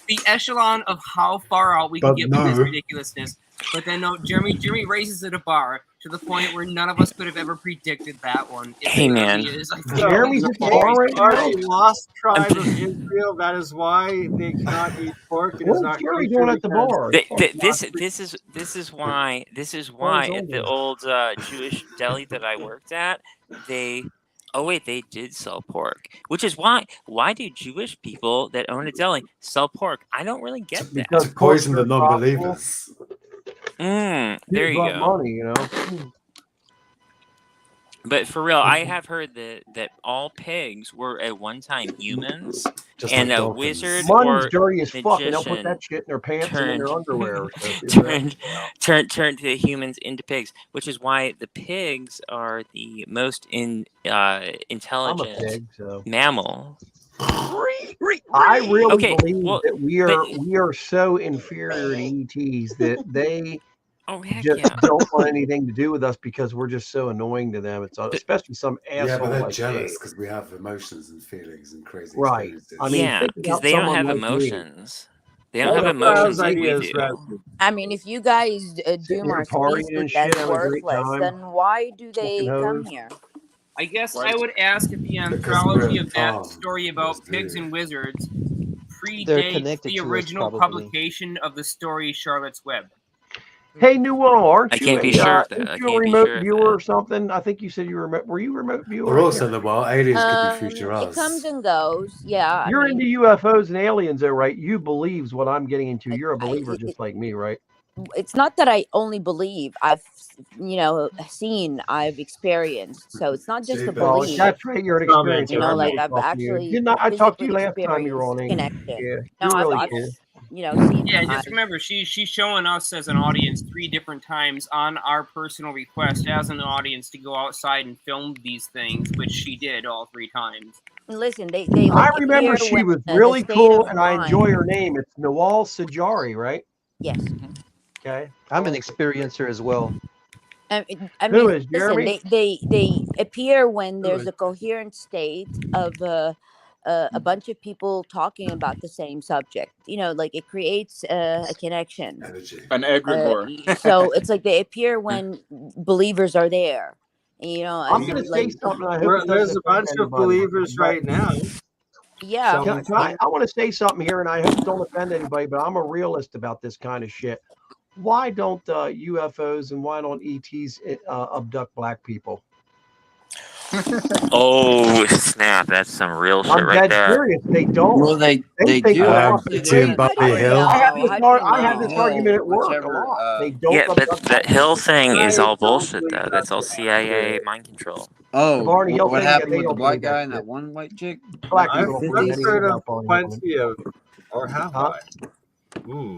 the echelon of how far out we can get with this ridiculousness. But then no, Jeremy raises it a bar to the point where none of us could have ever predicted that one. Hey, man. Jeremy's at the bar right Are now. a lost tribe of Israel? That is why they cannot eat pork. It is What's not Jeremy kosher doing at the because- bar? This is why at the old Jewish deli that I worked at, they did sell pork, which is why do Jewish people that own a deli sell pork? I don't really get that. Because poison the non-believers. There People you got go. money, you know. But for real, I have heard that all pigs were at one time humans, Just and like a dolphins. wizard Money's or dirty as fuck, and they'll put magician that shit in their pants and in their underwear. turned the humans into pigs, which is why the pigs are the most intelligent pig, so. mammal. I really Okay, believe well, that we are so inferior to ETs that they Oh, heck just yeah. don't want anything to do with us because we're just so annoying to them. It's especially some asshole. Yeah, but they're like jealous me. because we have emotions and feelings and crazy Right. experiences. I mean, Yeah, think because about they don't someone have like me. emotions. They don't have Well, emotions like we ideas, do. I mean, if you guys Sitting doom here our partying species and as shit, having a great worthless, time. then why do they Smoking come hose. here? I guess I would ask if the Because we're anthology a of that farm. story about pigs and wizards They're predates connected the to us, original probably. publication of the story Charlotte's Web. Hey, Newell, aren't I you can't be a, sure of that. aren't I you a can't be remote sure of viewer that. or something? I think you said you were remote. Were you a remote viewer? Or I also, can't the well, aliens could be future It comes us. and goes. Yeah, I You're mean, into UFOs and aliens, though, right? You believes what I'm getting into. You're a believer just like me, right? it's not that I only believe. I've, seen, I've experienced. So it's not just a Well, belief. that's right. You're an experiencer. You know, I like really I've talked to you. actually Didn't I talked to you physically last time you were on experienced English? connection. Yeah, No, you're really I've cool. seen. Yeah, just remember, she's showing us as an audience 3 different times on our personal request as an audience to go outside and film these things, which she did all 3 times. Listen, they I like remember appear she when was the really state cool, of and I enjoy her mind. name. It's Nawal Sajari, right? Yes. Okay. I'm an experiencer as well. I Who mean, is listen, Jeremy? they appear when Who there's is? a coherent state of a bunch of people talking about the same subject. You know, like it creates a connection. An egregore. So it's like they appear when believers are there. You know, I I'm mean, going to like say something. I hope it There's doesn't a bunch offend of anybody. believers but- right now. yeah. I want to say something here, and I hope it don't offend anybody, but I'm a realist about this kind of shit. Why don't UFOs and why don't ETs abduct black people? Oh snap! That's some real shit I'm right dead there. serious. They don't. Well, they think do. we're fucking Jim crazy. Buffy Hill. I have this, I have Buffy this Hill, argument at work a whichever, lot. They don't Yeah, but abduct the black Hill people. thing is I all don't bullshit, believe though. that That's all shit. CIA mind control. Oh, Barney Hill what thing, happened they with the don't black believe that guy and shit. that one white chick? Black I've, people don't believe I've anything heard of about Barney Hill. plenty of, or have Huh? I? Ooh.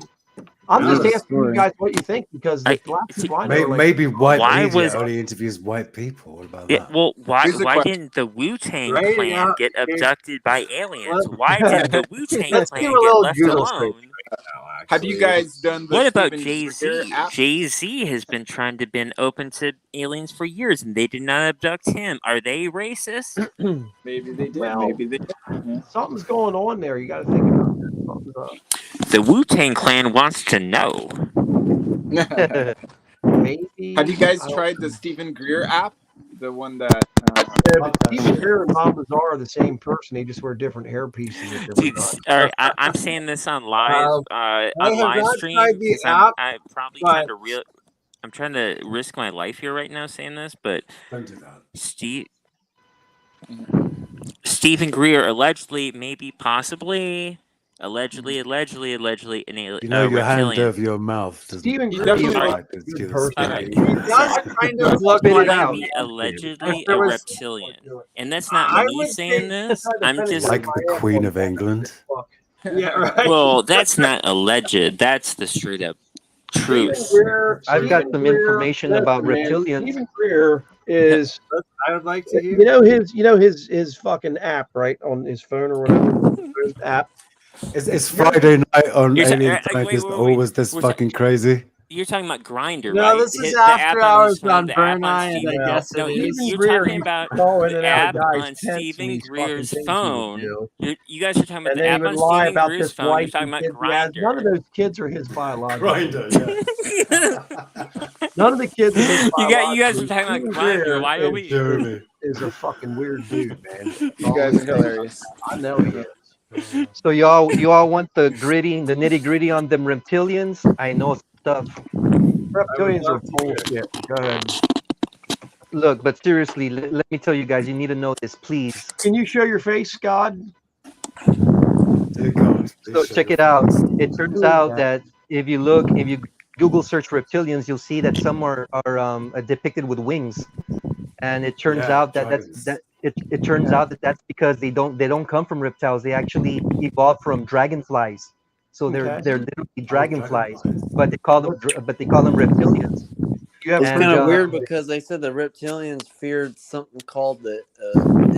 I'm Another just asking you story. guys what you think because the black people I know are like, Maybe white Why media was- only interviews white people. What about Yeah, that? well, why Here's a question. didn't the Wu-Tang Right Clan now, get abducted by aliens? Let's- Why didn't the Wu-Tang Let's Clan do a get little left Google search alone? right now, actually. Have you guys done the What about Stephen Jay-Z? Greer app? Jay-Z has been trying to been open to aliens for years, and they did not abduct him. Are they racist? Maybe they did. well, Maybe they did. something's going on there. You got to think about that. Something's up. The Wu-Tang Clan wants to know. Maybe. Have you guys I don't tried know. the Stephen Greer app? The one that. Yeah, but Stephen Greer and Bob Lazar are the same person. They just wear different hair pieces at different Dude, times. all right, I'm saying this on live, I on have live not stream tried the because app, I'm probably but I'm trying to risk my life here right now saying this, but Don't do that. Stephen Greer allegedly, maybe, possibly, allegedly, an alien. You know your hand reptilian. over your mouth doesn't. Stephen He Greer is definitely- like a good person. Alright. he does kind of look Spit it like out. Maybe allegedly If there a was- reptilian, and that's not I me would saying say- this. I'm just Like the Queen of England. Yeah, right. well, that's not alleged. That's the straight up truth. I've got some information about reptilians. Stephen Greer is. I would like to hear. You know his fucking app right on his phone or whatever. His app. It's Friday night on You're Alien wait, Scientist. wait, Always this We're fucking crazy. You're talking about Grinder, No, right? this is The app after on hours his phone, on the app Burn on Eye, and Steven. I guess No, it you're, is. you're Greer, talking he about call in the and out app of guys' on tents and Stephen these fucking Greer's things he would phone. do. You guys are talking about And the then he app would on lie Stephen about Greer's this phone. You're wife talking and about kids he has. None of Grinder. those kids are his biological. Grinder, yeah. None of the kids are his biological. You guys are talking about Stephen Grinder. Greer Why are we? Jeremy. is a fucking weird dude, man. You guys are hilarious. I know he is. So you all want the nitty gritty on them reptilians? I know stuff. Reptilians are bullshit. Go ahead. Look, but seriously, let me tell you guys, you need to know this, please. Can you show your face, Scott? Dear God, So check it out. It turns out that if you Google search reptilians, you'll see that some are depicted with wings, and it turns out that it turns out that that's because they don't come from reptiles. They actually evolved from dragonflies. So they're literally dragonflies, but they call them reptilians. It's kind of weird because they said the reptilians feared something called they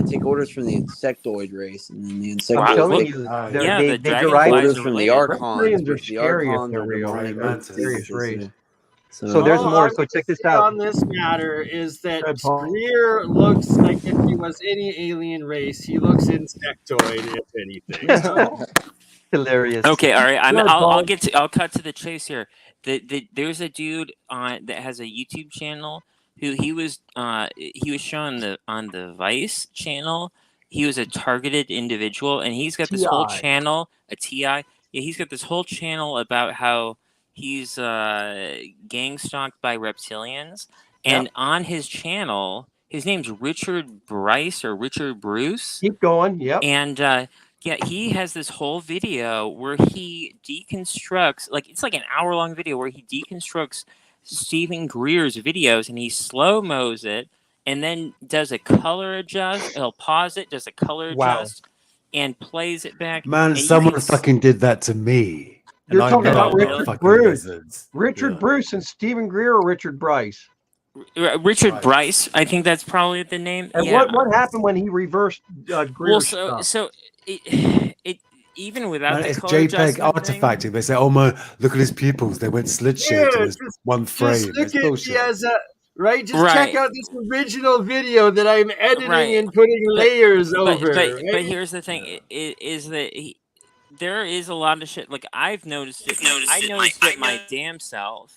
take orders from the insectoid race, and then the insectoid I'm telling take you, they derive orders from the archons, Reptilians are which the scary if archons they're are real. demonic They're a entities, serious they race. say. So there's All more. I'm So gonna check this say out. on this matter is that Good, Paul. Greer looks like if he was any alien race, he looks insectoid, if anything. So. Hilarious. Okay, all right. Good, I'll Paul. I'll cut to the chase here. There's a dude on that has a YouTube channel who he was shown on the Vice channel. He was a targeted individual, and he's got this whole TI. channel, a TI. Yeah, he's got this whole channel about how he's gang stalked by reptilians, and on his channel, his name's Richard Bryce or Richard Bruce. Keep going. Yep. And yeah, he has this whole video where he deconstructs, like it's like an hour-long video where he deconstructs Stephen Greer's videos and he slow-mos it and then does a color adjust. He'll pause it, does a color adjust, and plays it back. Man, and someone fucking did that to me. You're And I talking know about I'm not Richard fucking Bruce. lizards. Richard Bruce and Stephen Greer or Richard Bryce? Richard Bryce, I think that's probably the name. And yeah. what happened when he reversed Greer's stuff? So it even without Man, the it's color JPEG adjustment thing, artifacting. They say, "Oh man, look at his pupils. They went slit shaped in this one frame." Just look It's at bullshit. me as a right. Just Right. check out this original video that I'm editing Right. and putting layers but, over. But right? here's the thing: is that there is a lot of shit. Like I've noticed it. I noticed it my damn self,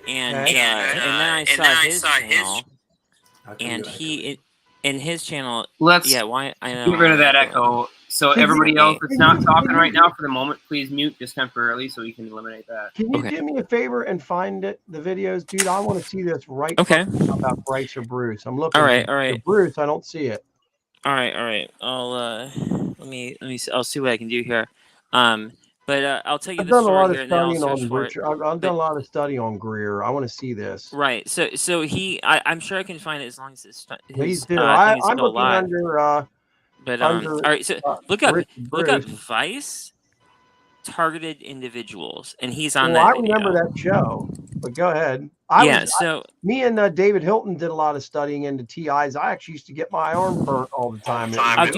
and Okay. and then I saw his channel, and he in his channel. Let's why I know get rid of that echo. So Can everybody you- else that's can not you- talking can right you- now for the moment, please mute just temporarily so we can eliminate that. Can you do me a favor and find the videos, dude? I want to see this right Okay. fucking now about Bryce or Bruce. I'm looking. All right, for all right. Bruce, I don't see it. All right. I'll let me see, I'll see what I can do here. But I'll tell you I've the done a story lot of here, and then I'll studying search on for it. Richard. I've done a lot of study on Greer. I want to see this. Right. So I'm sure I can find it as long as his Please do. thing is I'm still looking alive. under. But under, all right. So look up Richard Bruce. Vice targeted individuals, and he's on Well, that. I remember that show. But go ahead. Me and David Hilton did a lot of studying into TIs. I actually used to get my arm burnt all the time. Dude, I am a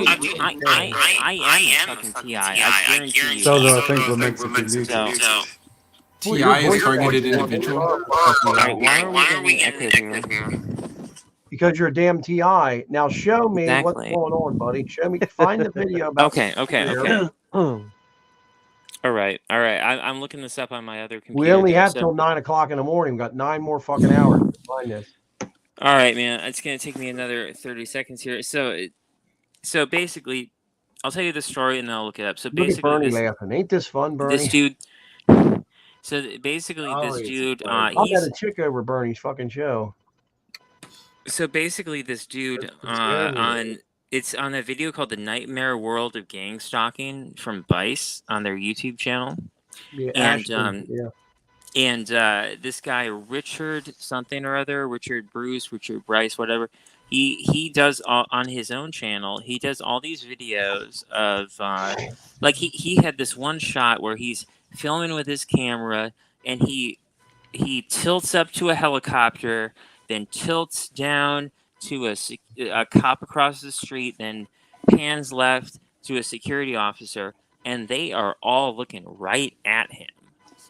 fucking TI. I guarantee you. So I think we're meant to be muted. TI is targeted individual. Why are we getting echoed here? Because you're a damn TI. Now show me what's Exactly. going on, buddy. Show me. Find the video about. Okay. All right. I'm looking this up on my other computer. We only here, have so- till 9 o'clock in the morning. We've got 9 more fucking hours to find this. All right, man. It's gonna take me another 30 seconds here. So basically, I'll tell you the story and then I'll look it up. So Look at basically, Bernie laughing. Ain't this fun, Bernie? this dude. So basically, this dude. I've got a chick over Bernie's fucking show. So basically, this dude it's on a video called "The Nightmare World of Gang Stalking" from Vice on their YouTube channel. Yeah, And Ashton, yeah. and this guy Richard something or other, Richard Bruce, Richard Bryce, whatever. He does on his own channel. He does all these videos of like he had this one shot where he's filming with his camera and he tilts up to a helicopter, then tilts down to a cop across the street, then pans left to a security officer, and they are all looking right at him.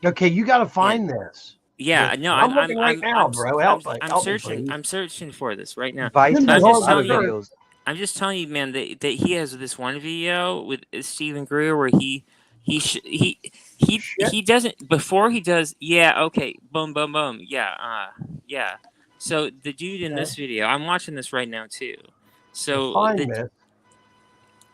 Okay, you got to find this. Yeah, no, I'm looking right now, bro. Help me, searching. please. I'm searching for this right now. Vice I'm has just a lot telling of you. videos. I'm just telling you, man, that he has this one video with Stephen Greer where he doesn't before he does. Yeah, okay, boom, boom, boom. Yeah, yeah. So the dude in this video, I'm watching this right now too. So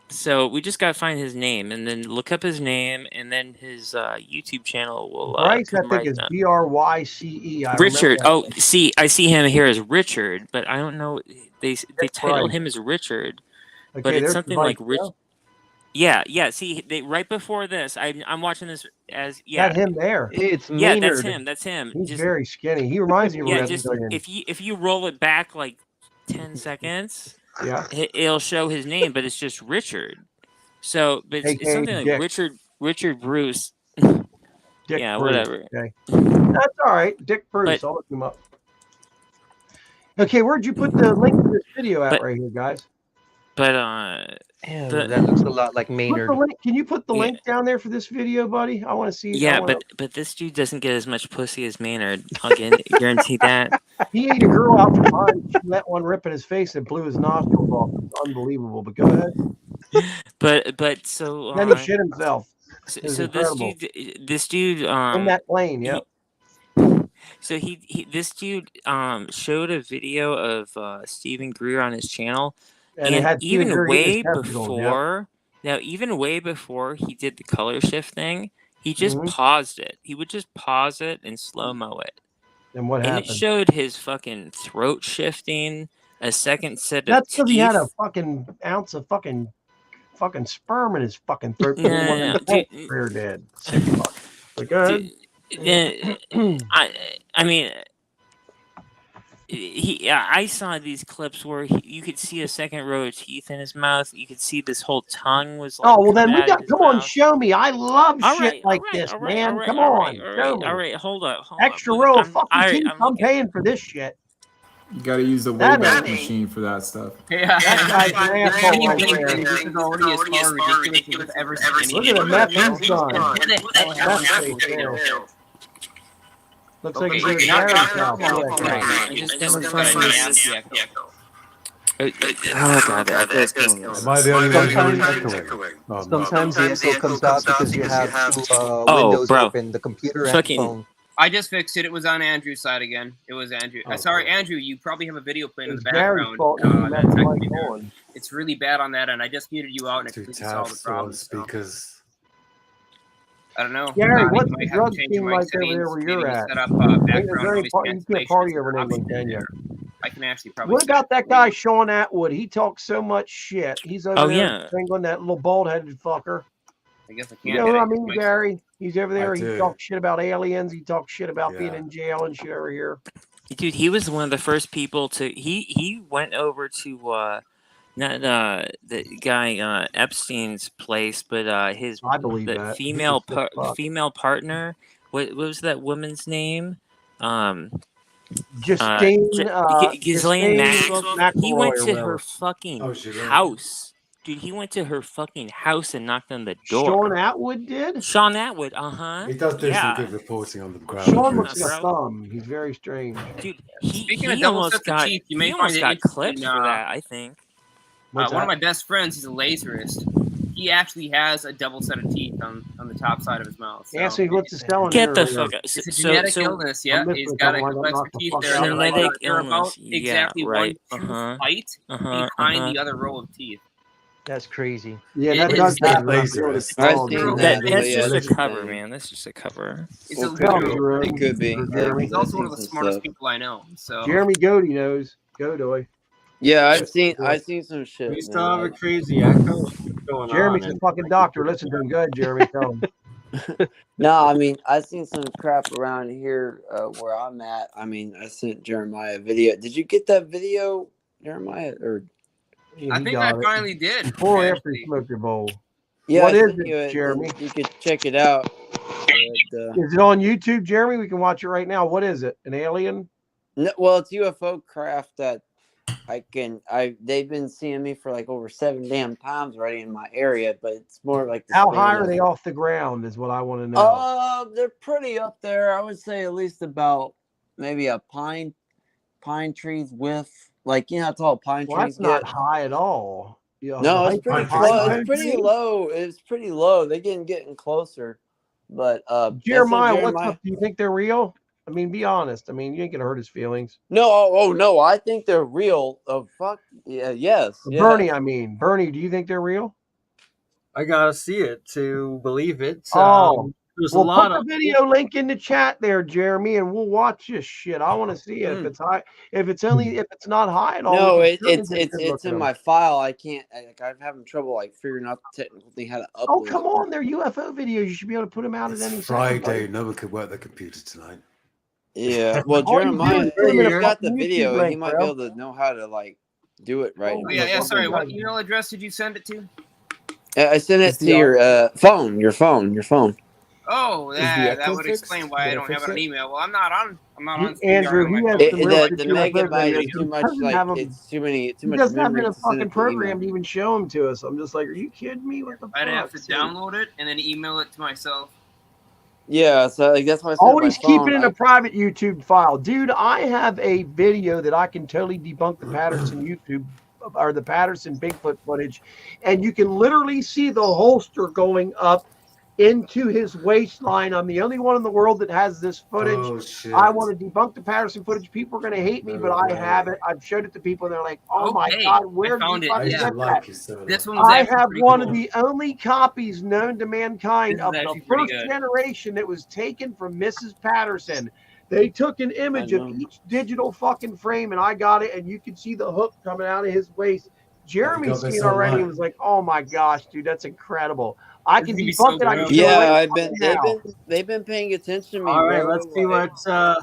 so we just gotta find his name and then look up his name and then his YouTube channel will Bryce, I come think, right is up. BRYCE. Richard. Oh, see, I see him here as Richard, but I don't know. They title Bryce. him as Richard, but Okay, it's there's something Bryce, like Rich. yeah. Yeah. See, right before this, I'm watching this as yeah. Got him there. It's Yeah, that's Maynard. him. That's him. He's Just very skinny. He reminds me of yeah. Red Just Billion. if you roll it back like 10 seconds, Yeah. it'll show his name, but it's just Richard. So, but it's AKA something like Dick. Richard Bruce. Dick yeah, Bruce. whatever. Okay. That's all right. Dick Bruce. But- I'll look him up. Okay, where'd you put the link to this video at right here, guys? But that looks a lot like Maynard. Can you put the link down there for this video, buddy? I want to see. Yeah, but this dude doesn't get as much pussy as Maynard. I'll guarantee that. He ate a girl out from behind. She let one rip in his face and blew his nostrils off. It's unbelievable. But go ahead. But so then he shit himself. So this dude in that plane, yep. So this dude showed a video of Stephen Greer on his channel, and it had even way before, even way before he did the color shift thing, he just paused it. He would just pause it and slow mo it. And what happened? And it showed his fucking throat shifting, a second set of That's because teeth. he had a fucking ounce of fucking sperm in his fucking throat. No, Greer did. Sick fuck. But go ahead. I mean, I saw these clips where you could see a second row of teeth in his mouth. You could see this whole tongue was. Like, oh well, then we got. Come on, show me. I love shit like this, all man. right, Come all on, right, all right. Hold up. Extra row of fucking teeth. I'm paying for this shit. You got to use the Wayback Machine for that stuff. Yeah, that guy's an asshole right this there. is already as far ridiculous as ever seen. Look at the meth he's done. That's face there. Looks like he's doing Harry's now. Oh god, am I the only one? Sometimes the echo comes out because you have two windows open, the computer and the phone. I just fixed it. It was on Andrew's side again. It was Andrew. Sorry, Andrew. You probably have a video playing in the background. It's really bad on that end. I just muted you out and it solved the problem. Speakers. I don't know. Gary, what's the drug scene like over there where you're at? You can't party over in England, can you? I can actually probably. What about that guy Sean Atwood? He talks so much shit. He's over there in England, that little bald-headed fucker. I guess I can't. You know what I mean, Gary? He's over there. He talks shit about aliens. He talks shit about being in jail and shit over here. Dude, he was one of the first people to. He went over to not the guy Epstein's place, but his female partner. What was that woman's name? Ghislaine Maxwell. He went to her fucking house. Dude, he went to her fucking house and knocked on the door. Sean Atwood did? Sean Atwood, uh-huh. He does do some good reporting on the ground. Sean looks like a thumb. He's very strange. Dude, Speaking of he double almost sets of got, teeth, you he may almost find it got clipped for that, I think. One of my best friends, he's a laserist. He actually has a double set of teeth on the top side of his mouth. So. Yeah, so what's his telling Get the fuck out. It's a genetic illness, yeah. He's got a collection of teeth there. Genetic They're about illness, exactly right. one height behind the other row of teeth. That's crazy. Yeah, that does that's just a cover, man. That's just a cover. It could be. He's also one of the smartest people I know. So Jeremy Goody knows. Godoy. Yeah, I've seen some shit. We still have a crazy echo. Jeremy's a fucking doctor. Listen to him. Go ahead, Jeremy. Tell him. No, I mean, I've seen some crap around here where I'm at. I mean, I sent Jeremiah a video. Did you get that video, Jeremiah? Or I think I finally did. Before or after you smoked your bowl? Yeah, what is it, Jeremy? You could check it out. Is it on YouTube, Jeremy? We can watch it right now. What is it? An alien? No, well, it's UFO craft that they've been seeing me for like over 7 damn times already in my area, but it's more like how high are they off the ground is what I want to know. They're pretty up there. I would say at least about maybe a pine tree's width. Like, you know how tall pine trees that's not high at all. No, it's pretty close. It's pretty low. It's pretty low. They're getting closer. But Jeremiah, what's up? Do you think they're real? I mean, be honest. I mean, you ain't gonna hurt his feelings. No, no, I think they're real. Oh fuck, yeah, yes. Bernie, yeah. I mean, Bernie, do you think they're real? I gotta see it to believe it. There's a lot of video link in the chat there, Jeremy, and we'll watch this shit. I want to see it. If it's high, if it's not high at all. No, it's in my file. I can't. I'm having trouble like figuring out the technical thing how to upload. Oh come on, they're UFO videos. You should be able to put them out at any Friday. No one could work their computer tonight. Yeah, well, Jeremiah, he's got the video. He might be able to know how to like do it right. Yeah. Sorry, what email address did you send it to? I sent it to your phone. Your phone. Oh, Is the that echo would fixed? explain why I Did I don't have fix it on it? email. Well, I'm not on Andrew, StreamYard on my he has phone. some real The secure programs. megabyte is He too much. doesn't Like have them. it's too much He doesn't have memory in a to send fucking it to email. program to even show them to us. I'm just like, are you kidding me? What the I'd have fuck? to download it and then email it to myself. Yeah, so like that's why I said Always my keep phone. it in a private YouTube file. Dude, I have a video that I can totally debunk the Patterson YouTube or the Patterson Bigfoot footage. And you can literally see the holster going up into his waistline. I'm the only one in the world that has this footage. Oh shit! I want to debunk the Patterson footage. People are going to hate me, but I have it. I've showed it to people, and they're like, "Oh my god, where did you fucking get that?" This one was I actually have pretty one cool. of the only copies known to mankind This is of the actually pretty first good. generation that was taken from Mrs. Patterson. They took an image of each digital fucking frame, and I got it, and you can see the hook coming out of his waist. Jeremy's got this seen it already online? and was like, "Oh my gosh, dude, that's incredible." I can This is debunk gonna be it. I can so show Yeah, right I've been. They've been paying attention to me, All right, bro. let's see what.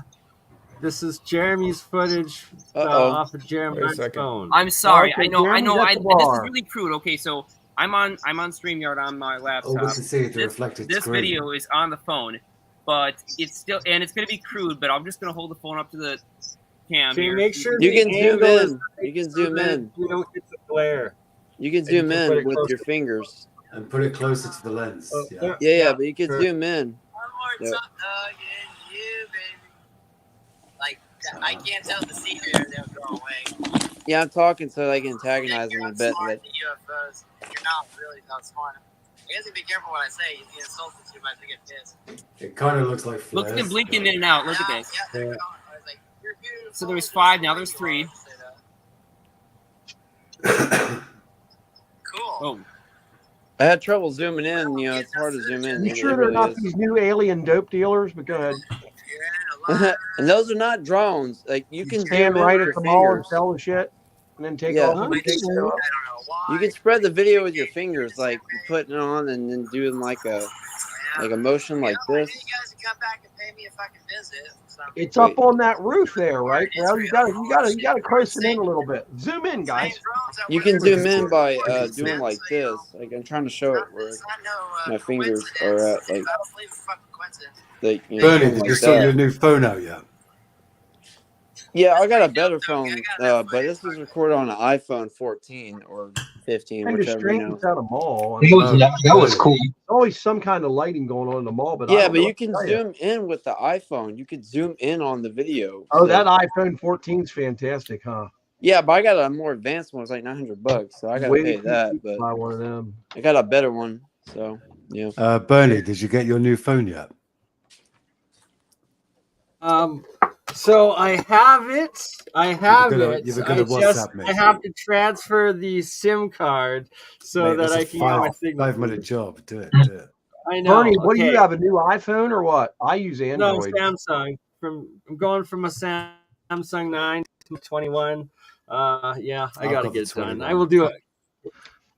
This is Jeremy's footage off of Jeremy's phone. I'm sorry. Okay, I know. Jeremy's at the This is bar. really crude. Okay, so I'm on StreamYard on my laptop. Oh, we can see the reflected This screen. video is on the phone, but it's still it's gonna be crude. But I'm just gonna hold the phone up to the cam Okay, here. make sure You the can zoom angle is in. right You can so zoom that in. You don't get the glare. You can And zoom you can put in it with closer. your fingers. And put it closer to the lens. Yeah, but you can sure. zoom in. Yeah. Like, I can't tell the sea there, they'll go away. Yeah, I'm talking so I can antagonize them a bit. Smart the UFOs. You're not really not smart. You guys gotta be careful what I say. You get insulted too much, I get pissed. It kind of looks like Look flares. at them blinking in and out. Look at this. So there was 5. Now there's 3. Cool. Oh. I had trouble zooming in. You know, it's hard to zoom in. You It sure they're really not is. these new alien dope dealers? But go ahead. And those are not drones. Like you can Stand zoom in right with at your the mall and fingers. sell the shit, and then take Yeah. off when the takes go up. You can spread the video with your fingers, like putting it on and then doing like a motion like this. You guys can come back and pay me if I can visit. It's up on that roof there, right? Well, you gotta close it in a little bit. Zoom in, guys. You can zoom in by doing like this. Like I'm trying to show it where my fingers are at. Like you know, Bernie, something did like you sort that. your new phone out yet? Yeah, I got a better phone, but this was recorded on an iPhone 14 or 15, Kind of whichever. strange You know. it's at a mall. That was cool. There's always some kind of lighting going on in the mall, but I Yeah, don't but know you what to can tell you. zoom in with the iPhone. You could zoom in on the video. Oh, So- that iPhone 14 is fantastic, huh? Yeah, but I got a more advanced one. It's like $900, so I gotta Way pay too that. cheap to But buy one of them. I got a better one, so yeah. Bernie, did you get your new phone yet? So I have it. I have You were gonna WhatsApp me. I have to transfer the SIM card so Mate, that that's I a can get my signal. 5-minute job. Do it. I know. Bernie, what do you okay. have? A new iPhone or what? I use No, Android. Samsung. I'm going from a Samsung 9 to 21. Yeah, I I've gotta got the get it done. 21. I will do it.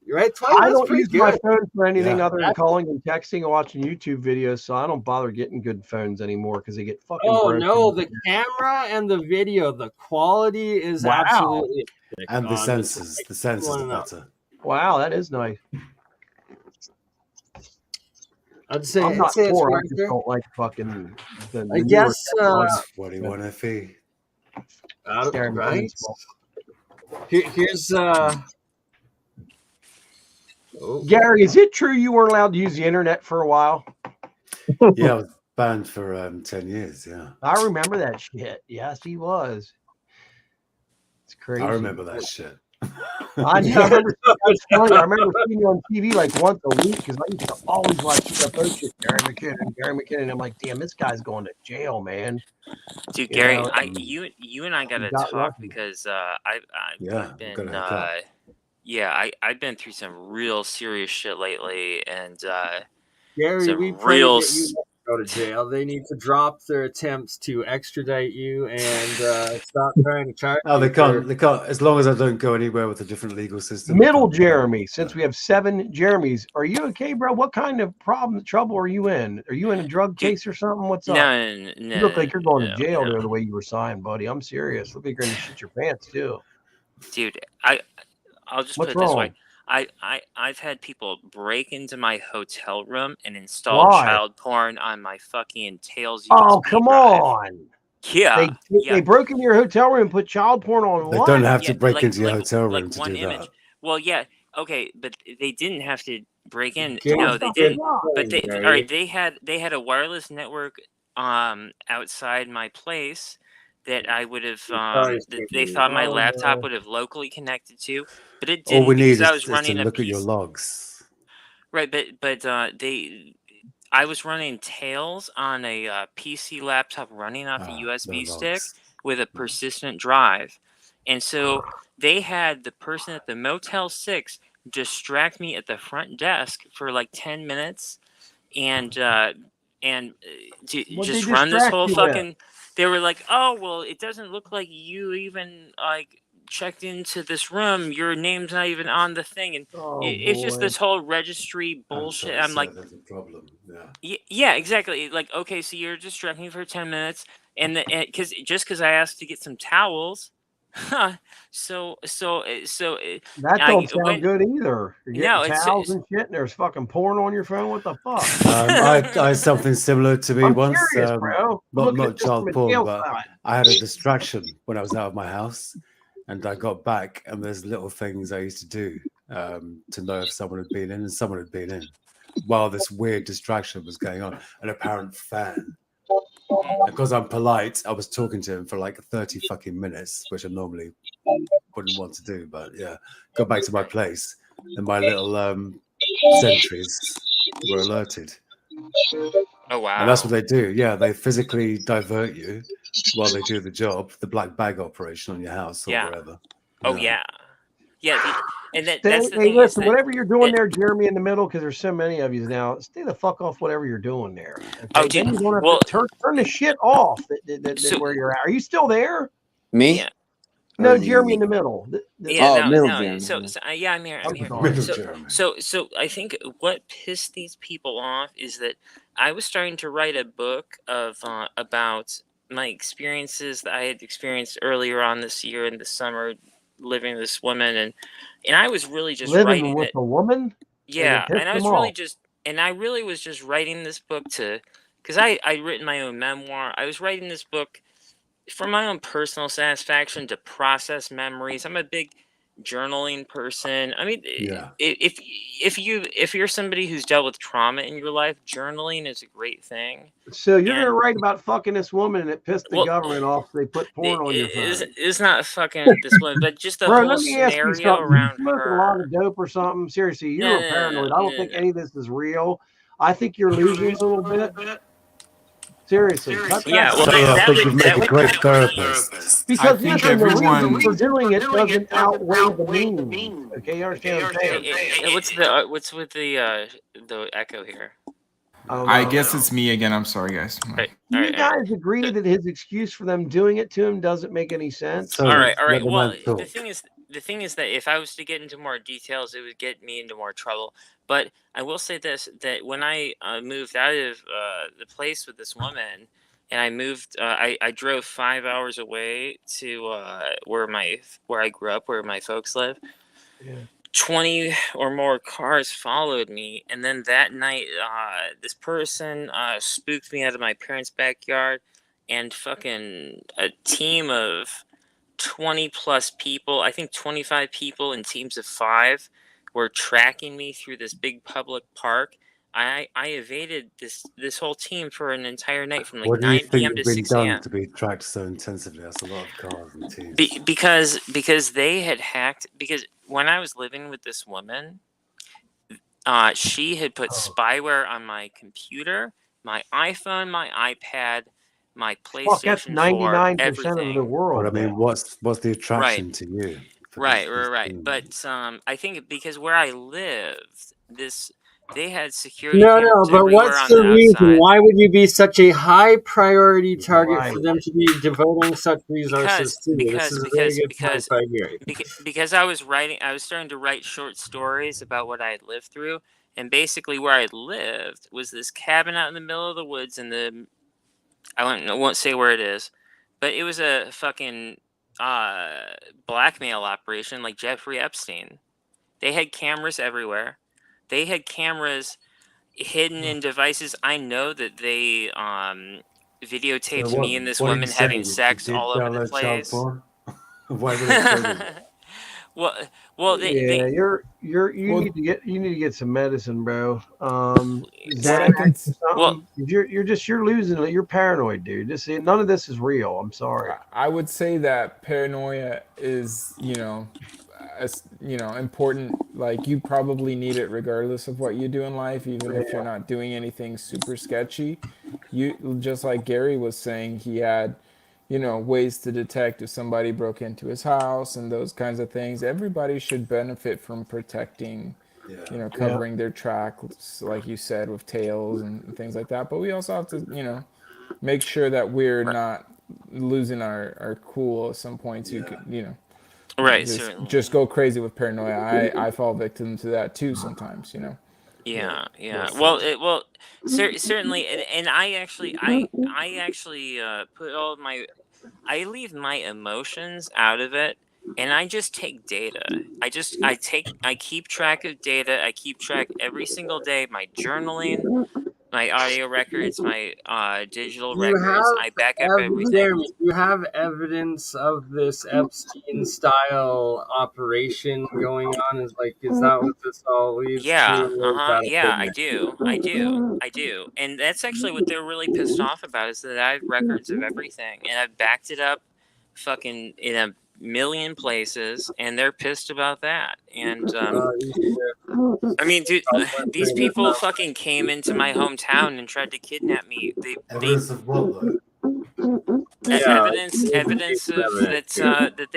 You're right. 21 I is don't pretty use my good. phone for anything Yeah. other than calling and texting and watching YouTube videos, so I don't bother getting good phones anymore because they get fucking Oh broken. no, the camera and the video, the quality is Wow. absolutely And the on. sensors. The sensors are One up. better. Wow, that is nice. I'd say, I'm not I'd say it's poor. I right just there. don't like fucking. The I newer guess technology. What do you want to fee? Scaring me right. small. Here's Gary, is it true you weren't allowed to use the internet for a while? Yeah, I was banned for 10 years. Yeah, I remember that shit. Yes, he was. It's crazy. I remember that shit. I remember. That's funny. I remember seeing you on TV like once a week because I used to always watch UFO shit. Gary McKinnon. I'm like, damn, this guy's going to jail, man. Dude, You Gary, know, you and I gotta got talk lucky. because I've Yeah, been gotta hook up. I've been through some real serious shit lately, and Gary, some we pray real that you don't go to jail. They need to drop their attempts to extradite you and stop trying to charge. Oh, they you can't. for- They can't. As long as I don't go anywhere with a different legal system. Middle Jeremy, since we have 7 Jeremys, are you okay, bro? What kind of trouble are you in? Are you in a drug case or something? What's up? No, You look like you're going no, to jail no. there the way you were signed, buddy. I'm serious. Look like you're going to shit your pants too. Dude, I'll just What's put it this way. wrong? I've had people break into my hotel room and install Why? child porn on my fucking Tails USB Oh, come drive. on. Yeah, They broke into your hotel room and put child porn on They what? don't have to Yeah, break into your hotel room to one do image. that. Well, yeah, okay, but they didn't have to break in. What No, the they didn't. fuck? But all right, they had a wireless network outside my place that I would have that they thought my laptop would have locally connected to, but it All we didn't need because I is was to running a look at your piece. logs. Right, but I was running Tails on a PC laptop running off a USB stick logs. with a persistent drive. And so they had the person at the Motel 6 distract me at the front desk for like 10 minutes and What'd they just run this distract whole you with? fucking. They were like, oh, well, it doesn't look like you even like checked into this room. Your name's not even on the thing. And it's just boy. this whole registry bullshit. I'm like, there's a problem. Yeah. yeah, exactly. Like, okay, so you're distracting me for 10 minutes, and because I asked to get some towels, so That I don't sound went. good either. You're getting No, towels and shit, and there's fucking porn on your phone. What the fuck? I had something similar to me I'm once. curious, bro. I'm looking Not at this from child a porn, tail but side. I had a distraction when I was out of my house, and I got back, and there's little things I used to do to know if someone had been in, and someone had been in while this weird distraction was going on. An apparent fan. Because I'm polite, I was talking to him for like 30 fucking minutes, which I normally wouldn't want to do. But yeah, got back to my place, and my little sentries were alerted. Oh wow! And that's what they do. Yeah, they physically divert you while they do the job, the black bag operation on your house or wherever. Oh yeah. And that's the Hey, thing. listen, is whatever you're doing there, Jeremy, in the middle, because there's so many of you now, stay the fuck off whatever you're doing there. Okay? Oh, Then dude. you don't have to turn the shit off where you're at. Are you still there? Me? Yeah. No, Jeremy in the middle. Jeremy. So yeah, I'm here. I'm here. Jeremy. So I think what pissed these people off is that I was starting to write a book of about my experiences that I had experienced earlier on this year in the summer, living with this woman, and I was really just living writing with it. a woman. Yeah, and I was really I really was just writing this book because I'd written my own memoir. I was writing this book for my own personal satisfaction to process memories. I'm a big journaling person. I mean, if you're somebody who's dealt with trauma in your life, journaling is a great thing. So you're gonna write about fucking this woman and it pissed the government off. So they put porn on your phone. It's not fucking this woman, but just the Bro, whole let me ask you scenario something. You around smoking a lot of dope or something? Seriously, you're paranoid. I don't think any of this is real. I think you're losing a little bit. Seriously. Yeah, well, I think you'd make a great therapist. Because listen, the reason for doing it doesn't outweigh the means. Okay, you understand what I'm saying? What's with the echo here? I guess it's me again. I'm sorry, guys. Do you guys agree that his excuse for them doing it to him doesn't make any sense? All right. Well, the thing is that if I was to get into more details, it would get me into more trouble. But I will say this: that when I moved out of the place with this woman, and I moved, I drove 5 hours away to where I grew up, where my folks live. Yeah. 20 or more cars followed me, and then that night this person spooked me out of my parents' backyard, and fucking a team of 20 plus people, I think 25 people in teams of 5, were tracking me through this big public park. I evaded this whole team for an entire night from like What do you 9 think p.m. to you've been 6 done a.m. to be tracked so intensively? That's a lot of cars and teams. Because they had hacked. Because when I was living with this woman, she had put spyware on my computer, my iPhone, my iPad, my PlayStation. Fuck, that's 99% of the world. But I mean, what's the attraction to you? Right. But I think because where I lived, they had security. No, but what's the reason? Why would you be such a high priority target for them to be devoting such resources to you? This is a very good point by Gary. Because I was starting to write short stories about what I had lived through, and basically where I lived was this cabin out in the middle of the woods I won't say where it is, but it was a fucking blackmail operation like Jeffrey Epstein. They had cameras everywhere. They had cameras hidden in devices. I know that they videotaped me and this what are you woman having saying? sex Did all over the download child place. porn? Why would they show them? Well, yeah, you Well- need to get some medicine, bro. Well, I Xanax can- or something. You're losing it. You're paranoid, dude. None of this is real. I'm sorry. I would say that paranoia is, important. Like, you probably need it regardless of what you do in life, even if you're not doing anything super sketchy. You, just like Gary was saying, he had, ways to detect if somebody broke into his house and those kinds of things. Everybody should benefit from protecting, covering their tracks, like you said, with tails and things like that. But we also have to, make sure that we're not losing our cool at some points. You could, Right, just go crazy with paranoia. I fall victim to that too sometimes. Yeah. Well, certainly, and I actually put all of I leave my emotions out of it, and I just take data. I keep track of data. I keep track every single day. My journaling, my audio records, my digital records. I back up everything. Jeremy, do you have evidence of this Epstein style operation going on? Is that what this all leads Yeah, to? Or is that a yeah, I figment? do, and that's actually what they're really pissed off about, is that I have records of everything, and I've backed it up, fucking in a million places, and they're pissed about that. And I mean, dude, these people fucking came into my hometown and tried to kidnap me. Evidence of what, though? Evidence of that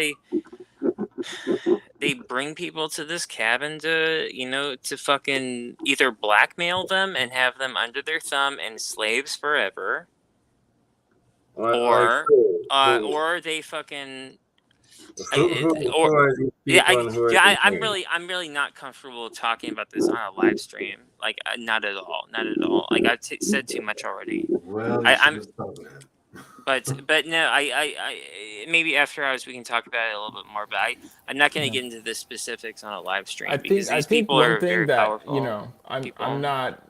they bring people to this cabin to fucking either blackmail them and have them under their thumb and slaves forever, or they fucking I'm really not comfortable talking about this on a live stream. Like, not at all. Like, I've said too much already. Well, But no, I maybe after hours we can talk about it a little bit more. But I'm not going to get into the specifics on a live stream because these people are very powerful. I'm not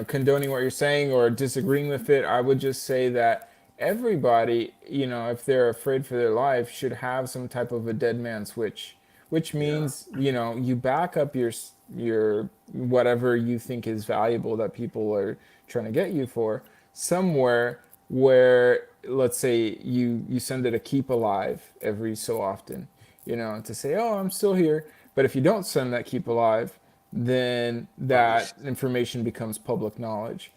condoning what you're saying or disagreeing with it. I would just say that everybody, if they're afraid for their life, should have some type of a dead man switch, which means you back up your whatever you think is valuable that people are trying to get you for somewhere where, let's say, you send it a keep alive every so often, to say, oh, I'm still here. But if you don't send that keep alive, then that information becomes public knowledge.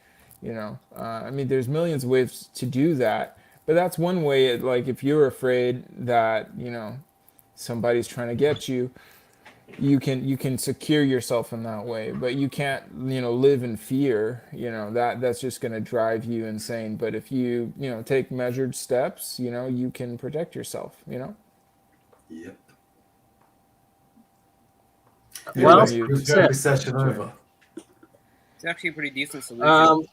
I mean, there's millions of ways to do that, but that's one way. Like, if you're afraid that somebody's trying to get you, you can secure yourself in that way, but you can't live in fear. That's just going to drive you insane. But if you take measured steps, you can protect yourself. Yep. Well, session over. It's actually a pretty decent solution.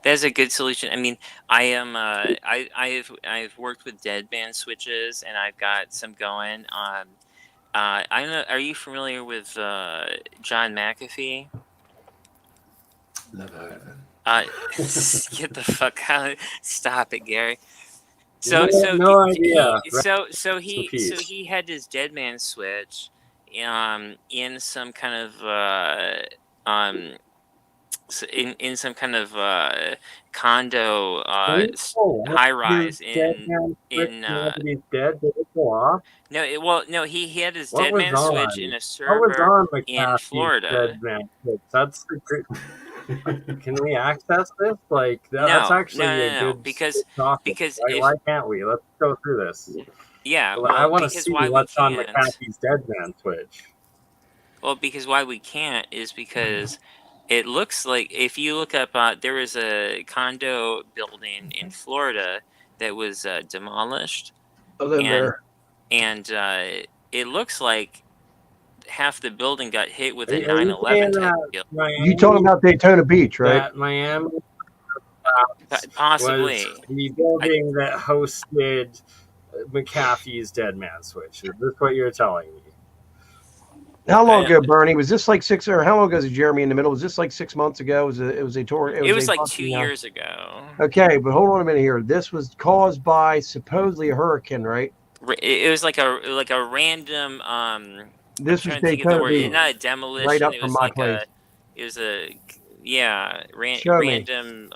That's a good solution. I mean, I am. I've worked with deadband switches, and I've got some going. I don't know. Are you familiar with John McAfee? Never heard of him. Get the fuck out! Stop it, Gary. He had this deadman switch, in some kind of condo high rise in nobody's dead. Did it go off? No, he had his What was deadman on? switch in a What was server on in McAfee's Florida. deadman switch? That's the Can we access this? That's actually a good because why can't we? Let's go through this. Yeah, I want to because see why what's we on can't. McAfee's deadman switch. Well, because why we can't is because it looks like, if you look up, there was a condo building in Florida that was demolished. I live there. And it looks like half the building got hit with a Are you 9/11 saying type that deal. You talking about Daytona Beach, right? That Miami Possibly. was the building that hosted McAfee's deadman switch. Is this what you're telling me? How long ago, Bernie? Was this like how long ago is Jeremy in the middle? Was this like 6 months ago? It was a tour. It was like 2 years ago. Okay, but hold on a minute here. This was caused by supposedly a hurricane, right? It was like a random. This was I'm trying to think of the word. Daytona, Not a demolition. right up It from was my like place. It was a Show me. random.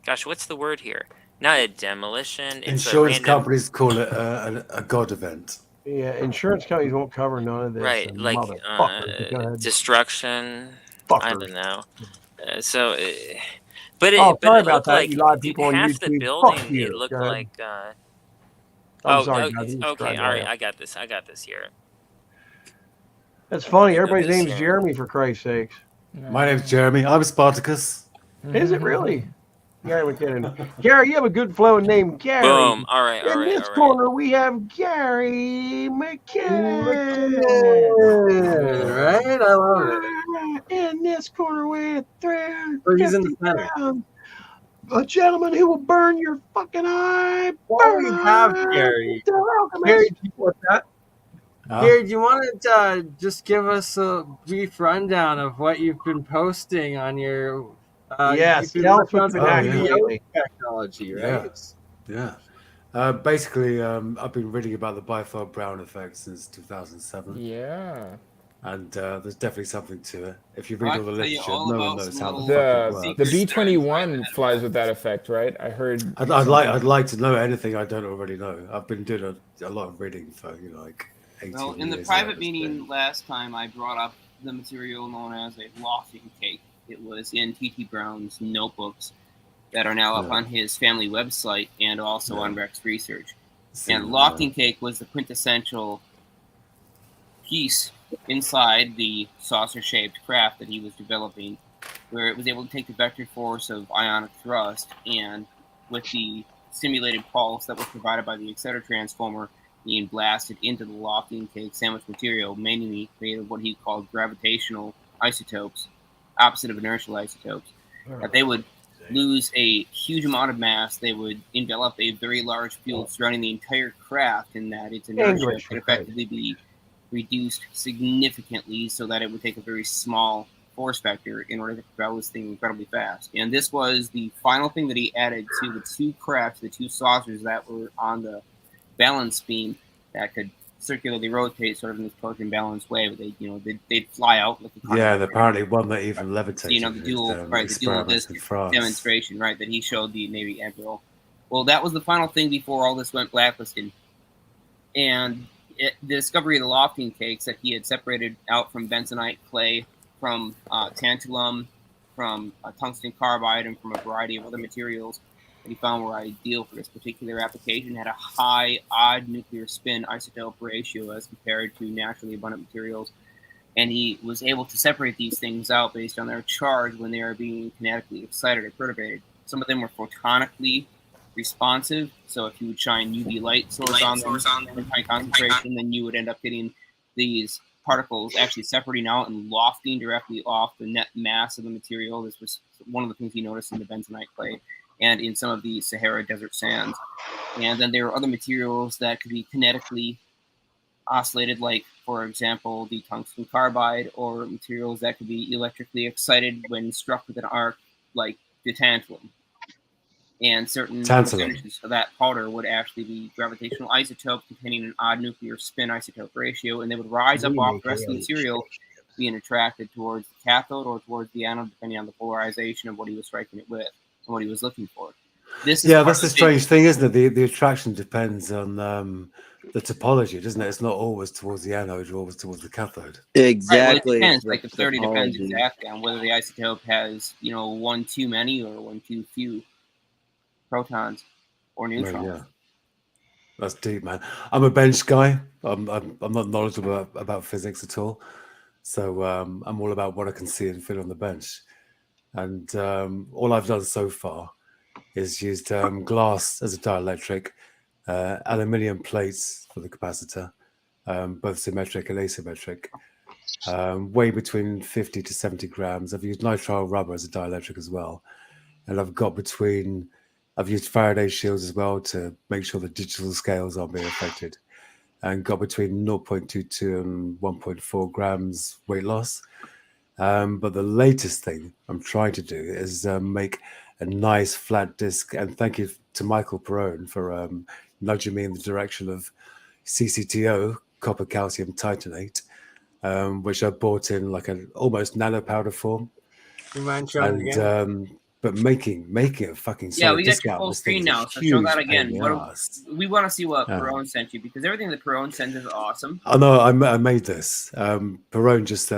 Gosh, what's the word here? Not a demolition. It's Insurance a random. companies call it a god event. Yeah, insurance companies won't cover none of this. Right, like Motherfuckers. Go ahead. destruction. I Fuckers. don't know. Sorry it about looked that, like you lot of people on half the YouTube. building. Fuck you. It looked Go ahead. like. I'm sorry, guys. Okay, all right. I got this here. That's funny. Look at Everybody's this name's here. Jeremy, for Christ's sakes. My name's Jeremy. I'm Spartacus. Is it really? Gary McKinnon. Gary, you have a good flowing name, Gary. Boom. All right. In this corner, we have Gary McKinnon. Right? I love it. In this corner, with Or he's in the center. a gentleman who will burn your fucking eye. Why do we have Gary? Gary, What's that? Gary, do you want to just give us a brief rundown of what you've been posting on your Yes, you've been tell us working on what's some been happening video lately. technology, right? Yeah. Basically, I've been reading about the Bifeld Brown effect since 2007. Yeah. And there's definitely something to it. If you read I all the can tell you literature, all no one about knows some how the little fuck it The works. B-21 flies with that effect, right? I heard. I'd like to know anything I don't already know. I've been doing a lot of reading for like 18 Well, in years. the private meeting last time, I brought up the material known as a lofting cake. It was in T.T. Brown's notebooks that are now up on his family website and also on Rex Research. And lofting cake was the quintessential piece inside the saucer-shaped craft that he was developing, where it was able to take the vector force of ionic thrust and with the simulated pulse that was provided by the exciter transformer being blasted into the lofting cake sandwich material, mainly created what he called gravitational isotopes, opposite of inertial isotopes, that they would lose a huge amount of mass. They would envelop a very large field surrounding the entire craft, and that its inertia could effectively be reduced significantly so that it would take a very small force vector in order to propel this thing incredibly fast. And this was the final thing that he added to the two crafts, the two saucers that were on the balance beam that could circularly rotate sort of in this torsion balance way, but they'd fly out like a Yeah, apparently one that even levitated. So, the dual disc demonstration, right, that he showed the Navy Admiral. Well, that was the final thing before all this went blacklisted. And the discovery of the lofting cakes that he had separated out from benzonite clay, from tantalum, from tungsten carbide, and from a variety of other materials that he found were ideal for this particular application, had a high odd nuclear spin isotope ratio as compared to naturally abundant materials. And he was able to separate these things out based on their charge when they are being kinetically excited or perturbated. Some of them were photonically responsive, so if you would shine UV light source on them in high concentration, then you would end up getting these particles actually separating out and lofting directly off the net mass of the material. This was one of the things he noticed in the benzonite clay and in some of the Sahara desert sands. And then there were other materials that could be kinetically oscillated, like, for example, the tungsten carbide, or materials that could be electrically excited when struck with an arc, like the tantalum. And certain percentages of that powder would actually be gravitational isotopes containing an odd nuclear spin isotope ratio, and they would rise up off the rest of the material, being attracted towards the cathode or towards the anode, depending on the polarization of what he was striking it with and what he was looking for. That's the strange thing, isn't it? The attraction depends on the topology, doesn't it? It's not always towards the anode, or always towards the cathode. Exactly. Right, well, it depends. Like the 30 depends exactly on whether the isotope has, one too many or one too few protons or neutrons. Yeah. That's deep, man. I'm a bench guy. I'm not knowledgeable about physics at all. So I'm all about what I can see and feel on the bench. And all I've done so far is used glass as a dielectric, aluminium plates for the capacitor, both symmetric and asymmetric, weigh between 50 to 70 grams. I've used nitrile rubber as a dielectric as well. And I've used Faraday shields as well to make sure the digital scales aren't being affected. and got between 0.22 and 1.4 grams weight loss. But the latest thing I'm trying to do is make a nice flat disc. And thank you to Michael Perone for nudging me in the direction of CCTO, copper calcium titanate, which I bought in like an almost nano powder form. But making a fucking solid we got disc your out full of this thing screen is a now, so show huge that pain again. in the ass. We want to see what Yeah. Perone sent you, because everything that Perone sent is awesome. Oh no, I made this. Perone just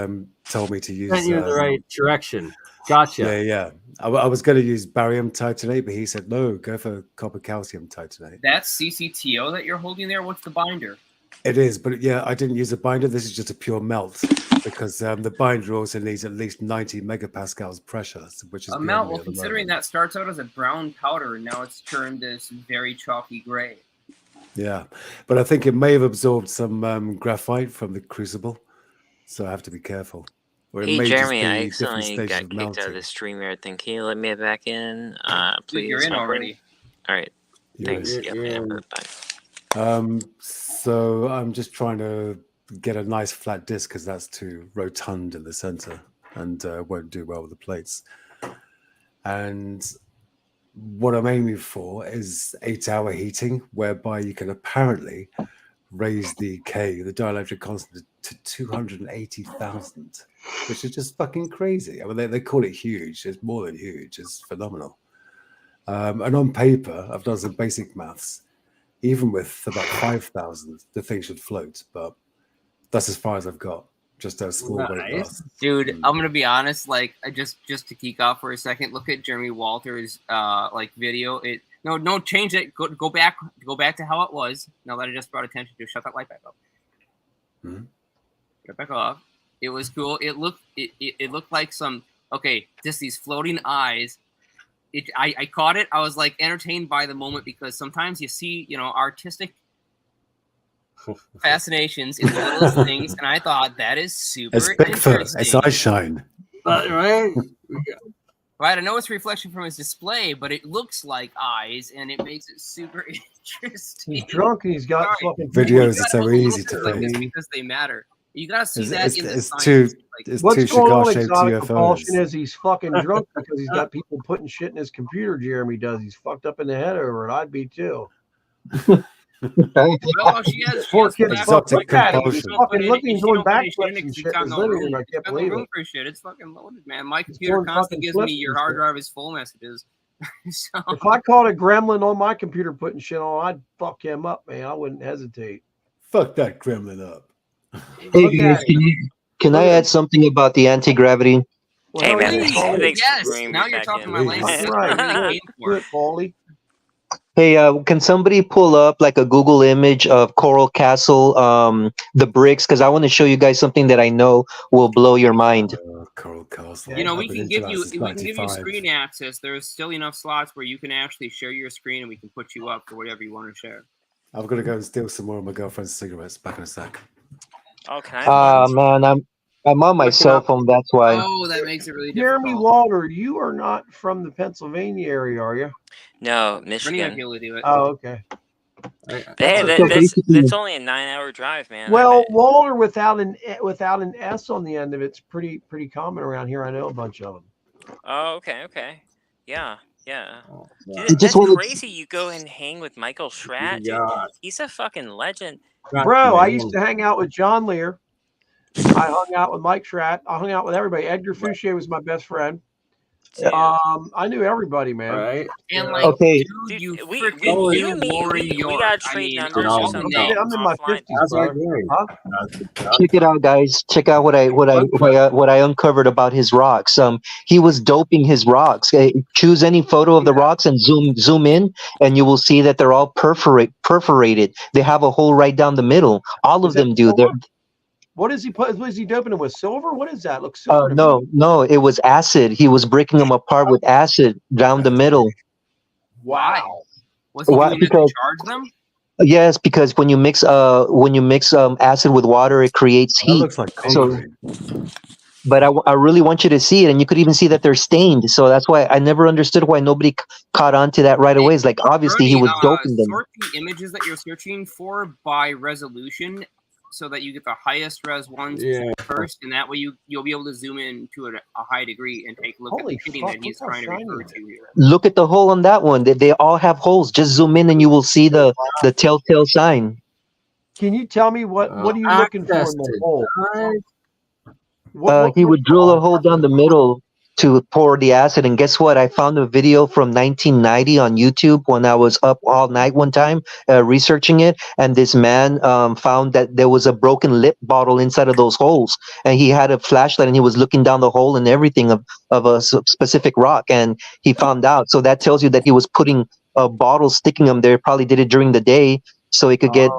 told me to use. Sent you in the right direction. Gotcha. Yeah. I was going to use barium titanate, but he said no, go for copper calcium titanate. That's CCTO that you're holding there. What's the binder? It is, but yeah, I didn't use a binder. This is just a pure melt because the binder also needs at least 90 megapascals pressure, which is A melt. Well, considering that starts out as a brown powder and now it's turned this very chalky gray. Yeah, but I think it may have absorbed some graphite from the crucible, so I have to be careful. Or it Hey may just Jeremy, be I different accidentally stages got of kicked out of melting. the StreamYard thing. Can you let me back in? Please. You're in my friend? already. All right. You're Thanks. in. Yeah, You're Amber. in. Bye. So I'm just trying to get a nice flat disc because that's too rotund in the center and won't do well with the plates. And what I'm aiming for is 8-hour heating, whereby you can apparently raise the K, the dielectric constant, to 280,000, which is just fucking crazy. I mean, they call it huge. It's more than huge. It's phenomenal. And on paper, I've done some basic maths. Even with about 5,000, the thing should float. But that's as far as I've got. Just a small weight loss. Dude, I'm gonna be honest. Like, just to geek out for a second, look at Jeremy Walter's video. No, change it. Go back to how it was. Now that I just brought attention to, shut that light back up. Mm-hmm. Get back off. It was cool. It looked like some just these floating eyes. I caught it. I was like entertained by the moment because sometimes you see artistic fascinations in the littlest things, and I thought that is super It's Bigfoot. interesting. It's eye shine. Right? Right, I know it's a reflection from his display, but it looks like eyes, and it makes it super interesting. He's drunk and he's got fucking Videos are so easy to like this fake. because they matter. You gotta see It's that in the it's science. two Like, it's What's two going on, cigar-shaped exotic UFOs. propulsion, is he's fucking drunk because he's got people putting shit in his computer. Jeremy does. He's fucked up in the head over it. I'd be too. well, she has Poor kid is fucking Exotic like that. He's compulsion. fucking looking, She doing don't put it in backflips and because shit in his no living room. room. I can't Got no believe room it. for shit. It's fucking loaded, man. My computer doing constantly fucking gives me flips your and hard shit. drive is full messages. So, If I caught a gremlin on my computer putting shit on, I'd fuck him up, man. I wouldn't hesitate. Fuck that gremlin up. Hey Look guys, at it. can I add something about the anti-gravity? Hey man, please, thanks for yes. bringing Now me you're back talking in. my language. That's That's right. what I really Do came for. it, Paulie. Hey, can somebody pull up like a Google image of Coral Castle, the bricks? Because I want to show you guys something that I know will blow your mind. Coral Castle. You know, I've we been can into give that you since we can give you 95. screen access. There's still enough slots where you can actually share your screen, and we can put you up for whatever you want to share. I've got to go and steal some more of my girlfriend's cigarettes. Back in a sec. Oh, can I have one? Man, I'm on my cell phone. That's why. Oh, that makes it really Jeremy difficult. Walter, you are not from the Pennsylvania area, are you? No, We're gonna be Michigan. able to do it. Oh, okay. Hey, So basically, that's only a 9-hour drive, man. Well, Walter without an S on the end of it's pretty common around here. I know a bunch of them. Oh, okay. Yeah. Dude, I just that's wanted crazy. You go and hang with Michael Schratt, dude. Yeah. He's a fucking legend. Bro, I used to hang out with John Lear. I hung out with Mike Schratt. I hung out with everybody. Edgar Fouché was my best friend. I knew everybody, man. Right. And like, Okay. dude, you We freaking you and me, we gotta trade numbers or something. I'm in my offline. 50s, bro. Huh? check it out, guys. Check out what I uncovered about his rocks. He was doping his rocks. Choose any photo of the rocks and zoom in, and you will see that they're all perforated. They have a hole right down the middle. All of them do. What is he doping it with? Silver? What is that? Looks silver. No, it was acid. He was breaking them apart with acid down the middle. Wow. Was he Why? doing it to Because charge them? yes, because when you mix acid with water, it creates That heat. looks like So concrete. but I really want you to see it, and you could even see that they're stained. So that's why I never understood why nobody caught on to that right away. It's like obviously he Bernie, was doping them. sort the images that you're searching for by resolution, so that you get the highest res ones first, and that way you'll be able to zoom in to a high degree and take a look at the shitting that he's trying to refer to here. Look at the hole on that one. They all have holes. Just zoom in and you will see the telltale sign. Can you tell me what are you looking for in the hole? He would drill a hole down the middle to pour the acid. And guess what? I found a video from 1990 on YouTube when I was up all night one time researching it. And this man found that there was a broken lip bottle inside of those holes. And he had a flashlight and he was looking down the hole and everything of a specific rock. And he found out. So that tells you that he was putting a bottle, sticking them there. Probably did it during the day so it could get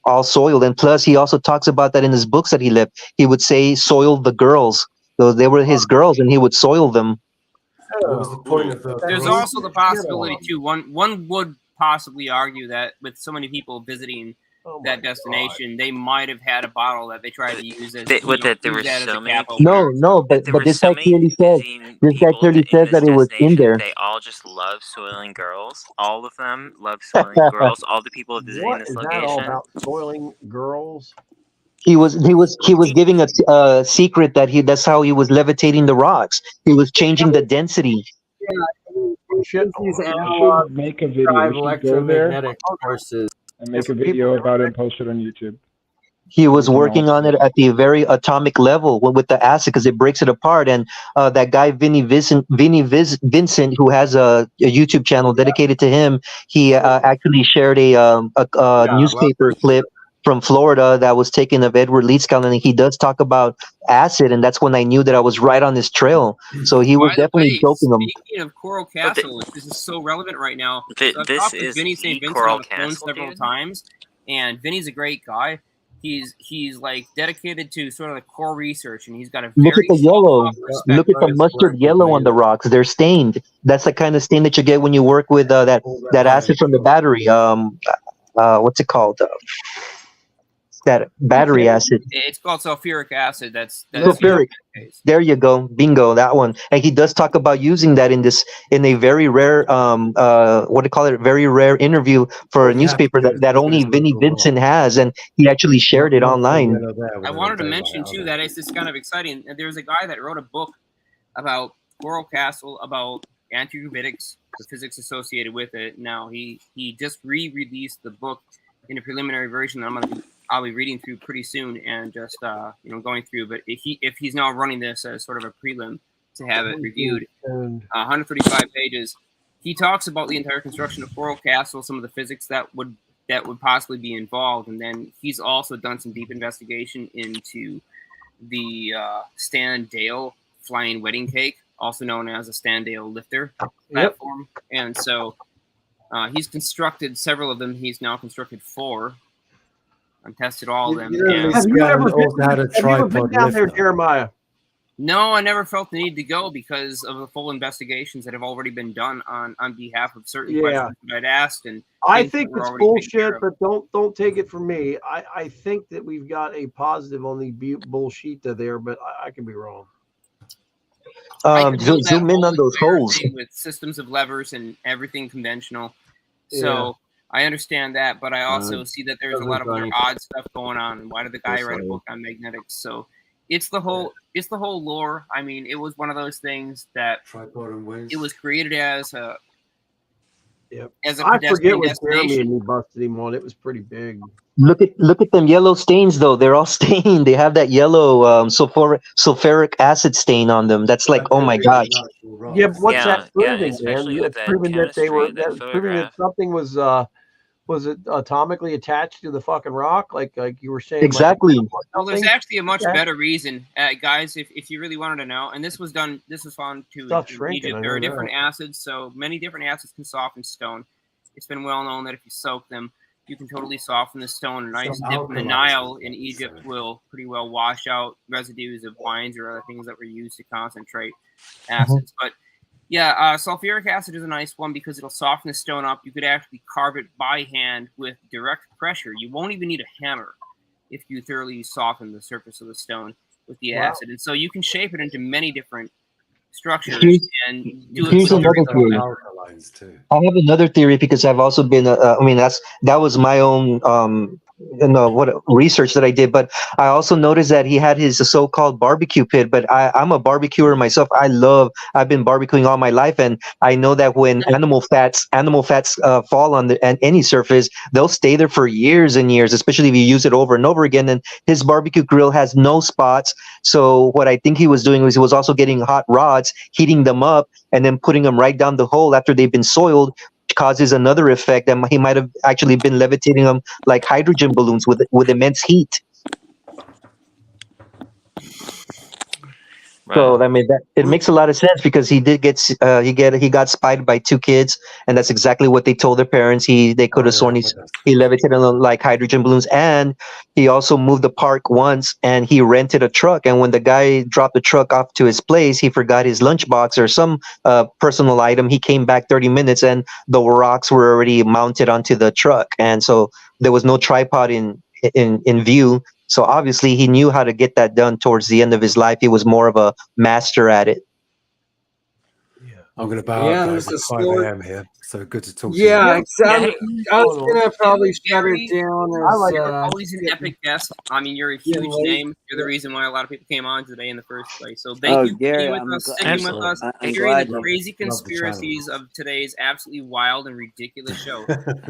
all soiled. And plus, he also talks about that in his books that he left. He would say, soil the girls. So they were his girls, and he would soil them. What was the point of the? There's also the possibility too. One would possibly argue that with so many people visiting that destination, they might have had a bottle that they tried to use as There were use so many But this guy clearly says that it was in there. They all just love soiling girls. All of them love soiling girls. All the people visiting What this is location. that all about? Soiling girls? He was giving a secret that that's how he was levitating the rocks. He was changing the density. These analog make a video. We should go there courses and make a video about it and post it on YouTube. He was working on it at the very atomic level with the acid because it breaks it apart. And that guy Vinny Vincent, who has a YouTube channel dedicated to him, he actually shared a newspaper clip from Florida that was taken of Edward Leedskalnin, and he does talk about acid, and that's when I knew that I was right on this trail. So he was definitely doping them. Speaking of Coral Castle, this is so relevant right now. This I've talked with is Vinny St. Vincent Coral on the phone Castle, several dude. times, and Vinny's a great guy. He's like dedicated to sort of the core research, and he's got a very Look at the yellow. Look at the mustard yellow on the rocks. They're stained. That's the kind of stain that you get when you work with that acid from the battery. What's it called? That battery acid. It's called sulfuric acid. That's Sulfuric. There you go. Bingo. That one. And he does talk about using that in a very rare very rare interview for a newspaper that only Vinny Vincent has, and he actually shared it online. I wanted to mention too that it's kind of exciting. There's a guy that wrote a book about Coral Castle, about anti-gravitics, the physics associated with it. Now he just re-released the book in a preliminary version that I'll be reading through pretty soon and just going through. But if he's now running this as sort of a prelim to have it reviewed, 135 pages, he talks about the entire construction of Coral Castle, some of the physics that would possibly be involved, and then he's also done some deep investigation into the Stan Dale flying wedding cake, also known as a Stan Dale lifter platform, and so he's constructed several of them. He's now constructed 4. I've tested all of them. Have you ever been down there, Jeremiah? No, I never felt the need to go because of the full investigations that have already been done on behalf of certain questions that I'd asked. And I think it's bullshit, but don't take it from me. I think that we've got a positive on the bullshit there, but I can be wrong. Zoom in on those holes with systems of levers and everything conventional. So I understand that, but I also see that there's a lot of other odd stuff going on. And why did the guy write a book on magnetics? So it's the whole lore. I mean, it was one of those things that it was created as a I forget what Jeremy and me busted him on. It was pretty big. Look at them yellow stains though. They're all stained. They have that yellow sulfuric acid stain on them. That's like, oh my god. Yeah, but what's that proving, man? It's proving that they were proving that something was it atomically attached to the fucking rock, like you were saying? Exactly. Well, there's actually a much better reason, guys. If you really wanted to know, and this was found to Egypt. There are different acids, so many different acids can soften stone. It's been well known that if you soak them, you can totally soften the stone. A nice dip in the Nile in Egypt will pretty well wash out residues of wines or other things that were used to concentrate acids. But yeah, sulfuric acid is a nice one because it'll soften the stone up. You could actually carve it by hand with direct pressure. You won't even need a hammer if you thoroughly soften the surface of the stone. with the Wow. acid, and so you can shape it into many different structures Here's- and do it here's with another everything. theory. Alkalines too. I have another theory because I've also been. I mean, that was my own what research that I did. But I also noticed that he had his so-called barbecue pit. But I'm a barbecuer myself. I've been barbecuing all my life, and I know that when animal fats fall on any surface, they'll stay there for years and years, especially if you use it over and over again. And his barbecue grill has no spots. So what I think he was doing was he was also getting hot rods, heating them up, and then putting them right down the hole after they've been soiled, which causes another effect that he might have actually been levitating them like hydrogen balloons with immense heat. So I mean that it makes a lot of sense because he did get he got spied by two kids, and that's exactly what they told their parents. They could have sworn he levitated them like hydrogen balloons, and he also moved the park once, and he rented a truck. And when the guy dropped the truck off to his place, he forgot his lunchbox or some personal item. He came back 30 minutes, and the rocks were already mounted onto the truck, and so there was no tripod in view. So obviously he knew how to get that done towards the end of his life. He was more of a master at it. I'm going to bow out, guys. It's 5 a.m. here, so good to talk to you. Yeah, I was gonna probably shut it down. You're always an epic guest. I mean, you're a huge name. You're the reason why a lot of people came on today in the first place. So thank you for Gary, being with us, sticking with us, I'm hearing glad the you- crazy Love the conspiracies of today's absolutely wild and ridiculous show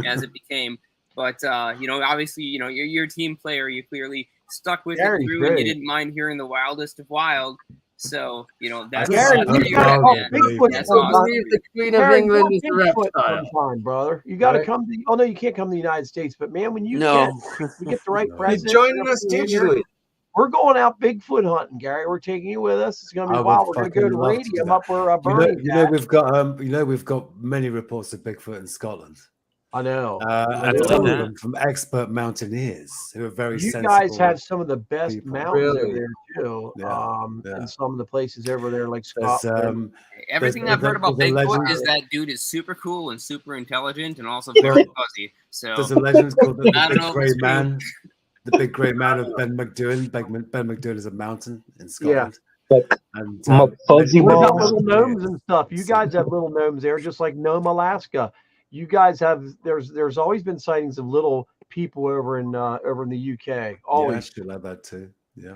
as it became. But obviously, you're a team player. You clearly stuck with Gary's it through, and you great. didn't mind hearing the wildest of wild. So that's Gary, awesome. you gotta come Man. Bigfoot That's sometime. awesome. The Queen of Gary, England come is a Bigfoot reptile. sometime, brother. You got to Right. come to. Oh no, you can't come to the United States, but man, when you No. can, we get the right He's president. joining us digitally. We're going out Bigfoot hunting, Gary. We're taking you with us. It's gonna be I would wild. We're gonna go fucking to love to do Radium that. up where Bernie's at. we've got many reports of Bigfoot in Scotland. I know. And some of them from expert mountaineers who are very You sensible. guys have some of the best people. mountains over Really? there too. Yeah. And some of the places over there, like There's, Scotland. Everything I've heard about there's a Bigfoot legend- is that dude is super cool and super intelligent and also very fuzzy. So There's a legend called the I don't Big know if Grey it's true. Man. The Big Grey Man of Ben McDoon. Ben McDoon is a mountain in Scotland. And What about little gnomes and stuff? You guys have little gnomes there, just like Nome, Alaska. You guys have there's always been sightings of little people over in the UK. Always. Yeah, like that too. Yeah.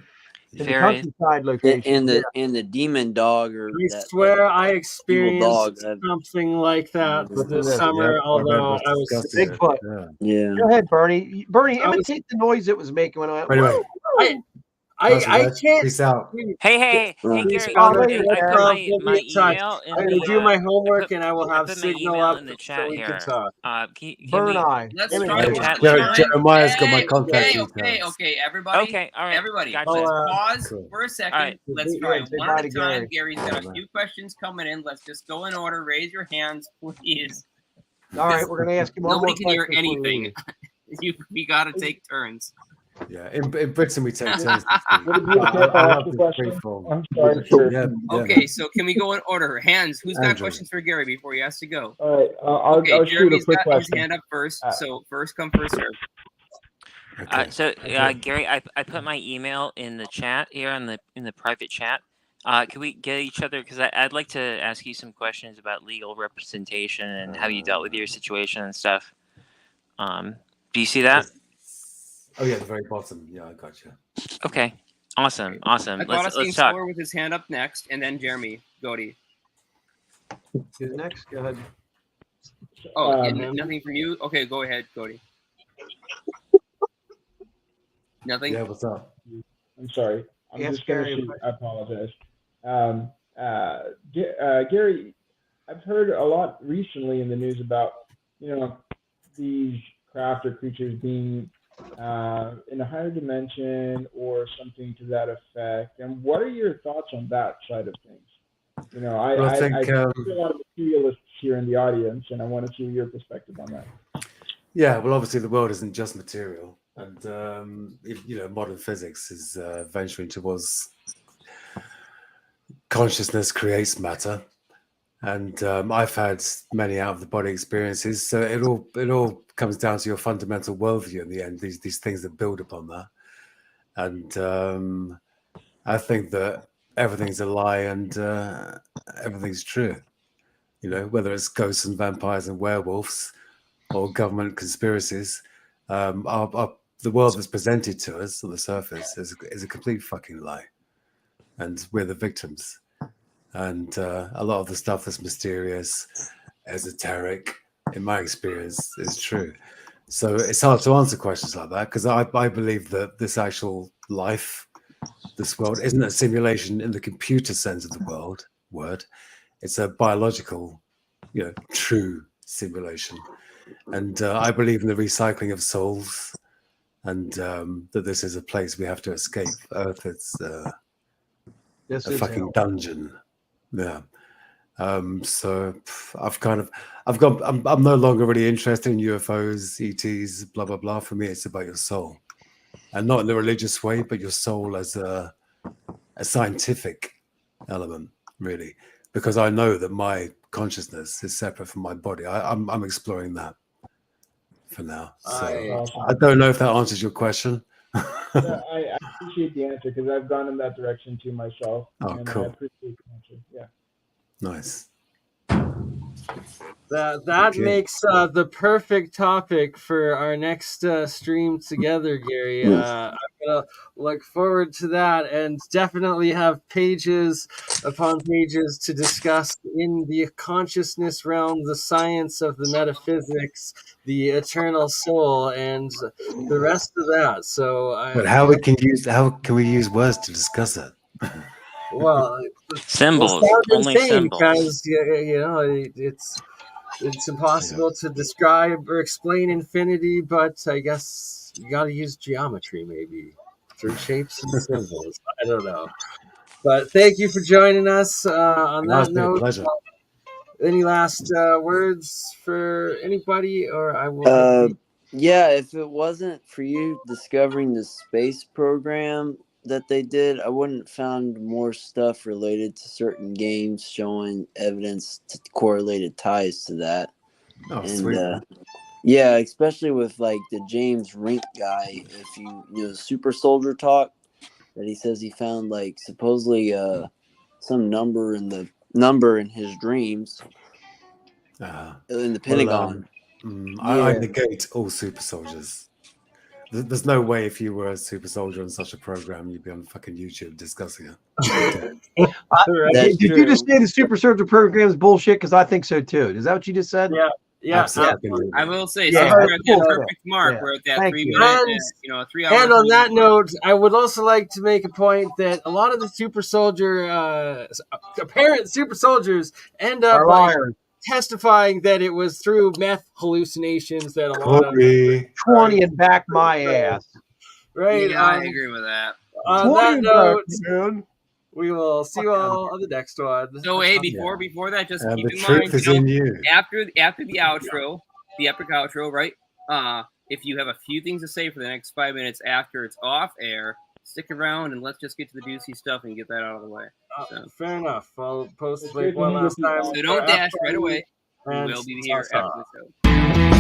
In the countryside location. And the demon dog, or I swear I evil experienced dog. something like that this Yeah, summer, I although remember I was discussing it. Bigfoot. Yeah. Go ahead, Bernie. Bernie, imitate the noise it was making when I went. Anyway, "Woo!" I can't. Peace out. Hey, Please, Gary, Father, I put my email in I'm gonna do my homework, I put- and I will I have put my signal email up in the so chat we here. can talk. Can Burn we, eye. Let's Image. try chat Jeremiah's got my contact Okay, details. okay, everybody. Okay, all right. Everybody, Gotcha. let's Oh, pause cool. for a second. All right. Let's Yeah, try say one bye at to a time. Gary. Gary's got a few questions coming in. Let's just go in order. Raise your hands, please. All right, we're gonna ask him one Nobody more can hear question before we anything. We got to take turns. Yeah, in Britain we take turns. to speak. Would it be okay if I ask a question? I'm sorry for. Yeah, Okay, so can we go in order? Hands. Who's got Andrew. questions for Gary before he has to go? All right, I'll shoot a Jeremy's quick got question. his hand up first. So first come, first serve. Gary, I put my email in the chat here in the private chat. Can we get each other? Because I'd like to ask you some questions about legal representation and how you dealt with your situation and stuff. Do you see that? Oh yeah, the very bottom. Yeah, I got you. Okay. Awesome. I thought Let's I'd talk. Score with his hand up next, and then Jeremy. Goaty. Who's next? Go ahead. Oh, nothing from you? Okay, go ahead, Cody. Nothing? Yeah, what's up? I'm sorry. I'm Yes, just going to Gary, shoot. I apologize. Gary, I've heard a lot recently in the news about, these craft or creatures being in a higher dimension or something to that effect. And what are your thoughts on that side of things? I think see a lot of materialists here in the audience, and I want to see your perspective on that. Yeah, well, obviously the world isn't just material, and modern physics is venturing towards consciousness creates matter, and I've had many out of the body experiences. So it all comes down to your fundamental worldview in the end. These things that build upon that, and I think that everything's a lie and everything's true. You know, whether it's ghosts and vampires and werewolves or government conspiracies, the world that's presented to us on the surface is a complete fucking lie, and we're the victims. And a lot of the stuff that's mysterious, esoteric, in my experience, is true. So it's hard to answer questions like that because I believe that this actual life, this world, isn't a simulation in the computer sense of the word. It's a biological, true simulation. And I believe in the recycling of souls, and that this is a place we have to escape. Earth is a fucking hell. dungeon. Yeah. So I'm no longer really interested in UFOs, ETs, blah blah blah. For me, it's about your soul, and not in a religious way, but your soul as a scientific element, really, because I know that my consciousness is separate from my body. I'm exploring that for now. So I don't know if that answers your question. Yeah, I appreciate the answer because I've gone in that direction too myself. Oh, and cool. I appreciate the answer. Yeah. Nice. That makes the perfect topic for our next stream together, Gary. I'm gonna look forward to that, and definitely have pages upon pages to discuss in the consciousness realm, the science of the metaphysics, the eternal soul, and the rest of that. So, But how can we use words to discuss it? well, Symbols, only symbols. Because it's impossible to describe or explain infinity, but I guess you got to use geometry maybe through shapes and symbols. I don't know. But thank you for joining us. On that note, pleasure. Any last words for anybody, or I will. Yeah, if it wasn't for you discovering the space program that they did, I wouldn't found more stuff related to certain games showing evidence to correlated ties to that. Oh, and sweet. Yeah, especially with like the James Rink guy, if you Super Soldier Talk, that he says he found like supposedly some number in his dreams in the Pentagon. I negate all super soldiers. There's no way if you were a super soldier on such a program, you'd be on fucking YouTube discussing it. Did you just say the Super Soldier program is bullshit? Because I think so too. Is that what you just said? Yeah. Absolutely. I will say, Yeah. so we're at that Cool. perfect mark. Yeah. We're at that Thank 3 you. minute, 3 hour. And on that note, I would also like to make a point that a lot of the super soldier, apparent super soldiers, end up testifying that it was through meth hallucinations that a lot of 20 and back my ass. Right. Yeah, I agree with that. On that note, we will see you all on the next one. So hey, before that, just keep the in truth mind, is in you. after the outro, the epic outro, right? If you have a few things to say for the next 5 minutes after it's off air, stick around and let's just get to the juicy stuff and get that out of the way. Fair enough. I'll post like one last time. So don't dash right away. We And will be here ta-ta. after the show.